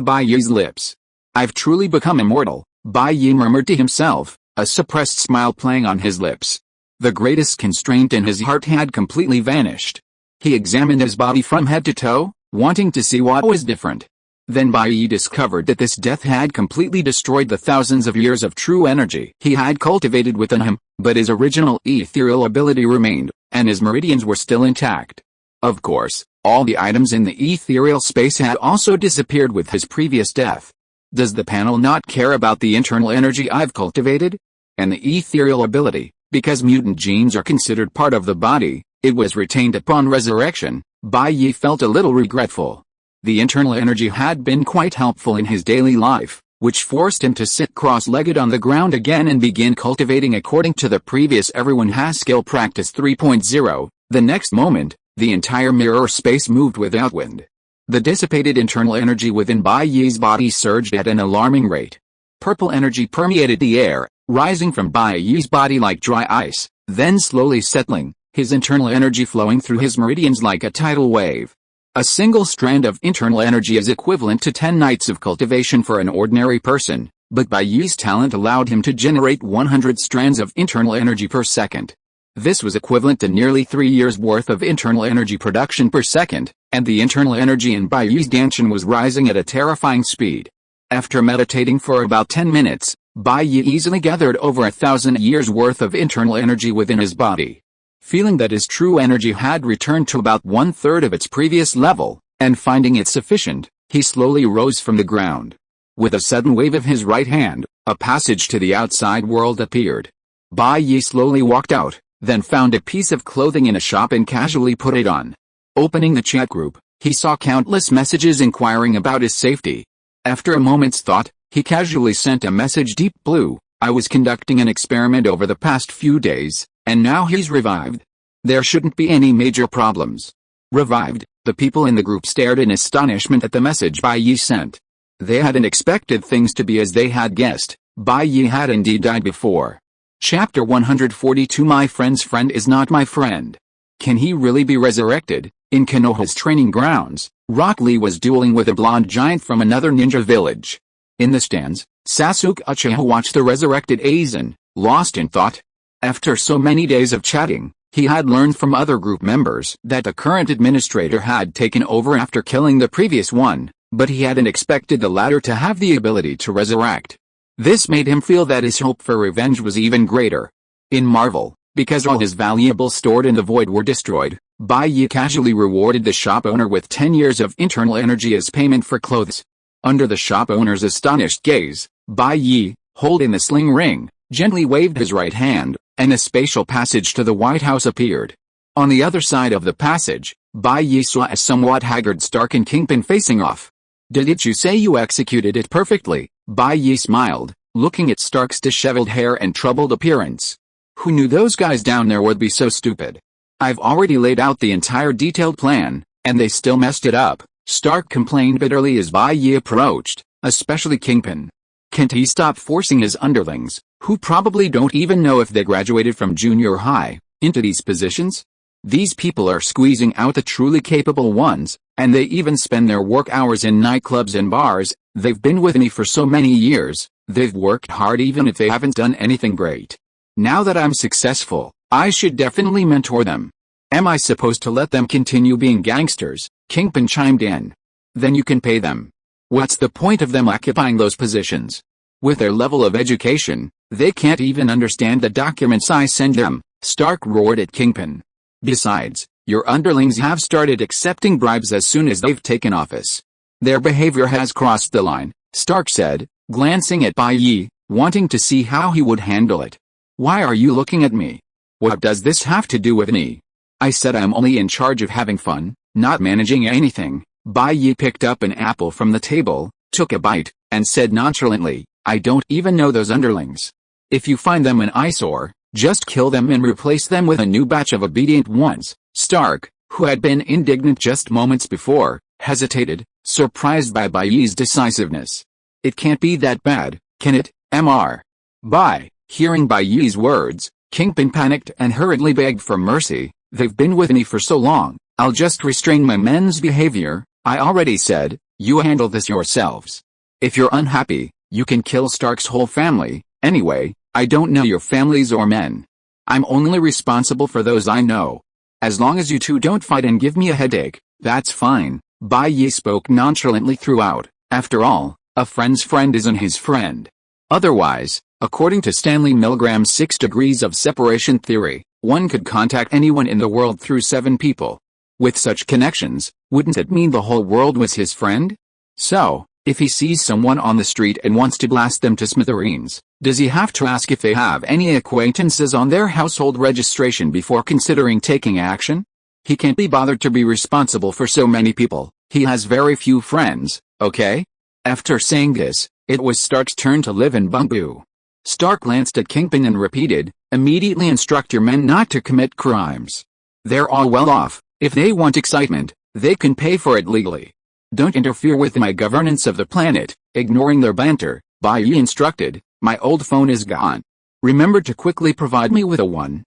Bai Ye's lips. "I've truly become immortal," Bai Ye murmured to himself, a suppressed smile playing on his lips. The greatest constraint in his heart had completely vanished. He examined his body from head to toe, wanting to see what was different. Then Bai Ye discovered that this death had completely destroyed the thousands of years of true energy he had cultivated within him, but his original ethereal ability remained, and his meridians were still intact. Of course, all the items in the ethereal space had also disappeared with his previous death. Does the panel not care about the internal energy I've cultivated? And the ethereal ability, because mutant genes are considered part of the body, it was retained upon resurrection. Bai Ye felt a little regretful. The internal energy had been quite helpful in his daily life, which forced him to sit cross-legged on the ground again and begin cultivating according to the previous Everyone Has Skill Practice 3.0. The next moment, the entire mirror space moved without wind. The dissipated internal energy within Bai Ye's body surged at an alarming rate. Purple energy permeated the air, rising from Bai Ye's body like dry ice, then slowly settling, his internal energy flowing through his meridians like a tidal wave. A single strand of internal energy is equivalent to 10 nights of cultivation for an ordinary person, but Bai Ye's talent allowed him to generate 100 strands of internal energy per second. This was equivalent to nearly 3 years' worth of internal energy production per second, and the internal energy in Bai Ye's Danshan was rising at a terrifying speed. After meditating for about 10 minutes, Bai Ye easily gathered over 1,000 years' worth of internal energy within his body. Feeling that his true energy had returned to about 1/3 of its previous level, and finding it sufficient, he slowly rose from the ground. With a sudden wave of his right hand, a passage to the outside world appeared. Bai Ye slowly walked out, then found a piece of clothing in a shop and casually put it on. Opening the chat group, he saw countless messages inquiring about his safety. After a moment's thought, he casually sent a message: Deep Blue, I was conducting an experiment over the past few days, and now he's revived. There shouldn't be any major problems. Revived, the people in the group stared in astonishment at the message Bai Ye sent. They hadn't expected things to be as they had guessed. Bai Ye had indeed died before. Chapter 142 My friend's friend is not my friend. Can he really be resurrected? In Konoha's training grounds, Rock Lee was dueling with a blonde giant from another ninja village. In the stands, Sasuke Uchiha watched the resurrected Aizen, lost in thought. After so many days of chatting, he had learned from other group members that the current administrator had taken over after killing the previous one, but he hadn't expected the latter to have the ability to resurrect. This made him feel that his hope for revenge was even greater. In Marvel, because all his valuables stored in the void were destroyed, Bai Ye casually rewarded the shop owner with 10 years of internal energy as payment for clothes. Under the shop owner's astonished gaze, Bai Ye, holding the sling ring, gently waved his right hand, and a spatial passage to the White House appeared. On the other side of the passage, Bai Ye saw a somewhat haggard Stark and Kingpin facing off. Did you say you executed it perfectly? Bai Ye smiled, looking at Stark's disheveled hair and troubled appearance. Who knew those guys down there would be so stupid? I've already laid out the entire detailed plan, and they still messed it up, Stark complained bitterly as Bai Ye approached, especially Kingpin. Can't he stop forcing his underlings, who probably don't even know if they graduated from junior high, into these positions? These people are squeezing out the truly capable ones, and they even spend their work hours in nightclubs and bars. They've been with me for so many years, they've worked hard even if they haven't done anything great. Now that I'm successful, I should definitely mentor them. Am I supposed to let them continue being gangsters? Kingpin chimed in. Then you can pay them. What's the point of them occupying those positions? With their level of education, they can't even understand the documents I send them, Stark roared at Kingpin. Besides, your underlings have started accepting bribes as soon as they've taken office. Their behavior has crossed the line, Stark said, glancing at Bai Ye, wanting to see how he would handle it. Why are you looking at me? What does this have to do with me? I said I'm only in charge of having fun, not managing anything. Bai Ye picked up an apple from the table, took a bite, and said nonchalantly, I don't even know those underlings. If you find them an eyesore, just kill them and replace them with a new batch of obedient ones. Stark, who had been indignant just moments before, hesitated, surprised by Bai Ye's decisiveness. It can't be that bad, can it, Mr. Bai? Hearing Bai Ye's words, Kingpin panicked and hurriedly begged for mercy. They've been with me for so long, I'll just restrain my men's behavior. I already said, you handle this yourselves. If you're unhappy, you can kill Stark's whole family. Anyway, I don't know your families or men. I'm only responsible for those I know. As long as you two don't fight and give me a headache, that's fine. Bai Ye spoke nonchalantly throughout. After all, a friend's friend isn't his friend. Otherwise, according to Stanley Milgram's 6 degrees of separation theory, one could contact anyone in the world through 7 people. With such connections, wouldn't it mean the whole world was his friend? So, if he sees someone on the street and wants to blast them to smithereens, does he have to ask if they have any acquaintances on their household registration before considering taking action? He can't be bothered to be responsible for so many people. He has very few friends, okay? After saying this, it was Stark's turn to live in Bamboo. Stark glanced at Kingpin and repeated, immediately instruct your men not to commit crimes. They're all well off. If they want excitement, they can pay for it legally. Don't interfere with my governance of the planet. Ignoring their banter, Bai Ye instructed, my old phone is gone. Remember to quickly provide me with a 1-1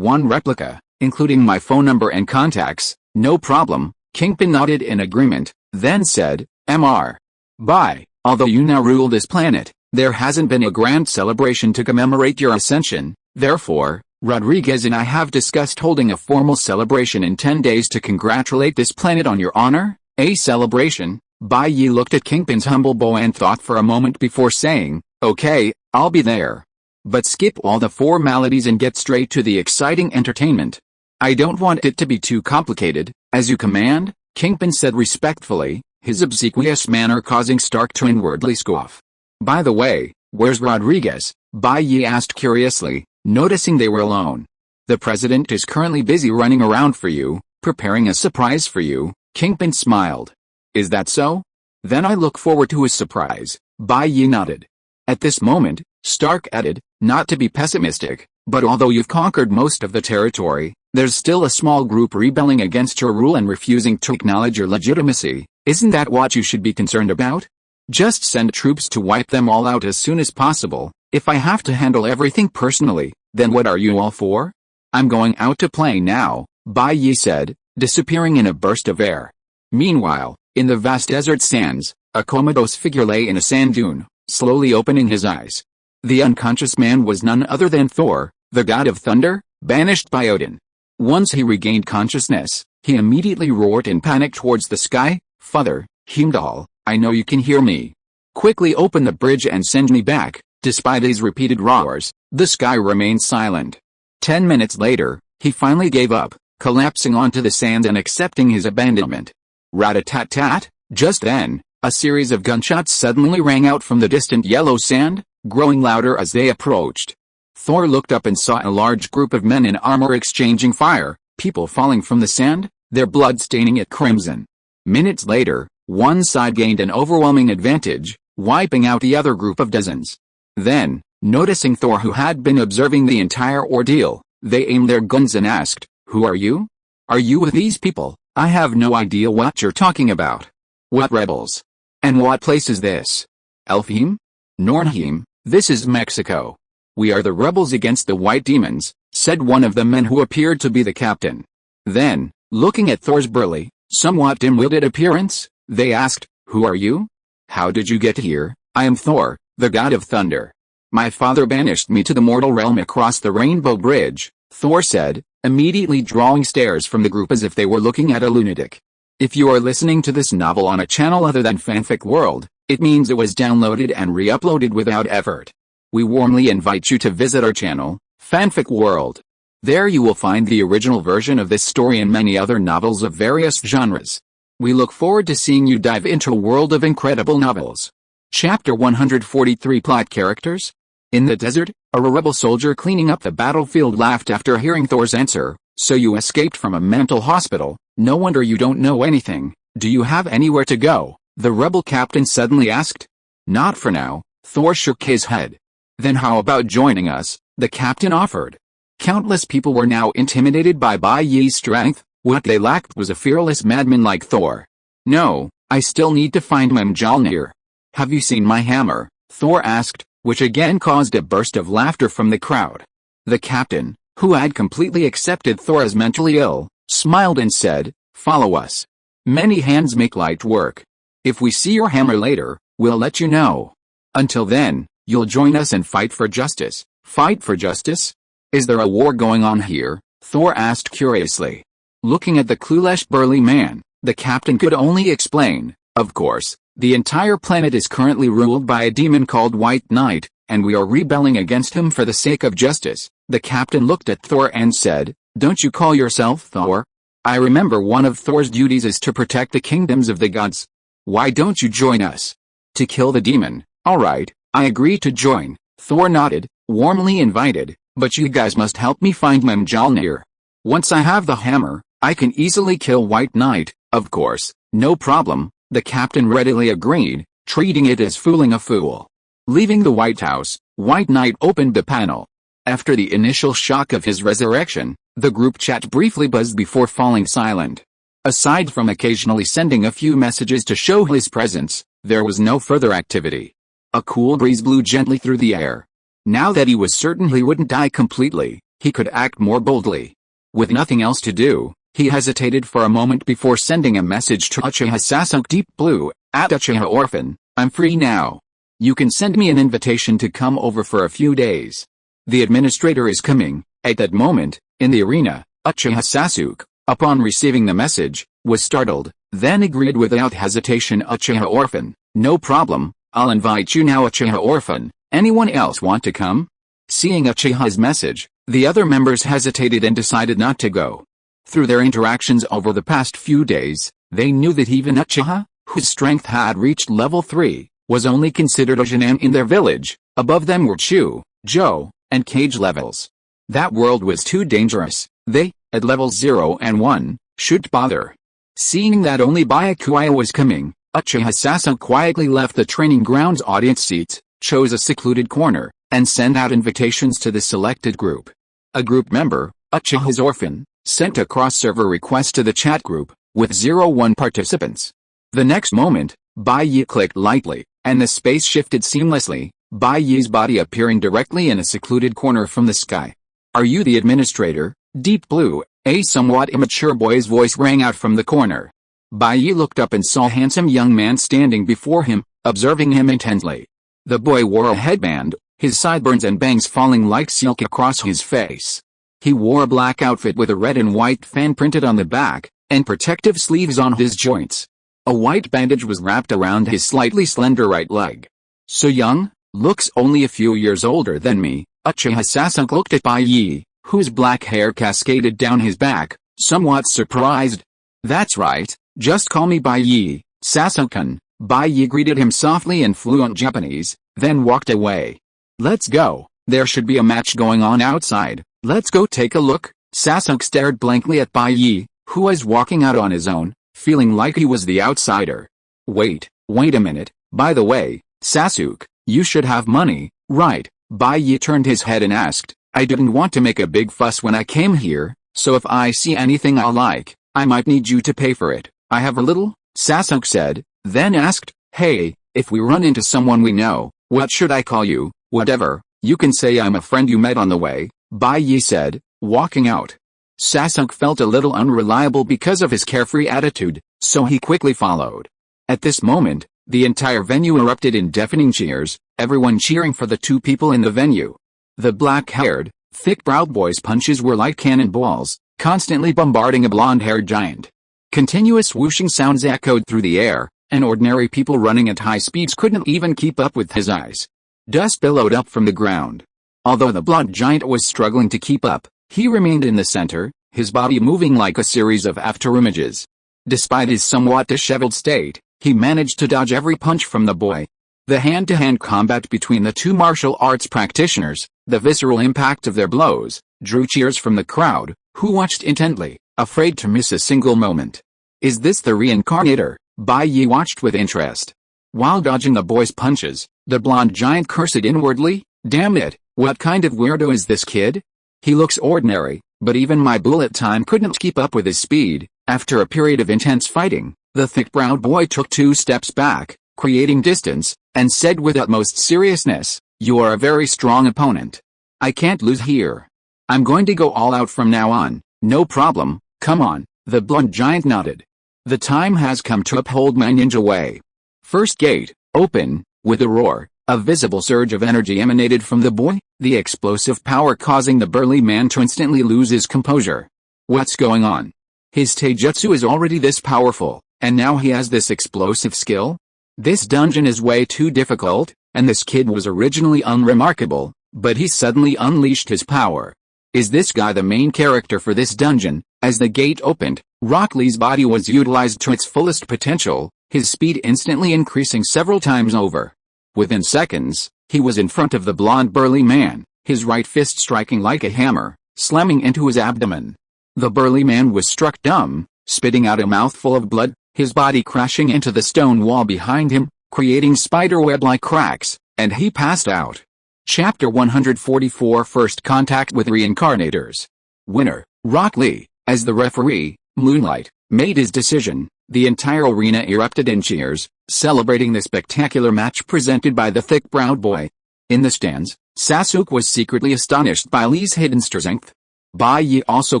replica, including my phone number and contacts. No problem. Kingpin nodded in agreement, then said, Mr. Bai, although you now rule this planet, there hasn't been a grand celebration to commemorate your ascension. Therefore, Rodriguez and I have discussed holding a formal celebration in 10 days to congratulate this planet on your honor. A celebration? Bai Ye looked at Kingpin's humble bow and thought for a moment before saying, okay, I'll be there. But skip all the formalities and get straight to the exciting entertainment. I don't want it to be too complicated. As you command, Kingpin said respectfully, his obsequious manner causing Stark to inwardly scoff. By the way, where's Rodriguez? Bai Ye asked curiously, noticing they were alone. The president is currently busy running around for you, preparing a surprise for you. Kingpin smiled. Is that so? Then I look forward to his surprise. Bai Ye nodded. At this moment, Stark added, not to be pessimistic, but although you've conquered most of the territory, there's still a small group rebelling against your rule and refusing to acknowledge your legitimacy. Isn't that what you should be concerned about? Just send troops to wipe them all out as soon as possible. If I have to handle everything personally, then what are you all for? I'm going out to play now, Bai Ye said, disappearing in a burst of air. Meanwhile, in the vast desert sands, a comatose figure lay in a sand dune, slowly opening his eyes. The unconscious man was none other than Thor, the god of thunder, banished by Odin. Once he regained consciousness, he immediately roared in panic towards the sky, Father, Heimdall, I know you can hear me. Quickly open the bridge and send me back. Despite his repeated roars, the sky remained silent. 10 minutes later, he finally gave up, collapsing onto the sand and accepting his abandonment. Rat-a-tat-tat! Just then, a series of gunshots suddenly rang out from the distant yellow sand, growing louder as they approached. Thor looked up and saw a large group of men in armor exchanging fire, people falling from the sand, their blood staining it crimson. Minutes later, one side gained an overwhelming advantage, wiping out the other group of dozens. Then, noticing Thor who had been observing the entire ordeal, they aimed their guns and asked, who are you? Are you with these people? I have no idea what you're talking about. What rebels? And what place is this? Elfheim? Nornheim, this is Mexico. We are the rebels against the white demons, said one of the men who appeared to be the captain. Then, looking at Thor's burly, somewhat dim-witted appearance, they asked, who are you? How did you get here? I am Thor, the god of thunder. My father banished me to the mortal realm across the Rainbow Bridge, Thor said, immediately drawing stares from the group as if they were looking at a lunatic. If you are listening to this novel on a channel other than Fanfic World, it means it was downloaded and re-uploaded without effort. We warmly invite you to visit our channel, Fanfic World. There you will find the original version of this story and many other novels of various genres. We look forward to seeing you dive into a world of incredible novels. Chapter 143 Plot Characters. In the desert, a rebel soldier cleaning up the battlefield laughed after hearing Thor's answer. So you escaped from a mental hospital? No wonder you don't know anything. Do you have anywhere to go? The rebel captain suddenly asked. Not for now, Thor shook his head. Then how about joining us? The captain offered. Countless people were now intimidated by Bai Ye's strength. What they lacked was a fearless madman like Thor. No, I still need to find Mjolnir. Have you seen my hammer? Thor asked, which again caused a burst of laughter from the crowd. The captain, who had completely accepted Thor as mentally ill, smiled and said, "Follow us. Many hands make light work. If we see your hammer later, we'll let you know. Until then, you'll join us and fight for justice." Fight for justice? Is there a war going on here? Thor asked curiously. Looking at the clueless burly man, the captain could only explain, "Of course, the entire planet is currently ruled by a demon called White Knight, and we are rebelling against him for the sake of justice." The captain looked at Thor and said, "Don't you call yourself Thor? I remember one of Thor's duties is to protect the kingdoms of the gods. Why don't you join us? To kill the demon? Alright, I agree to join." Thor nodded, warmly invited, "But you guys must help me find Mjolnir. Once I have the hammer, I can easily kill White Knight." "Of course, no problem," the captain readily agreed, treating it as fooling a fool. Leaving the White House, White Knight opened the panel. After the initial shock of his resurrection, the group chat briefly buzzed before falling silent. Aside from occasionally sending a few messages to show his presence, there was no further activity. A cool breeze blew gently through the air. Now that he was certain he wouldn't die completely, he could act more boldly. With nothing else to do, he hesitated for a moment before sending a message to Uchiha Sasuke Deep Blue, at Uchiha Orphan, "I'm free now. You can send me an invitation to come over for a few days. The administrator is coming." At that moment, in the arena, Uchiha Sasuke, upon receiving the message, was startled, then agreed without hesitation. "Uchiha Orphan, no problem, I'll invite you now." "Uchiha Orphan, anyone else want to come?" Seeing Uchiha's message, the other members hesitated and decided not to go. Through their interactions over the past few days, they knew that even Uchiha, whose strength had reached level 3, was only considered a Genin in their village. Above them were Chu, Joe, and Cage levels. That world was too dangerous. They, at levels 0 and 1, shouldn't bother. Seeing that only Byakuya was coming, Uchiha Sasuke quietly left the training grounds audience seats, chose a secluded corner, and sent out invitations to the selected group. A group member, Uchiha's Orphan, sent a cross-server request to the chat group, with 01 participants. The next moment, Bai Ye clicked lightly, and the space shifted seamlessly, Bai Ye's body appearing directly in a secluded corner from the sky. "Are you the administrator, Deep Blue?" A somewhat immature boy's voice rang out from the corner. Bai Ye looked up and saw a handsome young man standing before him, observing him intently. The boy wore a headband, his sideburns and bangs falling like silk across his face. He wore a black outfit with a red and white fan printed on the back, and protective sleeves on his joints. A white bandage was wrapped around his slightly slender right leg. "So young? Looks only a few years older than me." Uchiha Sasuke looked at Bai Ye, whose black hair cascaded down his back, somewhat surprised. "That's right, just call me Bai Ye, Sasuke-kun." Bai Ye greeted him softly in fluent Japanese, then walked away. "Let's go, there should be a match going on outside. Let's go take a look." Sasuke stared blankly at Bai Ye, who was walking out on his own, feeling like he was the outsider. Wait a minute, by the way, Sasuke, you should have money, right?" Bai Ye turned his head and asked. "I didn't want to make a big fuss when I came here, so if I see anything I like, I might need you to pay for it." "I have a little," Sasuke said, then asked, "Hey, if we run into someone we know, what should I call you?" "Whatever, you can say I'm a friend you met on the way," Bai Ye said, walking out. Sasuke felt a little unreliable because of his carefree attitude, so he quickly followed. At this moment, the entire venue erupted in deafening cheers, everyone cheering for the two people in the venue. The black-haired, thick-browed boy's punches were like cannonballs, constantly bombarding a blonde-haired giant. Continuous whooshing sounds echoed through the air, and ordinary people running at high speeds couldn't even keep up with his eyes. Dust billowed up from the ground. Although the blonde giant was struggling to keep up, he remained in the center, his body moving like a series of afterimages. Despite his somewhat disheveled state, he managed to dodge every punch from the boy. The hand-to-hand combat between the two martial arts practitioners, the visceral impact of their blows, drew cheers from the crowd, who watched intently, afraid to miss a single moment. "Is this the reincarnator?" Bai Ye watched with interest. While dodging the boy's punches, the blonde giant cursed inwardly, Damn it, what kind of weirdo is this kid? He looks ordinary, but even my bullet time couldn't keep up with his speed. After a period of intense fighting, the thick-browed boy took 2 steps back, creating distance, and said with utmost seriousness, "You are a very strong opponent. I can't lose here. I'm going to go all out from now on." "No problem, come on," the blonde giant nodded. "The time has come to uphold my ninja way." First gate, open. With a roar, a visible surge of energy emanated from the boy, the explosive power causing the burly man to instantly lose his composure. What's going on? His taijutsu is already this powerful, and now he has this explosive skill? This dungeon is way too difficult, and this kid was originally unremarkable, but he suddenly unleashed his power. Is this guy the main character for this dungeon? As the gate opened, Rock Lee's body was utilized to its fullest potential, his speed instantly increasing several times over. Within seconds, he was in front of the blonde burly man, his right fist striking like a hammer, slamming into his abdomen. The burly man was struck dumb, spitting out a mouthful of blood, his body crashing into the stone wall behind him, creating spiderweb-like cracks, and he passed out. Chapter 144 First Contact with Reincarnators. Winner, Rock Lee. As the referee, Moonlight, made his decision, the entire arena erupted in cheers, celebrating the spectacular match presented by the thick-browed boy. In the stands, Sasuke was secretly astonished by Lee's hidden strength. Bai Ye also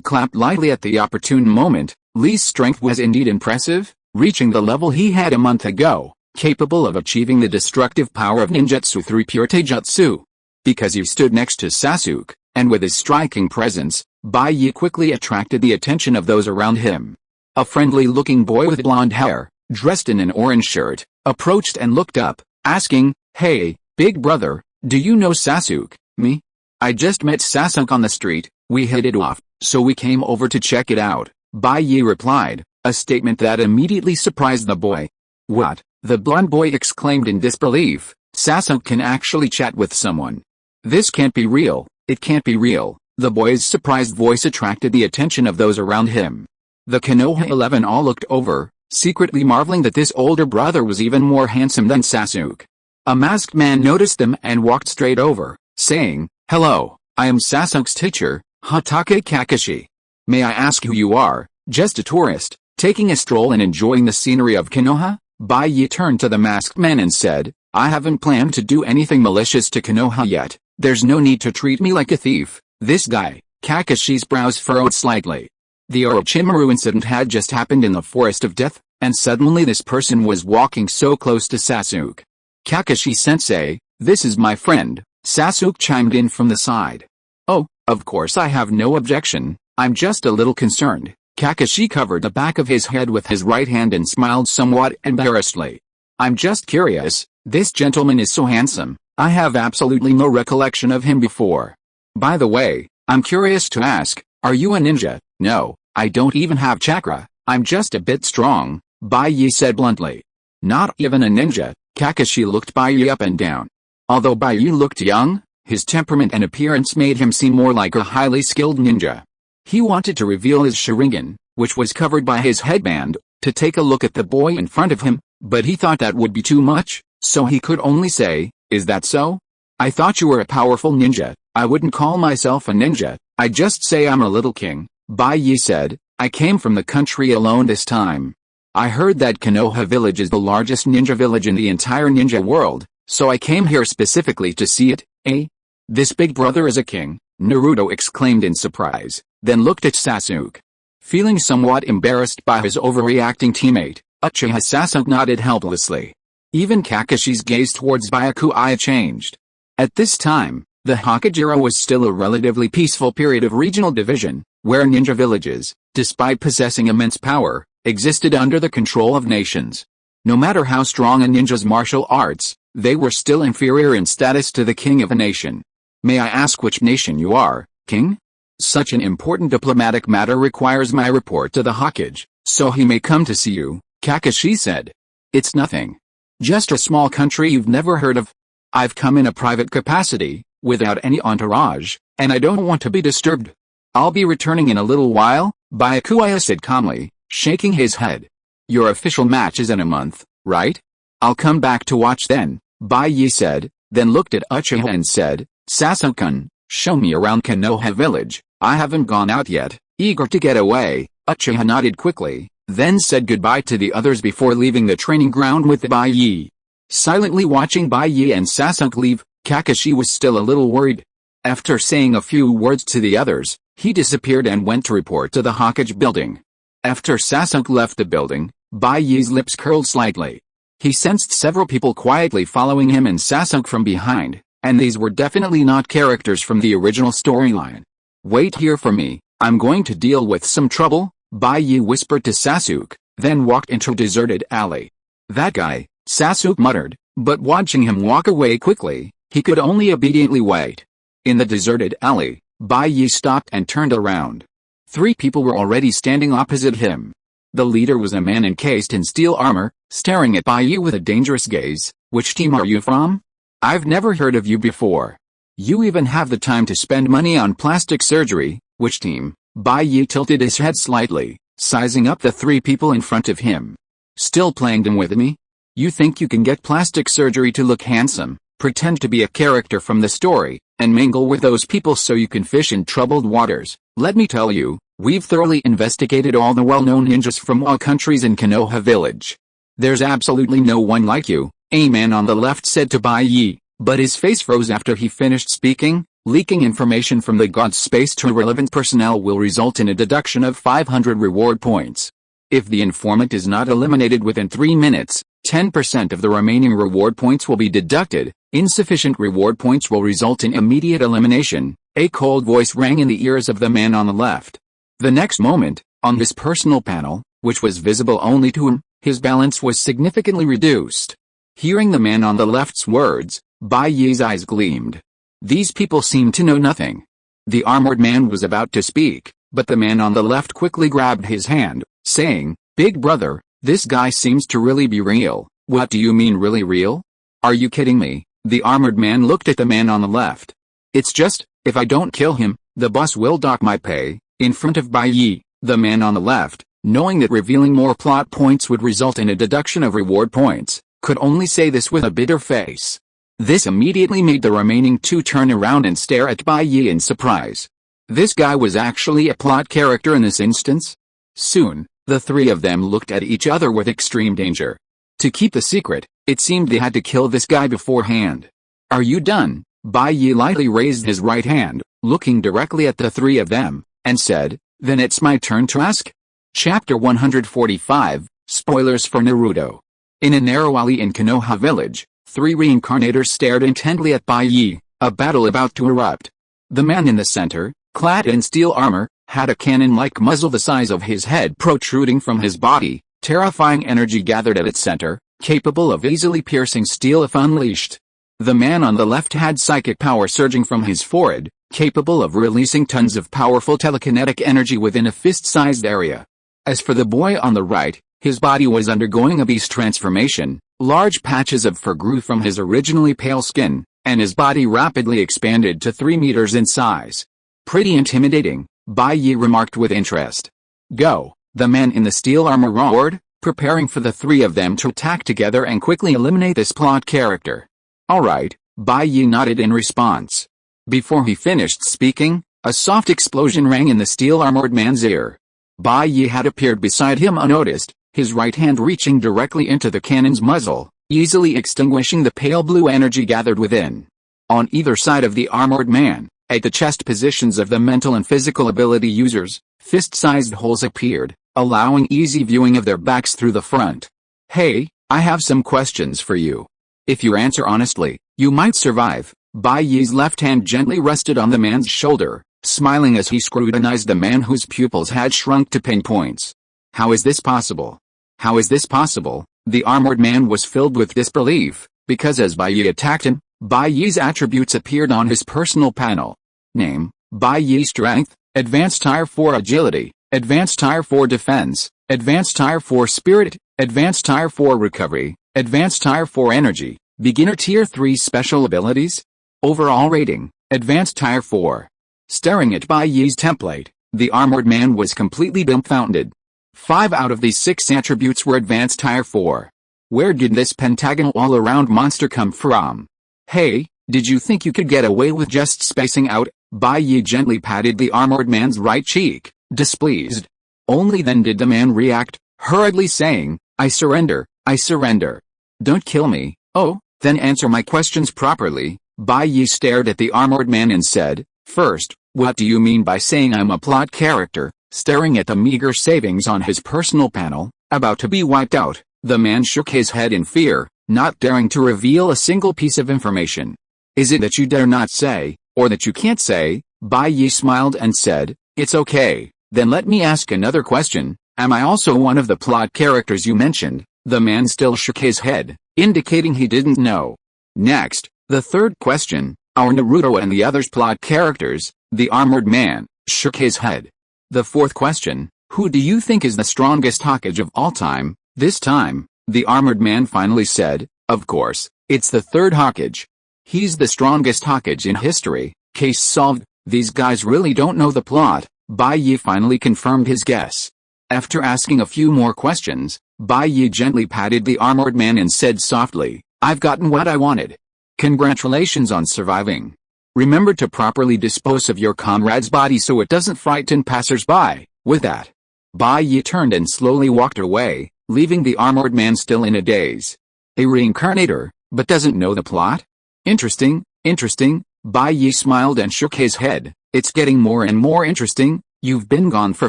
clapped lightly at the opportune moment. Lee's strength was indeed impressive, reaching the level he had a month ago, capable of achieving the destructive power of ninjutsu through pure taijutsu. Because he stood next to Sasuke, and with his striking presence, Bai Ye quickly attracted the attention of those around him. A friendly-looking boy with blonde hair, dressed in an orange shirt, approached and looked up, asking, "Hey, big brother, do you know Sasuke?" "Me? I just met Sasuke on the street, we hit it off, so we came over to check it out," Bai Ye replied, a statement that immediately surprised the boy. "What?" the blonde boy exclaimed in disbelief. "Sasuke can actually chat with someone. This can't be real, it can't be real." The boy's surprised voice attracted the attention of those around him. The Konoha 11 all looked over, secretly marveling that this older brother was even more handsome than Sasuke. A masked man noticed them and walked straight over, saying, "Hello, I am Sasuke's teacher, Hatake Kakashi. May I ask who you are?" "Just a tourist, taking a stroll and enjoying the scenery of Konoha." Bai Ye turned to the masked man and said, "I haven't planned to do anything malicious to Konoha yet. There's no need to treat me like a thief." This guy, Kakashi's brows furrowed slightly. The Orochimaru incident had just happened in the Forest of Death, and suddenly this person was walking so close to Sasuke. "Kakashi-sensei, this is my friend," Sasuke chimed in from the side. "Oh, of course I have no objection, I'm just a little concerned." Kakashi covered the back of his head with his right hand and smiled somewhat embarrassedly. "I'm just curious, this gentleman is so handsome, I have absolutely no recollection of him before. By the way, I'm curious to ask, are you a ninja?" "No, I don't even have chakra, I'm just a bit strong," Bai Ye said bluntly. "Not even a ninja?" Kakashi looked Bai Ye up and down. Although Bai Ye looked young, his temperament and appearance made him seem more like a highly skilled ninja. He wanted to reveal his Sharingan, which was covered by his headband, to take a look at the boy in front of him, but he thought that would be too much, so he could only say, "Is that so? I thought you were a powerful ninja." "I wouldn't call myself a ninja, I'd just say I'm a little king," Bai Ye said. "I came from the country alone this time. I heard that Konoha village is the largest ninja village in the entire ninja world, so I came here specifically to see it." "Eh? This big brother is a king?" Naruto exclaimed in surprise, then looked at Sasuke. Feeling somewhat embarrassed by his overreacting teammate, Uchiha Sasuke nodded helplessly. Even Kakashi's gaze towards Byakuya changed. At this time, the Hokage was still a relatively peaceful period of regional division, where ninja villages, despite possessing immense power, existed under the control of nations. No matter how strong a ninja's martial arts, they were still inferior in status to the king of a nation. "May I ask which nation you are, king?" "Such an important diplomatic matter requires my report to the Hokage, so he may come to see you," Kakashi said. "It's nothing. Just a small country you've never heard of. I've come in a private capacity, without any entourage, and I don't want to be disturbed. I'll be returning in a little while," Byakuya said calmly, shaking his head. "Your official match is in a month, right? I'll come back to watch then," Bai Ye said. then looked at Uchiha and said, "Sasuke-kun, show me around Konoha village. I haven't gone out yet." Eager to get away, Uchiha nodded quickly, then said goodbye to the others before leaving the training ground with Bai Ye. Silently watching Bai Ye and Sasuke leave, Kakashi was still a little worried. After saying a few words to the others, he disappeared and went to report to the Hokage building. After Sasuke left the building, Bai Ye's lips curled slightly. He sensed several people quietly following him and Sasuke from behind, and these were definitely not characters from the original storyline. "Wait here for me, I'm going to deal with some trouble," Bai Ye whispered to Sasuke, then walked into a deserted alley. "That guy," Sasuke muttered, but watching him walk away quickly, he could only obediently wait. In the deserted alley, Bai Ye stopped and turned around. 3 people were already standing opposite him. The leader was a man encased in steel armor, staring at Bai Ye with a dangerous gaze. "Which team are you from? I've never heard of you before. You even have the time to spend money on plastic surgery. Which team?" Bai Ye tilted his head slightly, sizing up the 3 people in front of him. "Still playing them with me? You think you can get plastic surgery to look handsome, pretend to be a character from the story, and mingle with those people so you can fish in troubled waters? Let me tell you, we've thoroughly investigated all the well-known ninjas from all countries in Konoha village. There's absolutely no one like you," a man on the left said to Bai Ye, but his face froze after he finished speaking. "Leaking information from the god's space to relevant personnel will result in a deduction of 500 reward points. If the informant is not eliminated within 3 minutes, 10% of the remaining reward points will be deducted. Insufficient reward points will result in immediate elimination." A cold voice rang in the ears of the man on the left. The next moment, on his personal panel, which was visible only to him, his balance was significantly reduced. Hearing the man on the left's words, Bai Ye's eyes gleamed. These people seemed to know nothing. The armored man was about to speak, but the man on the left quickly grabbed his hand, saying, "Big brother, this guy seems to really be real." "What do you mean really real? Are you kidding me?" The armored man looked at the man on the left. "It's just, if I don't kill him, the boss will dock my pay." In front of Bai Ye, the man on the left, knowing that revealing more plot points would result in a deduction of reward points, could only say this with a bitter face. This immediately made the remaining 2 turn around and stare at Bai Ye in surprise. This guy was actually a plot character in this instance? Soon, the 3 of them looked at each other with extreme danger. To keep the secret, it seemed they had to kill this guy beforehand. "Are you done?" Bai Ye lightly raised his right hand, looking directly at the 3 of them, and said, "Then it's my turn to ask?" Chapter 145, Spoilers for Naruto. In a narrow alley in Konoha village, 3 reincarnators stared intently at Bai Ye, a battle about to erupt. The man in the center, clad in steel armor, had a cannon-like muzzle the size of his head protruding from his body. Terrifying energy gathered at its center, capable of easily piercing steel if unleashed. The man on the left had psychic power surging from his forehead, capable of releasing tons of powerful telekinetic energy within a fist-sized area. As for the boy on the right, his body was undergoing a beast transformation. Large patches of fur grew from his originally pale skin, and his body rapidly expanded to 3 meters in size. "Pretty intimidating," Bai Ye remarked with interest. "Go," the man in the steel armor roared, preparing for the 3 of them to attack together and quickly eliminate this plot character. "All right," Bai Ye nodded in response. Before he finished speaking, a soft explosion rang in the steel-armored man's ear. Bai Ye had appeared beside him unnoticed, his right hand reaching directly into the cannon's muzzle, easily extinguishing the pale blue energy gathered within. On either side of the armored man, at the chest positions of the mental and physical ability users, fist-sized holes appeared, allowing easy viewing of their backs through the front. "Hey, I have some questions for you. If you answer honestly, you might survive." Bai Ye's left hand gently rested on the man's shoulder, smiling as he scrutinized the man whose pupils had shrunk to pinpoints. "How is this possible? How is this possible?" The armored man was filled with disbelief, because as Bai Ye attacked him, Bai Ye's attributes appeared on his personal panel. Name, Bai Ye Strength, Advanced Tier 4 Agility, Advanced Tier 4 Defense, Advanced Tier 4 Spirit, Advanced Tier 4 Recovery, Advanced Tier 4 Energy, Beginner Tier 3 Special Abilities. Overall rating, Advanced Tier 4. Staring at Bai Ye's template, the armored man was completely dumbfounded. 5 out of these 6 attributes were Advanced Tier 4. Where did this pentagonal all-around monster come from? Hey, did you think you could get away with just spacing out? Bai Ye gently patted the armored man's right cheek, displeased. Only then did the man react, hurriedly saying, I surrender, I surrender. Don't kill me. Oh, then answer my questions properly. Bai Ye stared at the armored man and said, First, what do you mean by saying I'm a plot character? Staring at the meager savings on his personal panel, about to be wiped out, the man shook his head in fear, not daring to reveal a single piece of information. Is it that you dare not say, or that you can't say? Bai Ye smiled and said, It's okay, then let me ask another question. Am I also one of the plot characters you mentioned? The man still shook his head, indicating he didn't know. Next, the third question, are Naruto and the others plot characters? The armored man shook his head. The fourth question, who do you think is the strongest Hokage of all time? This time, the armored man finally said, Of course, it's the third Hokage. He's the strongest Hokage in history. Case solved. These guys really don't know the plot. Bai Ye finally confirmed his guess. After asking a few more questions, Bai Ye gently patted the armored man and said softly, I've gotten what I wanted. Congratulations on surviving. Remember to properly dispose of your comrade's body so it doesn't frighten passers-by. With that, Bai Ye turned and slowly walked away, leaving the armored man still in a daze. A reincarnator, but doesn't know the plot? Interesting, interesting. Bai Ye smiled and shook his head. It's getting more and more interesting. You've been gone for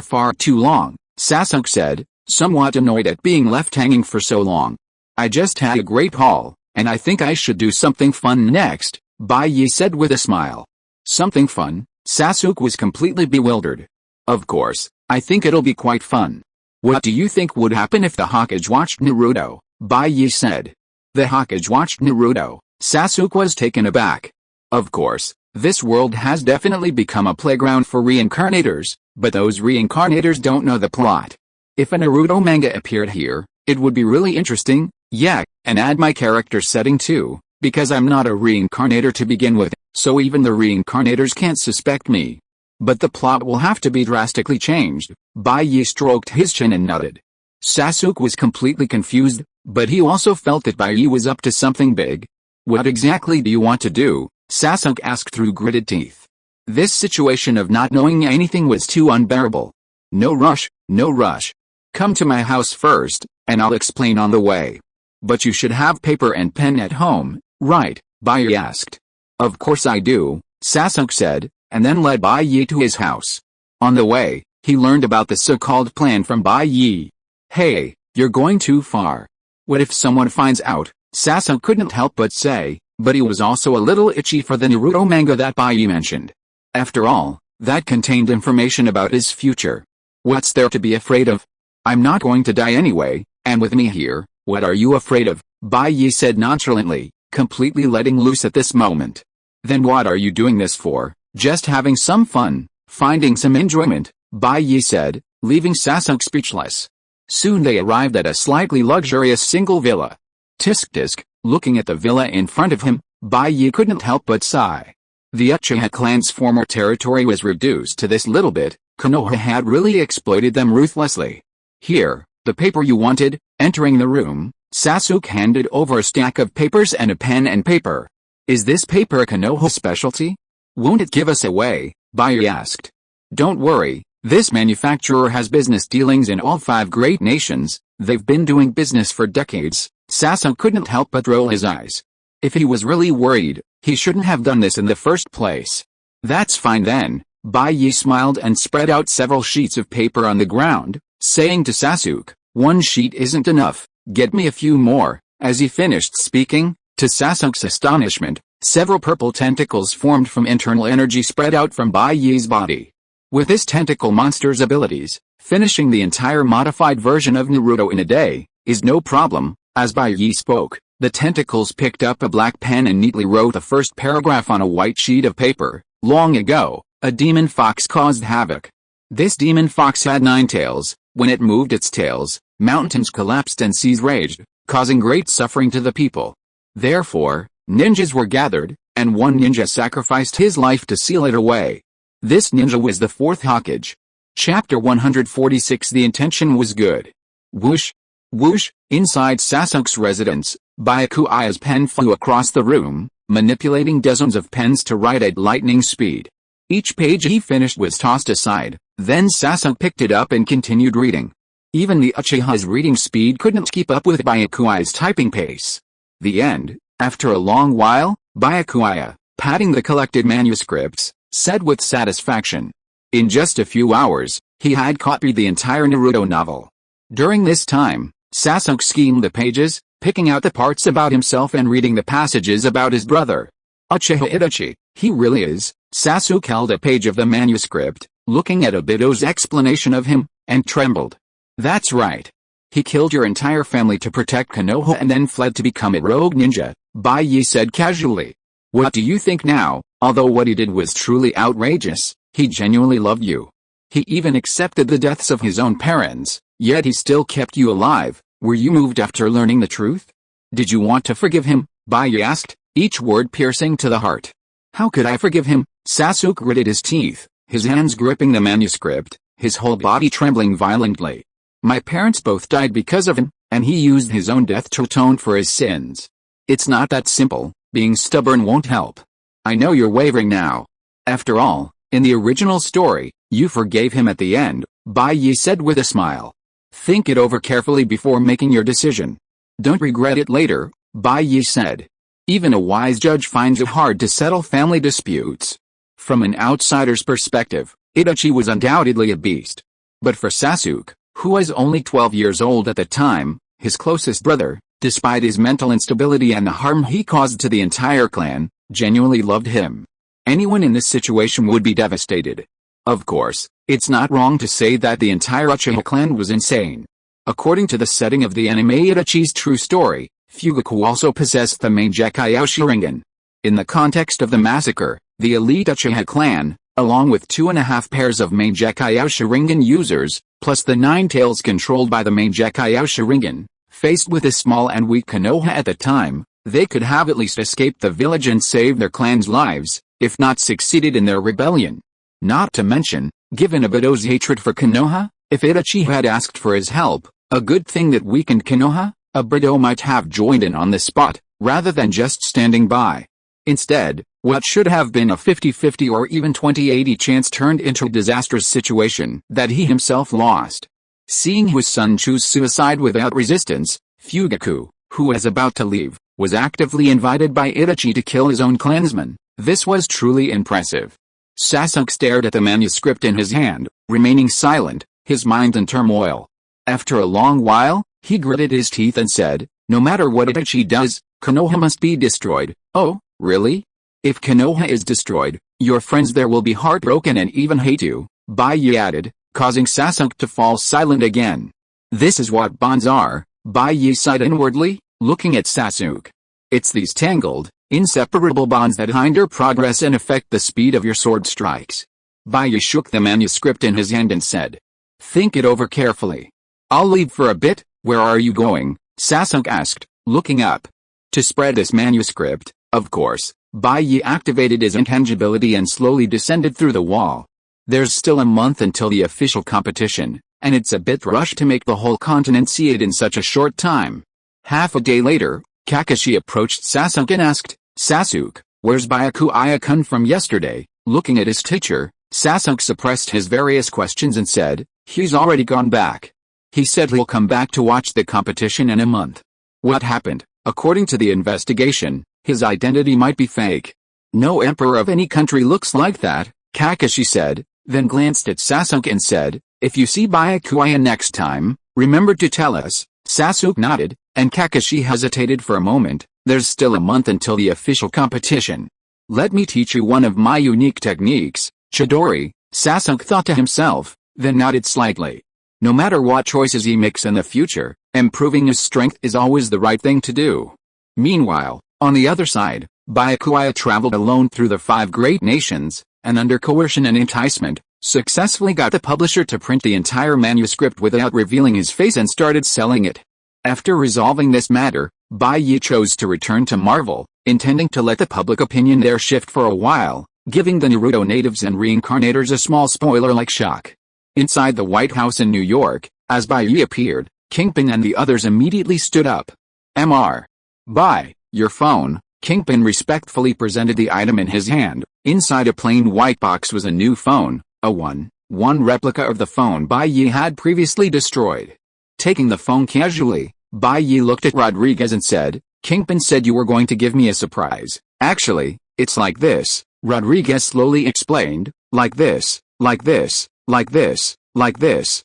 far too long, Sasuke said, somewhat annoyed at being left hanging for so long. I just had a great haul, and I think I should do something fun next, Bai Ye said with a smile. Something fun? Sasuke was completely bewildered. Of course, I think it'll be quite fun. What do you think would happen if the Hokage watched Naruto? Bai Ye said. The Hokage watched Naruto. Sasuke was taken aback. Of course, this world has definitely become a playground for reincarnators, but those reincarnators don't know the plot. If a Naruto manga appeared here, it would be really interesting, yeah, and add my character setting too, because I'm not a reincarnator to begin with, so even the reincarnators can't suspect me. But the plot will have to be drastically changed. Bai Ye stroked his chin and nodded. Sasuke was completely confused, but he also felt that Bai Ye was up to something big. What exactly do you want to do? Sasuke asked through gritted teeth. This situation of not knowing anything was too unbearable. No rush, no rush. Come to my house first, and I'll explain on the way. But you should have paper and pen at home, right? Bai Ye asked. Of course I do, Sasuke said, and then led Bai Ye to his house. On the way, he learned about the so-called plan from Bai Ye. Hey, you're going too far. What if someone finds out? Sasuke couldn't help but say, but he was also a little itchy for the Naruto manga that Bai Ye mentioned. After all, that contained information about his future. What's there to be afraid of? I'm not going to die anyway, and with me here, what are you afraid of? Bai Ye said nonchalantly, completely letting loose at this moment. Then what are you doing this for? Just having some fun, finding some enjoyment, Bai Ye said, leaving Sasuke speechless. Soon they arrived at a slightly luxurious single villa. Tisk-tisk, looking at the villa in front of him, Bai Ye couldn't help but sigh. The Uchiha clan's former territory was reduced to this little bit. Konoha had really exploited them ruthlessly. Here, the paper you wanted. Entering the room, Sasuke handed over a stack of papers and a pen and paper. Is this paper a Konoha specialty? Won't it give us away? Bai Ye asked. Don't worry, this manufacturer has business dealings in all 5 great nations. They've been doing business for decades. Sasuke couldn't help but roll his eyes. If he was really worried, he shouldn't have done this in the first place. That's fine then. Bai Ye smiled and spread out several sheets of paper on the ground, saying to Sasuke, one sheet isn't enough, get me a few more. As he finished speaking, to Sasuke's astonishment, several purple tentacles formed from internal energy spread out from Bai Ye's body. With this tentacle monster's abilities, finishing the entire modified version of Naruto in a day is no problem. As Bai Ye spoke, the tentacles picked up a black pen and neatly wrote the first paragraph on a white sheet of paper. Long ago, a demon fox caused havoc. This demon fox had 9 tails. When it moved its tails, mountains collapsed and seas raged, causing great suffering to the people. Therefore, ninjas were gathered, and one ninja sacrificed his life to seal it away. This ninja was the 4th Hokage. Chapter 146. The intention was good. Whoosh! Whoosh! Inside Sasuke's residence, Byakuya's pen flew across the room, manipulating dozens of pens to write at lightning speed. Each page he finished was tossed aside, then Sasuke picked it up and continued reading. Even the Uchiha's reading speed couldn't keep up with Byakuya's typing pace. The end. After a long while, Byakuya, patting the collected manuscripts, said with satisfaction. In just a few hours, he had copied the entire Naruto novel. During this time, Sasuke skimmed the pages, picking out the parts about himself and reading the passages about his brother. Uchiha Itachi, he really is. Sasuke held a page of the manuscript, looking at Obito's explanation of him, and trembled. That's right. He killed your entire family to protect Konoha and then fled to become a rogue ninja, Bai Ye said casually. What do you think now? Although what he did was truly outrageous, he genuinely loved you. He even accepted the deaths of his own parents, yet he still kept you alive. Were you moved after learning the truth? Did you want to forgive him? Bai Ye asked, each word piercing to the heart. How could I forgive him? Sasuke gritted his teeth, his hands gripping the manuscript, his whole body trembling violently. My parents both died because of him, and he used his own death to atone for his sins. It's not that simple. Being stubborn won't help. I know you're wavering now. After all, in the original story, you forgave him at the end, Bai Ye said with a smile. Think it over carefully before making your decision. Don't regret it later, Bai Ye said. Even a wise judge finds it hard to settle family disputes. From an outsider's perspective, Itachi was undoubtedly a beast. But for Sasuke, who was only 12 years old at the time, his closest brother, despite his mental instability and the harm he caused to the entire clan, genuinely loved him. Anyone in this situation would be devastated. Of course, it's not wrong to say that the entire Uchiha clan was insane. According to the setting of the anime Itachi's true story, Fugaku also possessed the Mangekyou Sharingan. In the context of the massacre, the elite Uchiha clan, along with 2.5 pairs of Mangekyou Sharingan users, plus the 9 tails controlled by the Mangekyou Sharingan, faced with a small and weak Konoha at the time, they could have at least escaped the village and saved their clan's lives, if not succeeded in their rebellion. Not to mention, given Obito's hatred for Konoha, if Itachi had asked for his help, a good thing that weakened Konoha, Obito might have joined in on the spot, rather than just standing by. Instead, what should have been a 50-50 or even 20-80 chance turned into a disastrous situation that he himself lost. Seeing his son choose suicide without resistance, Fugaku, who was about to leave, was actively invited by Itachi to kill his own clansman. This was truly impressive. Sasuke stared at the manuscript in his hand, remaining silent, his mind in turmoil. After a long while, he gritted his teeth and said, no matter what Itachi does, Konoha must be destroyed. Oh, really? If Konoha is destroyed, your friends there will be heartbroken and even hate you, Bai Ye added, causing Sasuke to fall silent again. This is what bonds are, Bai Ye sighed inwardly, looking at Sasuke. It's these tangled, inseparable bonds that hinder progress and affect the speed of your sword strikes. Bai Ye shook the manuscript in his hand and said, think it over carefully. I'll leave for a bit. Where are you going? Sasuke asked, looking up. To spread this manuscript, of course. Bai Ye activated his intangibility and slowly descended through the wall. There's still a month until the official competition, and it's a bit rushed to make the whole continent see it in such a short time. Half a day later, Kakashi approached Sasuke and asked, Sasuke, where's Byakuya-kun from yesterday? Looking at his teacher, Sasuke suppressed his various questions and said, he's already gone back. He said he'll come back to watch the competition in a month. What happened? According to the investigation, his identity might be fake. No emperor of any country looks like that, Kakashi said, then glanced at Sasuke and said, if you see Byakuya next time, remember to tell us. Sasuke nodded, and Kakashi hesitated for a moment. There's still a month until the official competition. Let me teach you one of my unique techniques, Chidori, Sasuke thought to himself, then nodded slightly. No matter what choices he makes in the future, improving his strength is always the right thing to do. Meanwhile, on the other side, Byakuya traveled alone through the 5 great nations, and under coercion and enticement, successfully got the publisher to print the entire manuscript without revealing his face and started selling it. After resolving this matter, Bai Ye chose to return to Marvel, intending to let the public opinion there shift for a while, giving the Naruto natives and reincarnators a small spoiler-like shock. Inside the White House in New York, as Bai Ye appeared, Kingpin and the others immediately stood up. Mr. Bai, your phone, Kingpin respectfully presented the item in his hand. Inside a plain white box was a new phone, a one replica of the phone Bai Ye had previously destroyed. Taking the phone casually, Bai Ye looked at Rodriguez and said, "Kingpin said you were going to give me a surprise. Actually, it's like this," Rodriguez slowly explained, "like this, like this, like this, like this."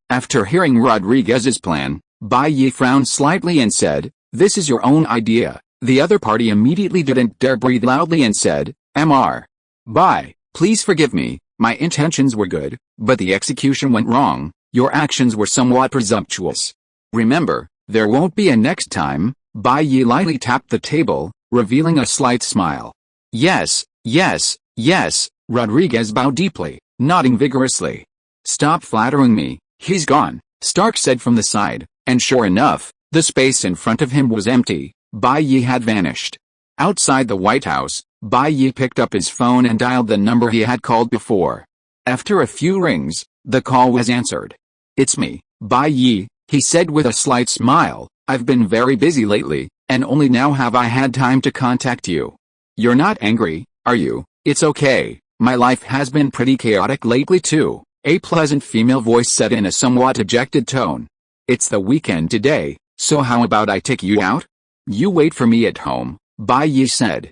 After hearing Rodriguez's plan, Bai Ye frowned slightly and said, "This is your own idea." The other party immediately didn't dare breathe loudly and said, "Mr. Bai, please forgive me, my intentions were good, but the execution went wrong, your actions were somewhat presumptuous. Remember, there won't be a next time." Bai Ye lightly tapped the table, revealing a slight smile. Yes, yes, yes, Rodriguez bowed deeply, nodding vigorously. "Stop flattering me, he's gone," Stark said from the side, and sure enough, the space in front of him was empty. Bai Ye had vanished. Outside the White House, Bai Ye picked up his phone and dialed the number he had called before. After a few rings, the call was answered. "It's me, Bai Ye," he said with a slight smile. "I've been very busy lately, and only now have I had time to contact you. You're not angry, are you?" "It's okay, my life has been pretty chaotic lately too," a pleasant female voice said in a somewhat dejected tone. "It's the weekend today, so how about I take you out? You wait for me at home," Bai Ye said.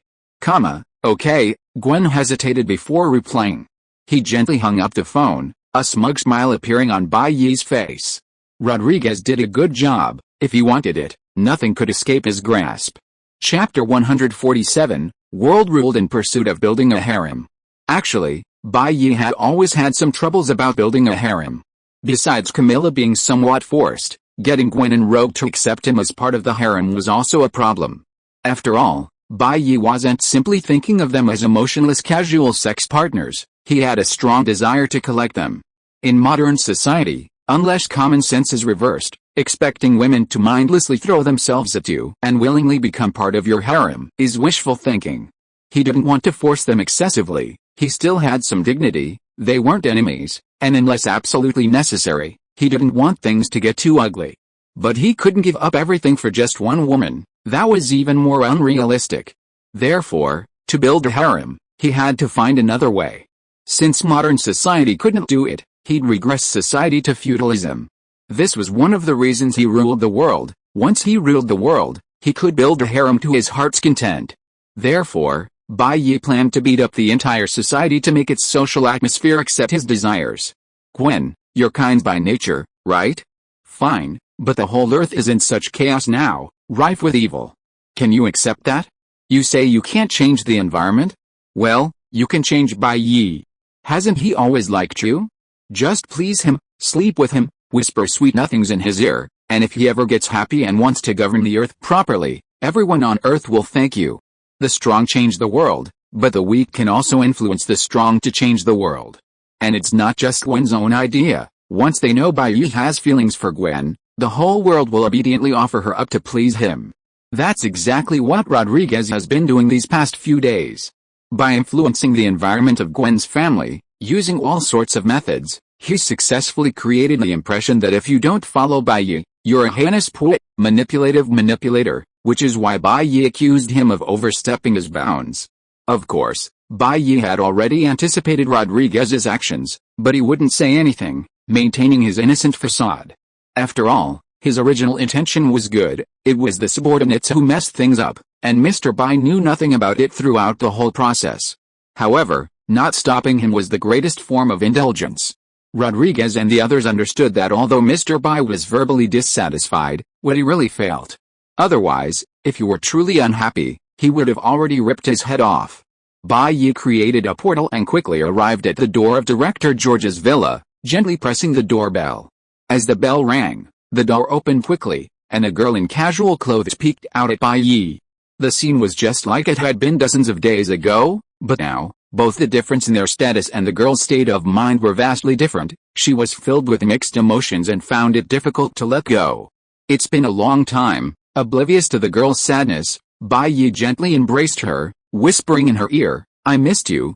Okay, Gwen hesitated before replying. He gently hung up the phone, a smug smile appearing on Bai Ye's face. Rodriguez did a good job. If he wanted it, nothing could escape his grasp. Chapter 147, World ruled in pursuit of building a harem. Actually, Bai Ye had always had some troubles about building a harem. Besides Camilla being somewhat forced, getting Gwen and Rogue to accept him as part of the harem was also a problem. After all, Bai Ye wasn't simply thinking of them as emotionless casual sex partners, he had a strong desire to collect them. In modern society, unless common sense is reversed, expecting women to mindlessly throw themselves at you and willingly become part of your harem is wishful thinking. He didn't want to force them excessively, he still had some dignity, they weren't enemies, and unless absolutely necessary, he didn't want things to get too ugly. But he couldn't give up everything for just one woman, that was even more unrealistic. Therefore, to build a harem, he had to find another way. Since modern society couldn't do it, he'd regress society to feudalism. This was one of the reasons he ruled the world. Once he ruled the world, he could build a harem to his heart's content. Therefore, Bai Ye planned to beat up the entire society to make its social atmosphere accept his desires. "Gwen, you're kind by nature, right? Fine, but the whole earth is in such chaos now, rife with evil. Can you accept that? You say you can't change the environment? Well, you can change Bai Ye. Hasn't he always liked you? Just please him, sleep with him, whisper sweet nothings in his ear, and if he ever gets happy and wants to govern the earth properly, everyone on earth will thank you. The strong change the world, but the weak can also influence the strong to change the world. And it's not just Gwen's own idea. Once they know Bai Ye has feelings for Gwen, the whole world will obediently offer her up to please him." That's exactly what Rodriguez has been doing these past few days. By influencing the environment of Gwen's family, using all sorts of methods, he's successfully created the impression that if you don't follow Bai Ye, you're a heinous manipulative manipulator, which is why Bai Ye accused him of overstepping his bounds. Of course, Bai Ye had already anticipated Rodriguez's actions, but he wouldn't say anything, maintaining his innocent facade. After all, his original intention was good, it was the subordinates who messed things up, and Mr. Bai knew nothing about it throughout the whole process. However, not stopping him was the greatest form of indulgence. Rodriguez and the others understood that although Mr. Bai was verbally dissatisfied, what he really felt. Otherwise, if he were truly unhappy, he would have already ripped his head off. Bai Ye created a portal and quickly arrived at the door of Director George's villa, gently pressing the doorbell. As the bell rang, the door opened quickly, and a girl in casual clothes peeked out at Bai Ye. The scene was just like it had been dozens of days ago, but now, both the difference in their status and the girl's state of mind were vastly different. She was filled with mixed emotions and found it difficult to let go. It's been a long time. Oblivious to the girl's sadness, Bai Ye gently embraced her, whispering in her ear, "I missed you."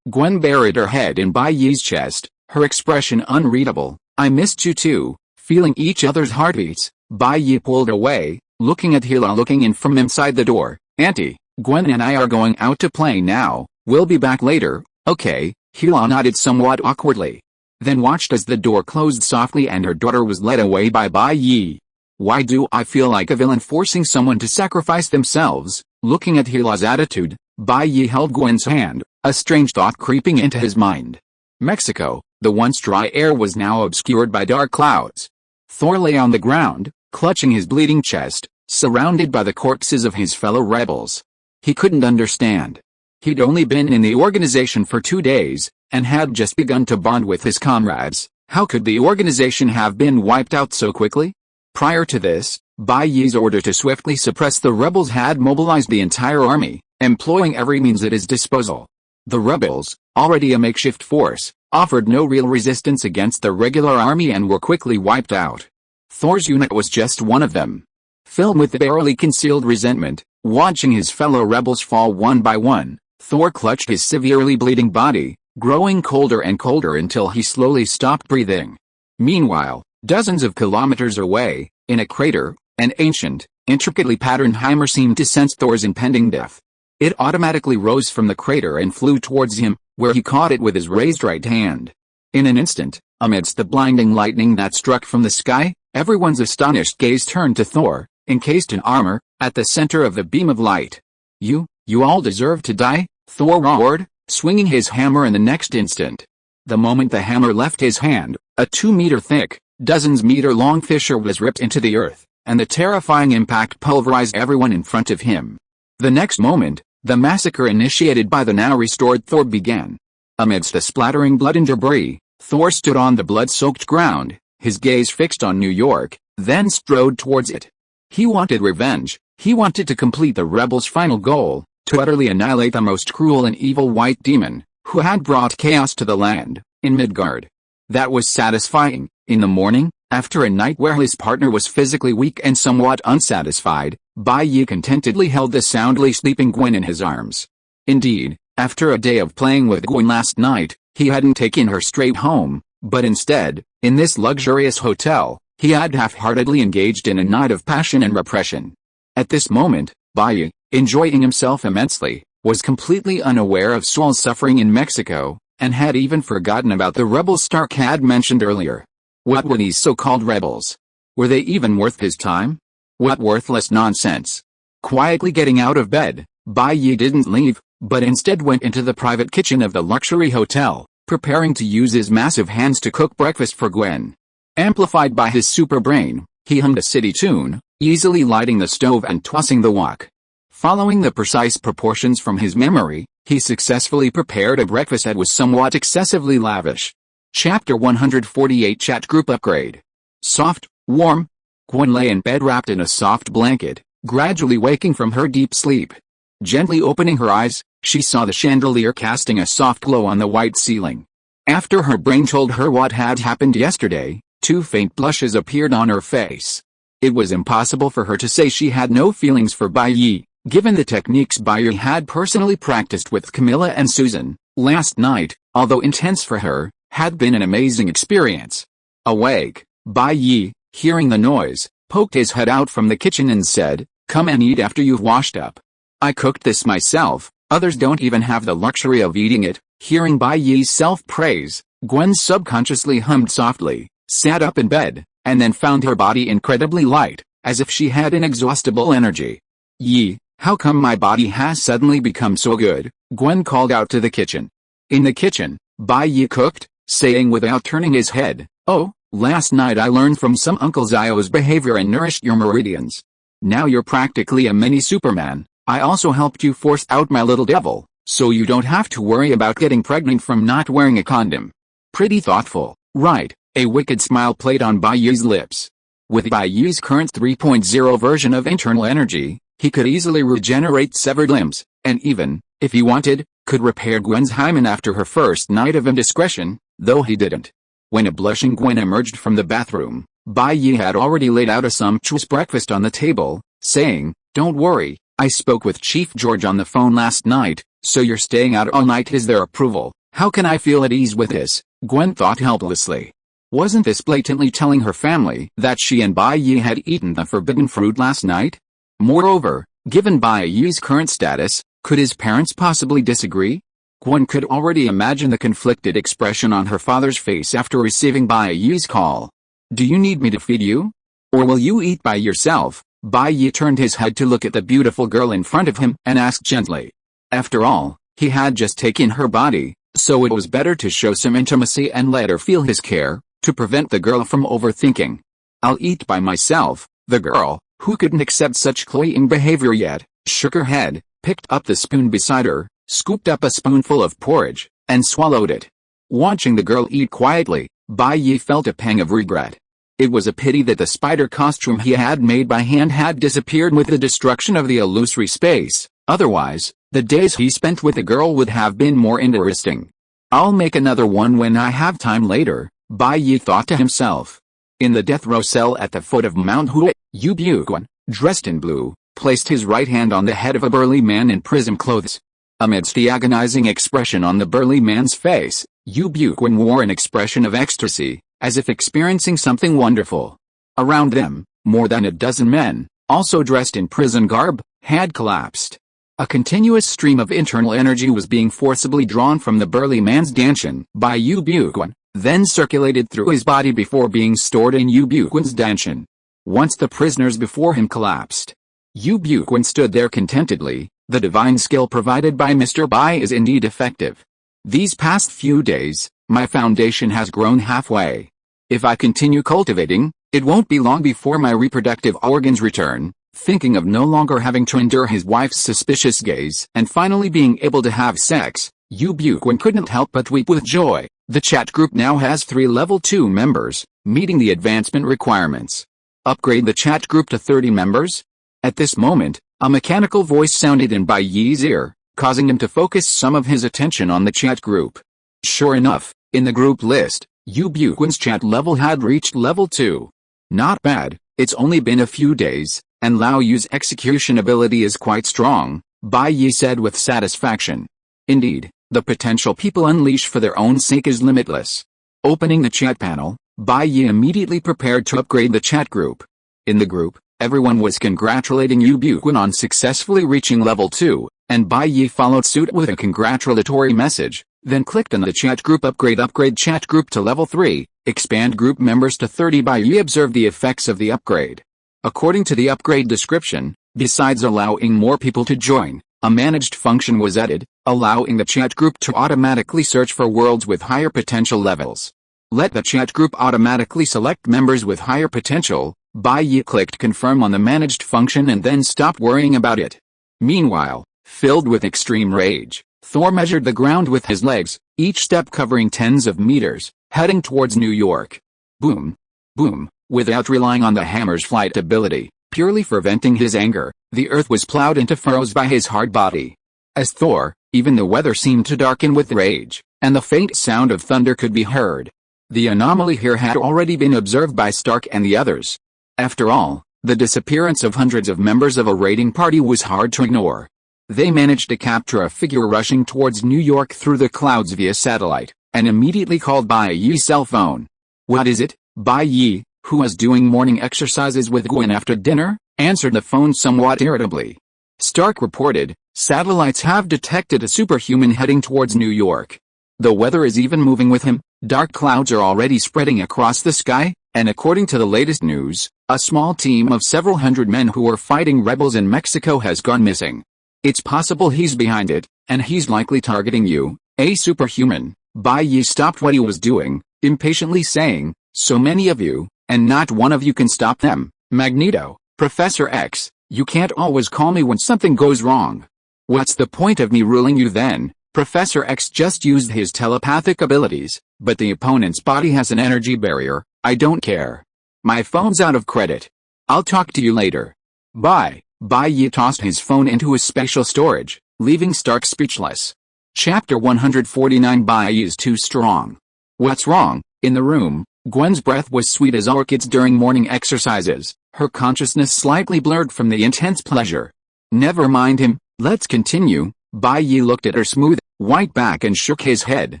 Gwen buried her head in Bai Ye's chest, her expression unreadable. "I missed you too." Feeling each other's heartbeats, Bai Ye pulled away, looking at Hila looking in from inside the door. "Auntie, Gwen and I are going out to play now, we'll be back later, okay? Hila nodded somewhat awkwardly. Then watched as the door closed softly and her daughter was led away by Bai Ye. Why do I feel like a villain forcing someone to sacrifice themselves? Looking at Hila's attitude, Bai Ye held Gwen's hand, a strange thought creeping into his mind. Mexico, the once dry air was now obscured by dark clouds. Thor lay on the ground, clutching his bleeding chest, surrounded by the corpses of his fellow rebels. He couldn't understand. He'd only been in the organization for 2 days, and had just begun to bond with his comrades. How could the organization have been wiped out so quickly? Prior to this, Bai Ye's order to swiftly suppress the rebels had mobilized the entire army, employing every means at his disposal. The rebels, already a makeshift force, offered no real resistance against the regular army and were quickly wiped out. Thor's unit was just one of them. Filled with barely concealed resentment, watching his fellow rebels fall one by one, Thor clutched his severely bleeding body, growing colder and colder until he slowly stopped breathing. Meanwhile, dozens of kilometers away, in a crater, an ancient, intricately patterned hammer seemed to sense Thor's impending death. It automatically rose from the crater and flew towards him, where he caught it with his raised right hand. In an instant, amidst the blinding lightning that struck from the sky, everyone's astonished gaze turned to Thor, encased in armor, at the center of the beam of light. You all deserve to die, Thor roared, swinging his hammer in the next instant. The moment the hammer left his hand, a 2-meter-thick, dozens-meter-long fissure was ripped into the earth, and the terrifying impact pulverized everyone in front of him. The next moment, the massacre initiated by the now restored Thor began. Amidst the splattering blood and debris, Thor stood on the blood-soaked ground, his gaze fixed on New York, then strode towards it. He wanted revenge. He wanted to complete the rebels' final goal, to utterly annihilate the most cruel and evil white demon, who had brought chaos to the land, in Midgard. That was satisfying. In the morning, after a night where his partner was physically weak and somewhat unsatisfied, Bai Ye contentedly held the soundly sleeping Gwen in his arms. Indeed, after a day of playing with Gwen last night, he hadn't taken her straight home, but instead, in this luxurious hotel, he had half-heartedly engaged in a night of passion and repression. At this moment, Bai Ye, enjoying himself immensely, was completely unaware of Saul's suffering in Mexico, and had even forgotten about the rebels Stark had mentioned earlier. What were these so-called rebels? Were they even worth his time? What worthless nonsense. Quietly getting out of bed, Bai Ye didn't leave, but instead went into the private kitchen of the luxury hotel, preparing to use his massive hands to cook breakfast for Gwen. Amplified by his super brain, he hummed a city tune, easily lighting the stove and tossing the wok. Following the precise proportions from his memory, he successfully prepared a breakfast that was somewhat excessively lavish. Chapter 148 Chat Group Upgrade. Soft, warm. Gwen lay in bed wrapped in a soft blanket, gradually waking from her deep sleep. Gently opening her eyes, she saw the chandelier casting a soft glow on the white ceiling. After her brain told her what had happened yesterday, 2 faint blushes appeared on her face. It was impossible for her to say she had no feelings for Bai Ye, given the techniques Bai Ye had personally practiced with Camilla and Susan. Last night, although intense for her, had been an amazing experience. Awake, Bai Ye, hearing the noise, poked his head out from the kitchen and said, "Come and eat after you've washed up. I cooked this myself, others don't even have the luxury of eating it." Hearing Bai Ye's self-praise, Gwen subconsciously hummed softly, sat up in bed, and then found her body incredibly light, as if she had inexhaustible energy. "Ye, how come my body has suddenly become so good?" Gwen called out to the kitchen. In the kitchen, Bai Ye cooked, saying without turning his head, "Oh, last night I learned from some Uncle Zio's behavior and nourished your meridians. Now you're practically a mini Superman. I also helped you force out my little devil, so you don't have to worry about getting pregnant from not wearing a condom." Pretty thoughtful, right? A wicked smile played on Bai Ye's lips. With Bai Ye's current 3.0 version of internal energy, he could easily regenerate severed limbs, and even, if he wanted, could repair Gwen's hymen after her first night of indiscretion, though he didn't. When a blushing Gwen emerged from the bathroom, Bai Ye had already laid out a sumptuous breakfast on the table, saying, "Don't worry, I spoke with Chief George on the phone last night, so you're staying out all night is their approval." How can I feel at ease with this? Gwen thought helplessly. Wasn't this blatantly telling her family that she and Bai Ye had eaten the forbidden fruit last night? Moreover, Given Bai Ye's current status, could his parents possibly disagree? Gwen could already imagine the conflicted expression on her father's face after receiving Bai Ye's call. Do you need me to feed you? Or will you eat by yourself? Bai Ye turned his head to look at the beautiful girl in front of him and asked gently. After all, he had just taken her body, so it was better to show some intimacy and let her feel his care, to prevent the girl from overthinking. I'll eat by myself. The girl, who couldn't accept such cloying behavior yet, shook her head, picked up the spoon beside her, scooped up a spoonful of porridge, and swallowed it. Watching the girl eat quietly, Bai Ye felt a pang of regret. It was a pity that the spider costume he had made by hand had disappeared with the destruction of the illusory space. Otherwise, the days he spent with the girl would have been more interesting. I'll make another one when I have time later, Bai Ye thought to himself. In the death row cell at the foot of Mount Hui, Bai, dressed in blue, placed his right hand on the head of a burly man in prison clothes. Amidst the agonizing expression on the burly man's face, Bai wore an expression of ecstasy, as if experiencing something wonderful. Around them, more than a dozen men, also dressed in prison garb, had collapsed. A continuous stream of internal energy was being forcibly drawn from the burly man's danshin by Bai, then circulated through his body before being stored in Bai's danshin. Once the prisoners before him collapsed, Bai stood there contentedly. The divine skill provided by Mr. Bai is indeed effective. These past few days, my foundation has grown halfway. If I continue cultivating, it won't be long before my reproductive organs return. Thinking of no longer having to endure his wife's suspicious gaze and finally being able to have sex, Bai couldn't help but weep with joy. The chat group now has 3 level 2 members, meeting the advancement requirements. Upgrade the chat group to 30 members? At this moment, a mechanical voice sounded in Bai Ye's ear, causing him to focus some of his attention on the chat group. Sure enough, in the group list, Bai's chat level had reached level 2. Not bad, it's only been a few days, and Lao Yu's execution ability is quite strong, Bai Ye said with satisfaction. Indeed, the potential people unleash for their own sake is limitless. Opening the chat panel, Bai Ye immediately prepared to upgrade the chat group. In the group, everyone was congratulating Bai on successfully reaching level 2, and Bai Ye followed suit with a congratulatory message, then clicked on the chat group upgrade chat group to level 3, expand group members to 30. Bai Ye observed the effects of the upgrade. According to the upgrade description, besides allowing more people to join, a managed function was added, allowing the chat group to automatically search for worlds with higher potential levels. Let the chat group automatically select members with higher potential. Bai Ye clicked confirm on the managed function and then stopped worrying about it. Meanwhile, filled with extreme rage, Thor measured the ground with his legs, each step covering tens of meters, heading towards New York. Boom. Boom. Without relying on the hammer's flight ability, purely for venting his anger, the earth was plowed into furrows by his hard body. As Thor, even the weather seemed to darken with rage, and the faint sound of thunder could be heard. The anomaly here had already been observed by Stark and the others. After all, the disappearance of hundreds of members of a raiding party was hard to ignore. They managed to capture a figure rushing towards New York through the clouds via satellite, and immediately called Bai Ye's cell phone. What is it? Bai Ye, who was doing morning exercises with Gwen after dinner, answered the phone somewhat irritably. Stark reported, satellites have detected a superhuman heading towards New York. The weather is even moving with him, dark clouds are already spreading across the sky, and according to the latest news, a small team of several hundred men who were fighting rebels in Mexico has gone missing. It's possible he's behind it, and he's likely targeting you, a superhuman. Bai Ye stopped what he was doing, impatiently saying, so many of you, and not one of you can stop them. Magneto, Professor X, you can't always call me when something goes wrong. What's the point of me ruling you then? Professor X just used his telepathic abilities, but the opponent's body has an energy barrier. I don't care. My phone's out of credit. I'll talk to you later. Bye. Bai Ye tossed his phone into his special storage, leaving Stark speechless. Chapter 149. Bai Ye is too strong. What's wrong? In the room, Gwen's breath was sweet as orchids during morning exercises, her consciousness slightly blurred from the intense pleasure. Never mind him, let's continue. Bai Ye looked at her smooth, white back and shook his head,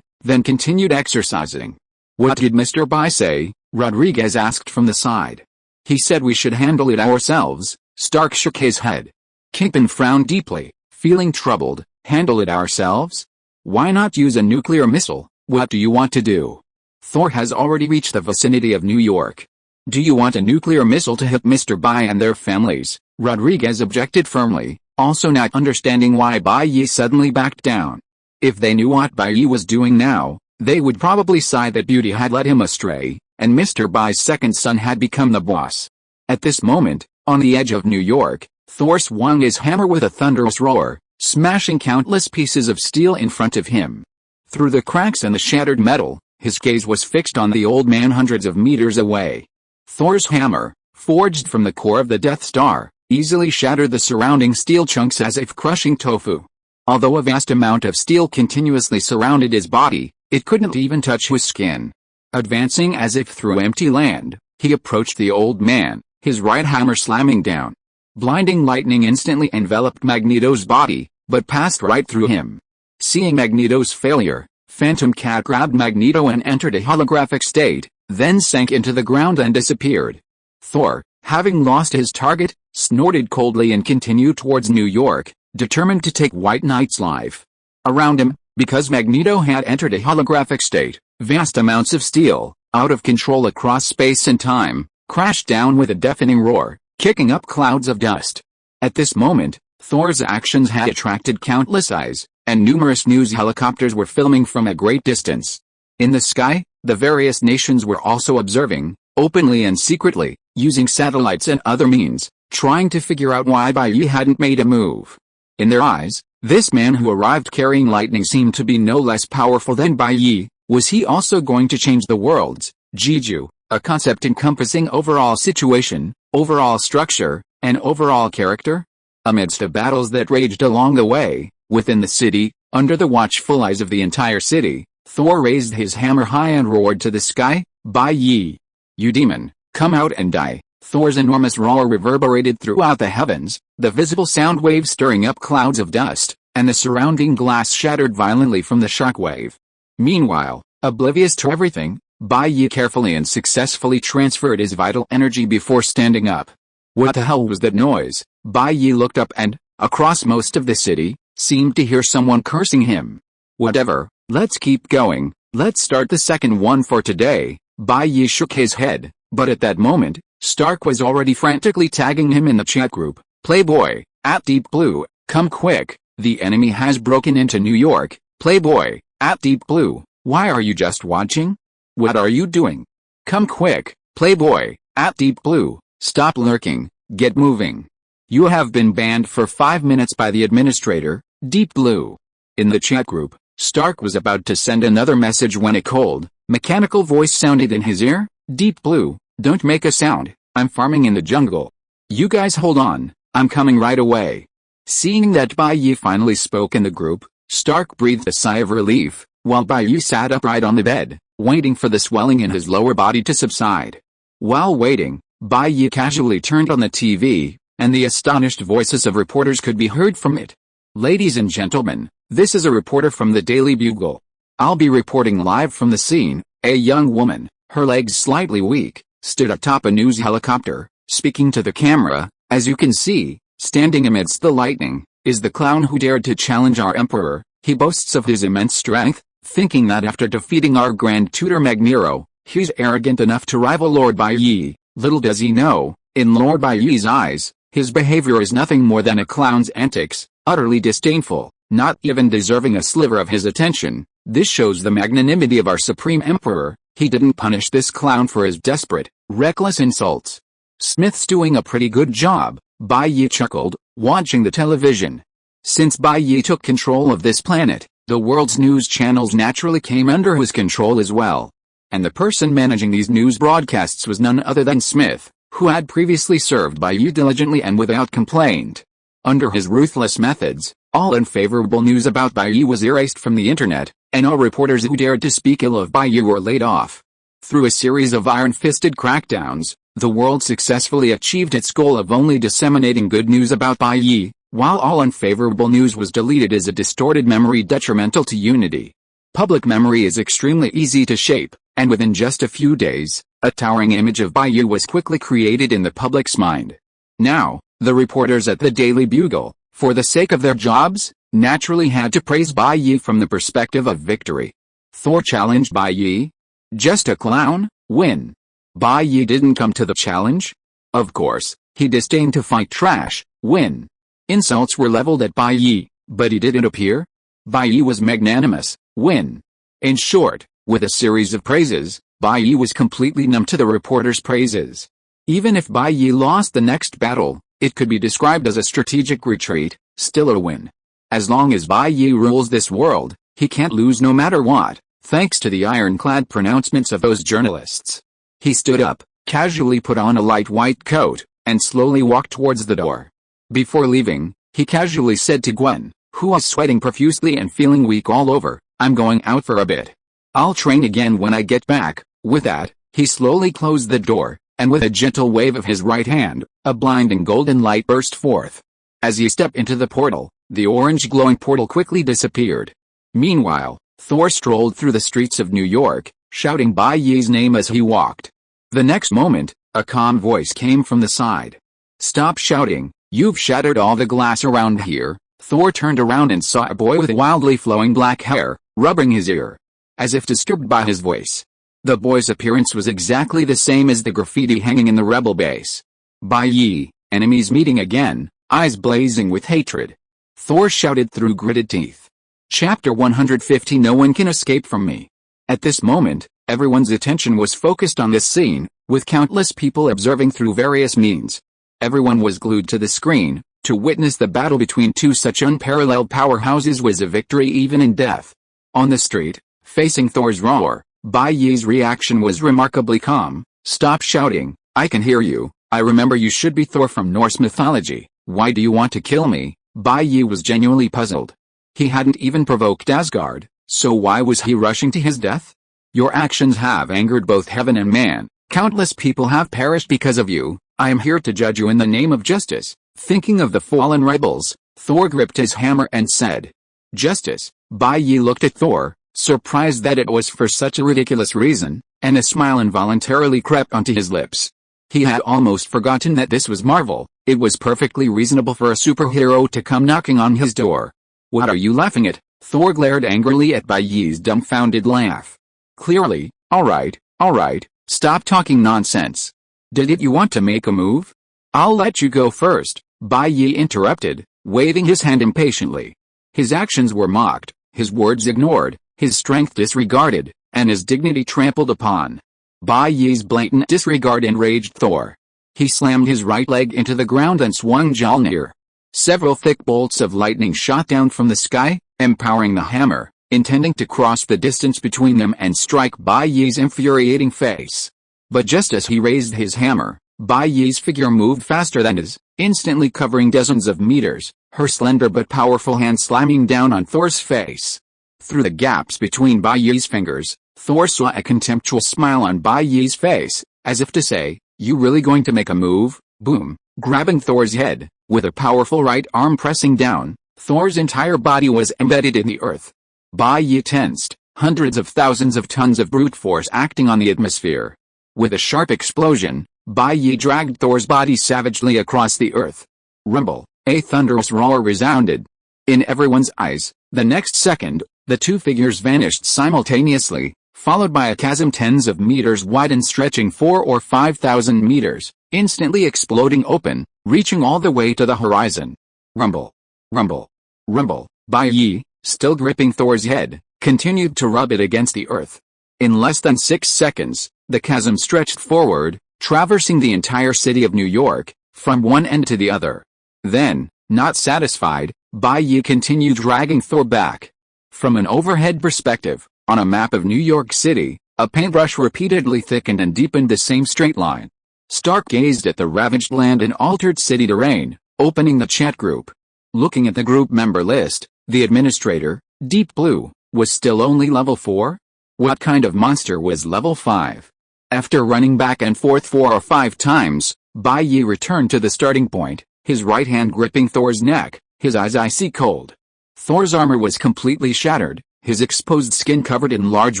then continued exercising. What did Mr. Bai say? Rodriguez asked from the side. He said we should handle it ourselves. Stark shook his head. Kingpin frowned deeply, feeling troubled. Handle it ourselves? Why not use a nuclear missile? What do you want to do? Thor has already reached the vicinity of New York. Do you want a nuclear missile to hit Mr. Bai and their families? Rodriguez objected firmly, also not understanding why Bai Ye suddenly backed down. If they knew what Bai Ye was doing now, they would probably sigh that beauty had led him astray, and Mr. Bai's second son had become the boss. At this moment, on the edge of New York, Thor swung his hammer with a thunderous roar, smashing countless pieces of steel in front of him. Through the cracks in the shattered metal, his gaze was fixed on the old man hundreds of meters away. Thor's hammer, forged from the core of the Death Star, easily shattered the surrounding steel chunks as if crushing tofu. Although a vast amount of steel continuously surrounded his body, it couldn't even touch his skin. Advancing as if through empty land, he approached the old man, his right hammer slamming down. Blinding lightning instantly enveloped Magneto's body, but passed right through him. Seeing Magneto's failure, Phantom Cat grabbed Magneto and entered a holographic state, then sank into the ground and disappeared. Thor, having lost his target, snorted coldly and continued towards New York, determined to take White Knight's life. Around him, because Magneto had entered a holographic state, vast amounts of steel, out of control across space and time, crashed down with a deafening roar, kicking up clouds of dust. At this moment, Thor's actions had attracted countless eyes, and numerous news helicopters were filming from a great distance. In the sky, the various nations were also observing, openly and secretly, using satellites and other means, trying to figure out why Bai Ye hadn't made a move. In their eyes, this man who arrived carrying lightning seemed to be no less powerful than Bai Ye. Was he also going to change the worlds? Jiju, a concept encompassing overall situation, overall structure, and overall character? Amidst the battles that raged along the way, within the city, under the watchful eyes of the entire city, Thor raised his hammer high and roared to the sky, Bai Ye, you demon, come out and die. Thor's enormous roar reverberated throughout the heavens, the visible sound waves stirring up clouds of dust, and the surrounding glass shattered violently from the shockwave. Meanwhile, oblivious to everything, Bai Ye carefully and successfully transferred his vital energy before standing up. What the hell was that noise? Bai Ye looked up and, across most of the city, seemed to hear someone cursing him. Whatever, let's keep going, let's start the second one for today. Bai Ye shook his head, but at that moment, Stark was already frantically tagging him in the chat group. Playboy, at Deep Blue, come quick, the enemy has broken into New York. Playboy, at Deep Blue, why are you just watching? What are you doing? Come quick, Playboy, at Deep Blue, stop lurking, get moving. You have been banned for 5 minutes by the administrator, Deep Blue. In the chat group, Stark was about to send another message when a cold, mechanical voice sounded in his ear. Deep Blue, don't make a sound, I'm farming in the jungle. You guys hold on, I'm coming right away. Seeing that Bai Ye finally spoke in the group, Stark breathed a sigh of relief, while Bai Ye sat upright on the bed, waiting for the swelling in his lower body to subside. While waiting, Bai Ye casually turned on the TV, and the astonished voices of reporters could be heard from it. Ladies and gentlemen, this is a reporter from the Daily Bugle. I'll be reporting live from the scene. A young woman, her legs slightly weak, stood atop a news helicopter, speaking to the camera. As you can see, standing amidst the lightning, is the clown who dared to challenge our emperor. He boasts of his immense strength, thinking that after defeating our Grand Tutor Magneto, he's arrogant enough to rival Lord Bai Ye. Little does he know, in Lord Bai Ye's eyes, his behavior is nothing more than a clown's antics, utterly disdainful, not even deserving a sliver of his attention. This shows the magnanimity of our Supreme Emperor. He didn't punish this clown for his desperate, reckless insults. Smith's doing a pretty good job, Bai Ye chuckled, watching the television. Since Bai Ye took control of this planet, the world's news channels naturally came under his control as well. And the person managing these news broadcasts was none other than Smith, who had previously served Bai Ye diligently and without complaint. Under his ruthless methods, all unfavorable news about Bai Ye was erased from the internet, and all reporters who dared to speak ill of Bai Ye were laid off. Through a series of iron-fisted crackdowns, the world successfully achieved its goal of only disseminating good news about Bai Ye, while all unfavorable news was deleted as a distorted memory detrimental to unity. Public memory is extremely easy to shape, and within just a few days, a towering image of Bai Ye was quickly created in the public's mind. Now, The reporters at the Daily Bugle, for the sake of their jobs, naturally had to praise Bai Ye from the perspective of victory. Thor challenged Bai Ye? Just a clown? Win. Bai Ye didn't come to the challenge? Of course, he disdained to fight trash. Win. Insults were leveled at Bai Ye, but he didn't appear? Bai Ye was magnanimous. Win. In short, with a series of praises, Bai Ye was completely numb to the reporters' praises. Even if Bai Ye lost the next battle, it could be described as a strategic retreat, still a win. As long as Bai Ye rules this world, he can't lose no matter what, thanks to the ironclad pronouncements of those journalists. He stood up, casually put on a light white coat, and slowly walked towards the door. Before leaving, he casually said to Gwen, who was sweating profusely and feeling weak all over, "I'm going out for a bit. I'll train again when I get back." With that, he slowly closed the door, and with a gentle wave of his right hand, a blinding golden light burst forth. As he stepped into the portal, the orange glowing portal quickly disappeared. Meanwhile, Thor strolled through the streets of New York, shouting Bai Ye's name as he walked. The next moment, a calm voice came from the side. "Stop shouting, you've shattered all the glass around here." Thor turned around and saw a boy with wildly flowing black hair, rubbing his ear, as if disturbed by his voice. The boy's appearance was exactly the same as the graffiti hanging in the rebel base. "Bai Ye, enemies meeting again," eyes blazing with hatred. Thor shouted through gritted teeth. Chapter 150. No one can escape from me. At this moment, everyone's attention was focused on this scene, with countless people observing through various means. Everyone was glued to the screen. To witness the battle between two such unparalleled powerhouses was a victory even in death. On the street, facing Thor's roar, Bai Ye's reaction was remarkably calm. "Stop shouting, I can hear you. I remember you should be Thor from Norse mythology. Why do you want to kill me?" Bai Ye was genuinely puzzled. He hadn't even provoked Asgard, so why was he rushing to his death? "Your actions have angered both heaven and man. Countless people have perished because of you. I am here to judge you in the name of justice." Thinking of the fallen rebels, Thor gripped his hammer and said, "Justice." Bai Ye looked at Thor, surprised that it was for such a ridiculous reason, and a smile involuntarily crept onto his lips. He had almost forgotten that this was Marvel. It was perfectly reasonable for a superhero to come knocking on his door. "What are you laughing at?" Thor glared angrily at Bai Ye's dumbfounded laugh. "Clearly, all right, stop talking nonsense. Did you want to make a move? I'll let you go first," Bai Ye interrupted, waving his hand impatiently. His actions were mocked, his words ignored, his strength disregarded, and his dignity trampled upon. Bai Ye's blatant disregard enraged Thor. He slammed his right leg into the ground and swung Mjolnir. Several thick bolts of lightning shot down from the sky, empowering the hammer, intending to cross the distance between them and strike Bai Ye's infuriating face. But just as he raised his hammer, Bai Ye's figure moved faster than his, instantly covering dozens of meters, her slender but powerful hand slamming down on Thor's face. Through the gaps between Bai Ye's fingers, Thor saw a contemptuous smile on Bai Ye's face, as if to say, "You really going to make a move?" Boom! Grabbing Thor's head, with a powerful right arm pressing down, Thor's entire body was embedded in the earth. Bai Ye tensed, hundreds of thousands of tons of brute force acting on the atmosphere. With a sharp explosion, Bai Ye dragged Thor's body savagely across the earth. Rumble! A thunderous roar resounded. In everyone's eyes, the next second, the two figures vanished simultaneously, followed by a chasm tens of meters wide and stretching 4,000 or 5,000 meters, instantly exploding open, reaching all the way to the horizon. Rumble! Rumble! Rumble! Bai Ye, still gripping Thor's head, continued to rub it against the earth. In less than 6 seconds, the chasm stretched forward, traversing the entire city of New York, from one end to the other. Then, not satisfied, Bai Ye continued dragging Thor back. From an overhead perspective, on a map of New York City, a paintbrush repeatedly thickened and deepened the same straight line. Stark gazed at the ravaged land and altered city terrain, opening the chat group. Looking at the group member list, the administrator, Deep Blue, was still only level 4? What kind of monster was level 5? After running back and forth 4 or 5 times, Bai Ye returned to the starting point, his right hand gripping Thor's neck, his eyes icy cold. Thor's armor was completely shattered, his exposed skin covered in large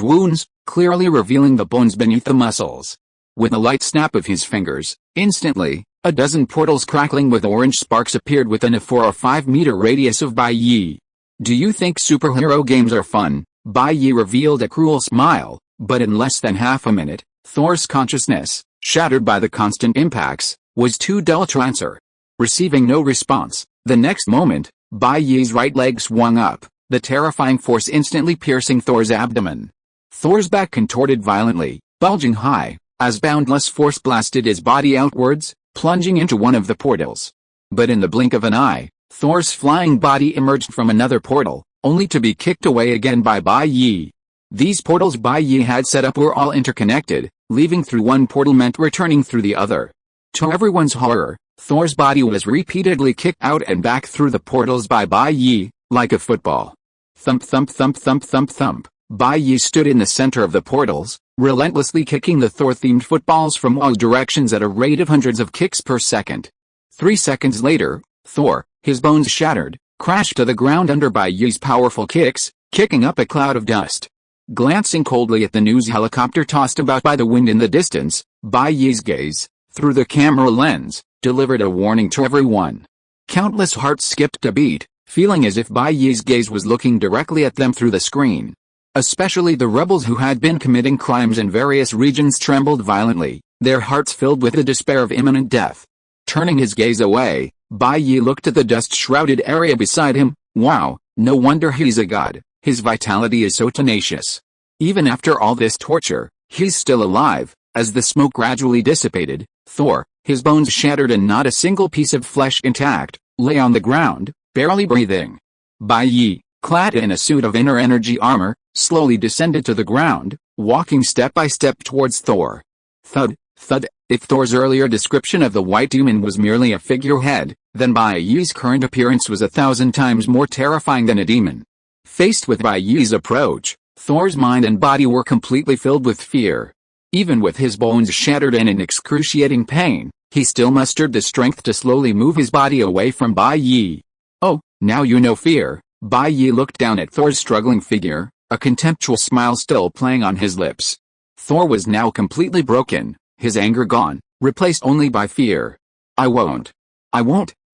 wounds, clearly revealing the bones beneath the muscles. With a light snap of his fingers, instantly, A dozen portals crackling with orange sparks appeared within a 4 or 5 meter radius of Bai Ye. Do you think superhero games are fun? Bai Ye revealed a cruel smile, but in less than half a minute, Thor's consciousness, shattered by the constant impacts, was too dull to answer. Receiving no response, the next moment, Bai Ye's right leg swung up, the terrifying force instantly piercing Thor's abdomen. Thor's back contorted violently, bulging high, as boundless force blasted his body outwards, plunging into one of the portals. But in the blink of an eye, Thor's flying body emerged from another portal, only to be kicked away again by Bai Ye. These portals Bai Ye had set up were all interconnected, leaving through one portal meant returning through the other. To everyone's horror, Thor's body was repeatedly kicked out and back through the portals by Bai Ye, like a football. Thump thump thump thump thump thump. Bai Ye stood in the center of the portals, relentlessly kicking the Thor-themed footballs from all directions at a rate of hundreds of kicks per second. 3 seconds later, Thor, his bones shattered, crashed to the ground under Bai Ye's powerful kicks, kicking up a cloud of dust. Glancing coldly at the news helicopter tossed about by the wind in the distance, Bai Ye's gaze, through the camera lens, delivered a warning to everyone. Countless hearts skipped a beat, feeling as if Bai Ye's gaze was looking directly at them through the screen. Especially the rebels who had been committing crimes in various regions trembled violently, their hearts filled with the despair of imminent death. Turning his gaze away, Bai Ye looked at the dust-shrouded area beside him. Wow, no wonder he's a god, his vitality is so tenacious. Even after all this torture, he's still alive. As the smoke gradually dissipated, Thor, his bones shattered and not a single piece of flesh intact, lay on the ground, barely breathing. Bai Ye, clad in a suit of inner energy armor, slowly descended to the ground, walking step by step towards Thor. Thud, thud. If Thor's earlier description of the white demon was merely a figurehead, then Bai Ye's current appearance was 1,000 times more terrifying than a demon. Faced with Bai Ye's approach, Thor's mind and body were completely filled with fear. Even with his bones shattered and in excruciating pain, he still mustered the strength to slowly move his body away from Bai Ye. Oh, now you know fear. Bai Ye looked down at Thor's struggling figure, a contemptuous smile still playing on his lips. Thor was now completely broken, his anger gone, replaced only by fear. I won't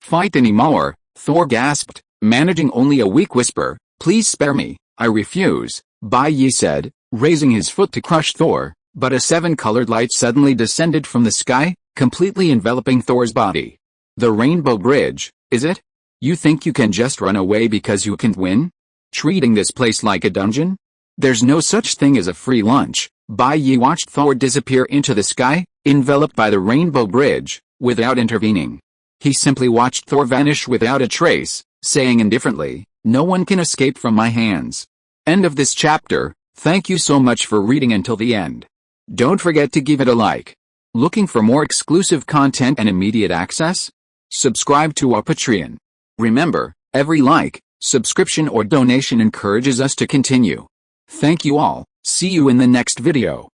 fight anymore, Thor gasped, managing only a weak whisper. Please spare me, I refuse, Bai Ye said, raising his foot to crush Thor, but a 7-colored light suddenly descended from the sky, completely enveloping Thor's body. The Rainbow Bridge, is it? You think you can just run away because you can't win? Treating this place like a dungeon? There's no such thing as a free lunch. Bai Ye watched Thor disappear into the sky, enveloped by the Rainbow Bridge, without intervening. He simply watched Thor vanish without a trace, saying indifferently, no one can escape from my hands. End of this chapter. Thank you so much for reading until the end. Don't forget to give it a like. Looking for more exclusive content and immediate access? Subscribe to our Patreon. Remember, every like, subscription or donation encourages us to continue. Thank you all. See you in the next video.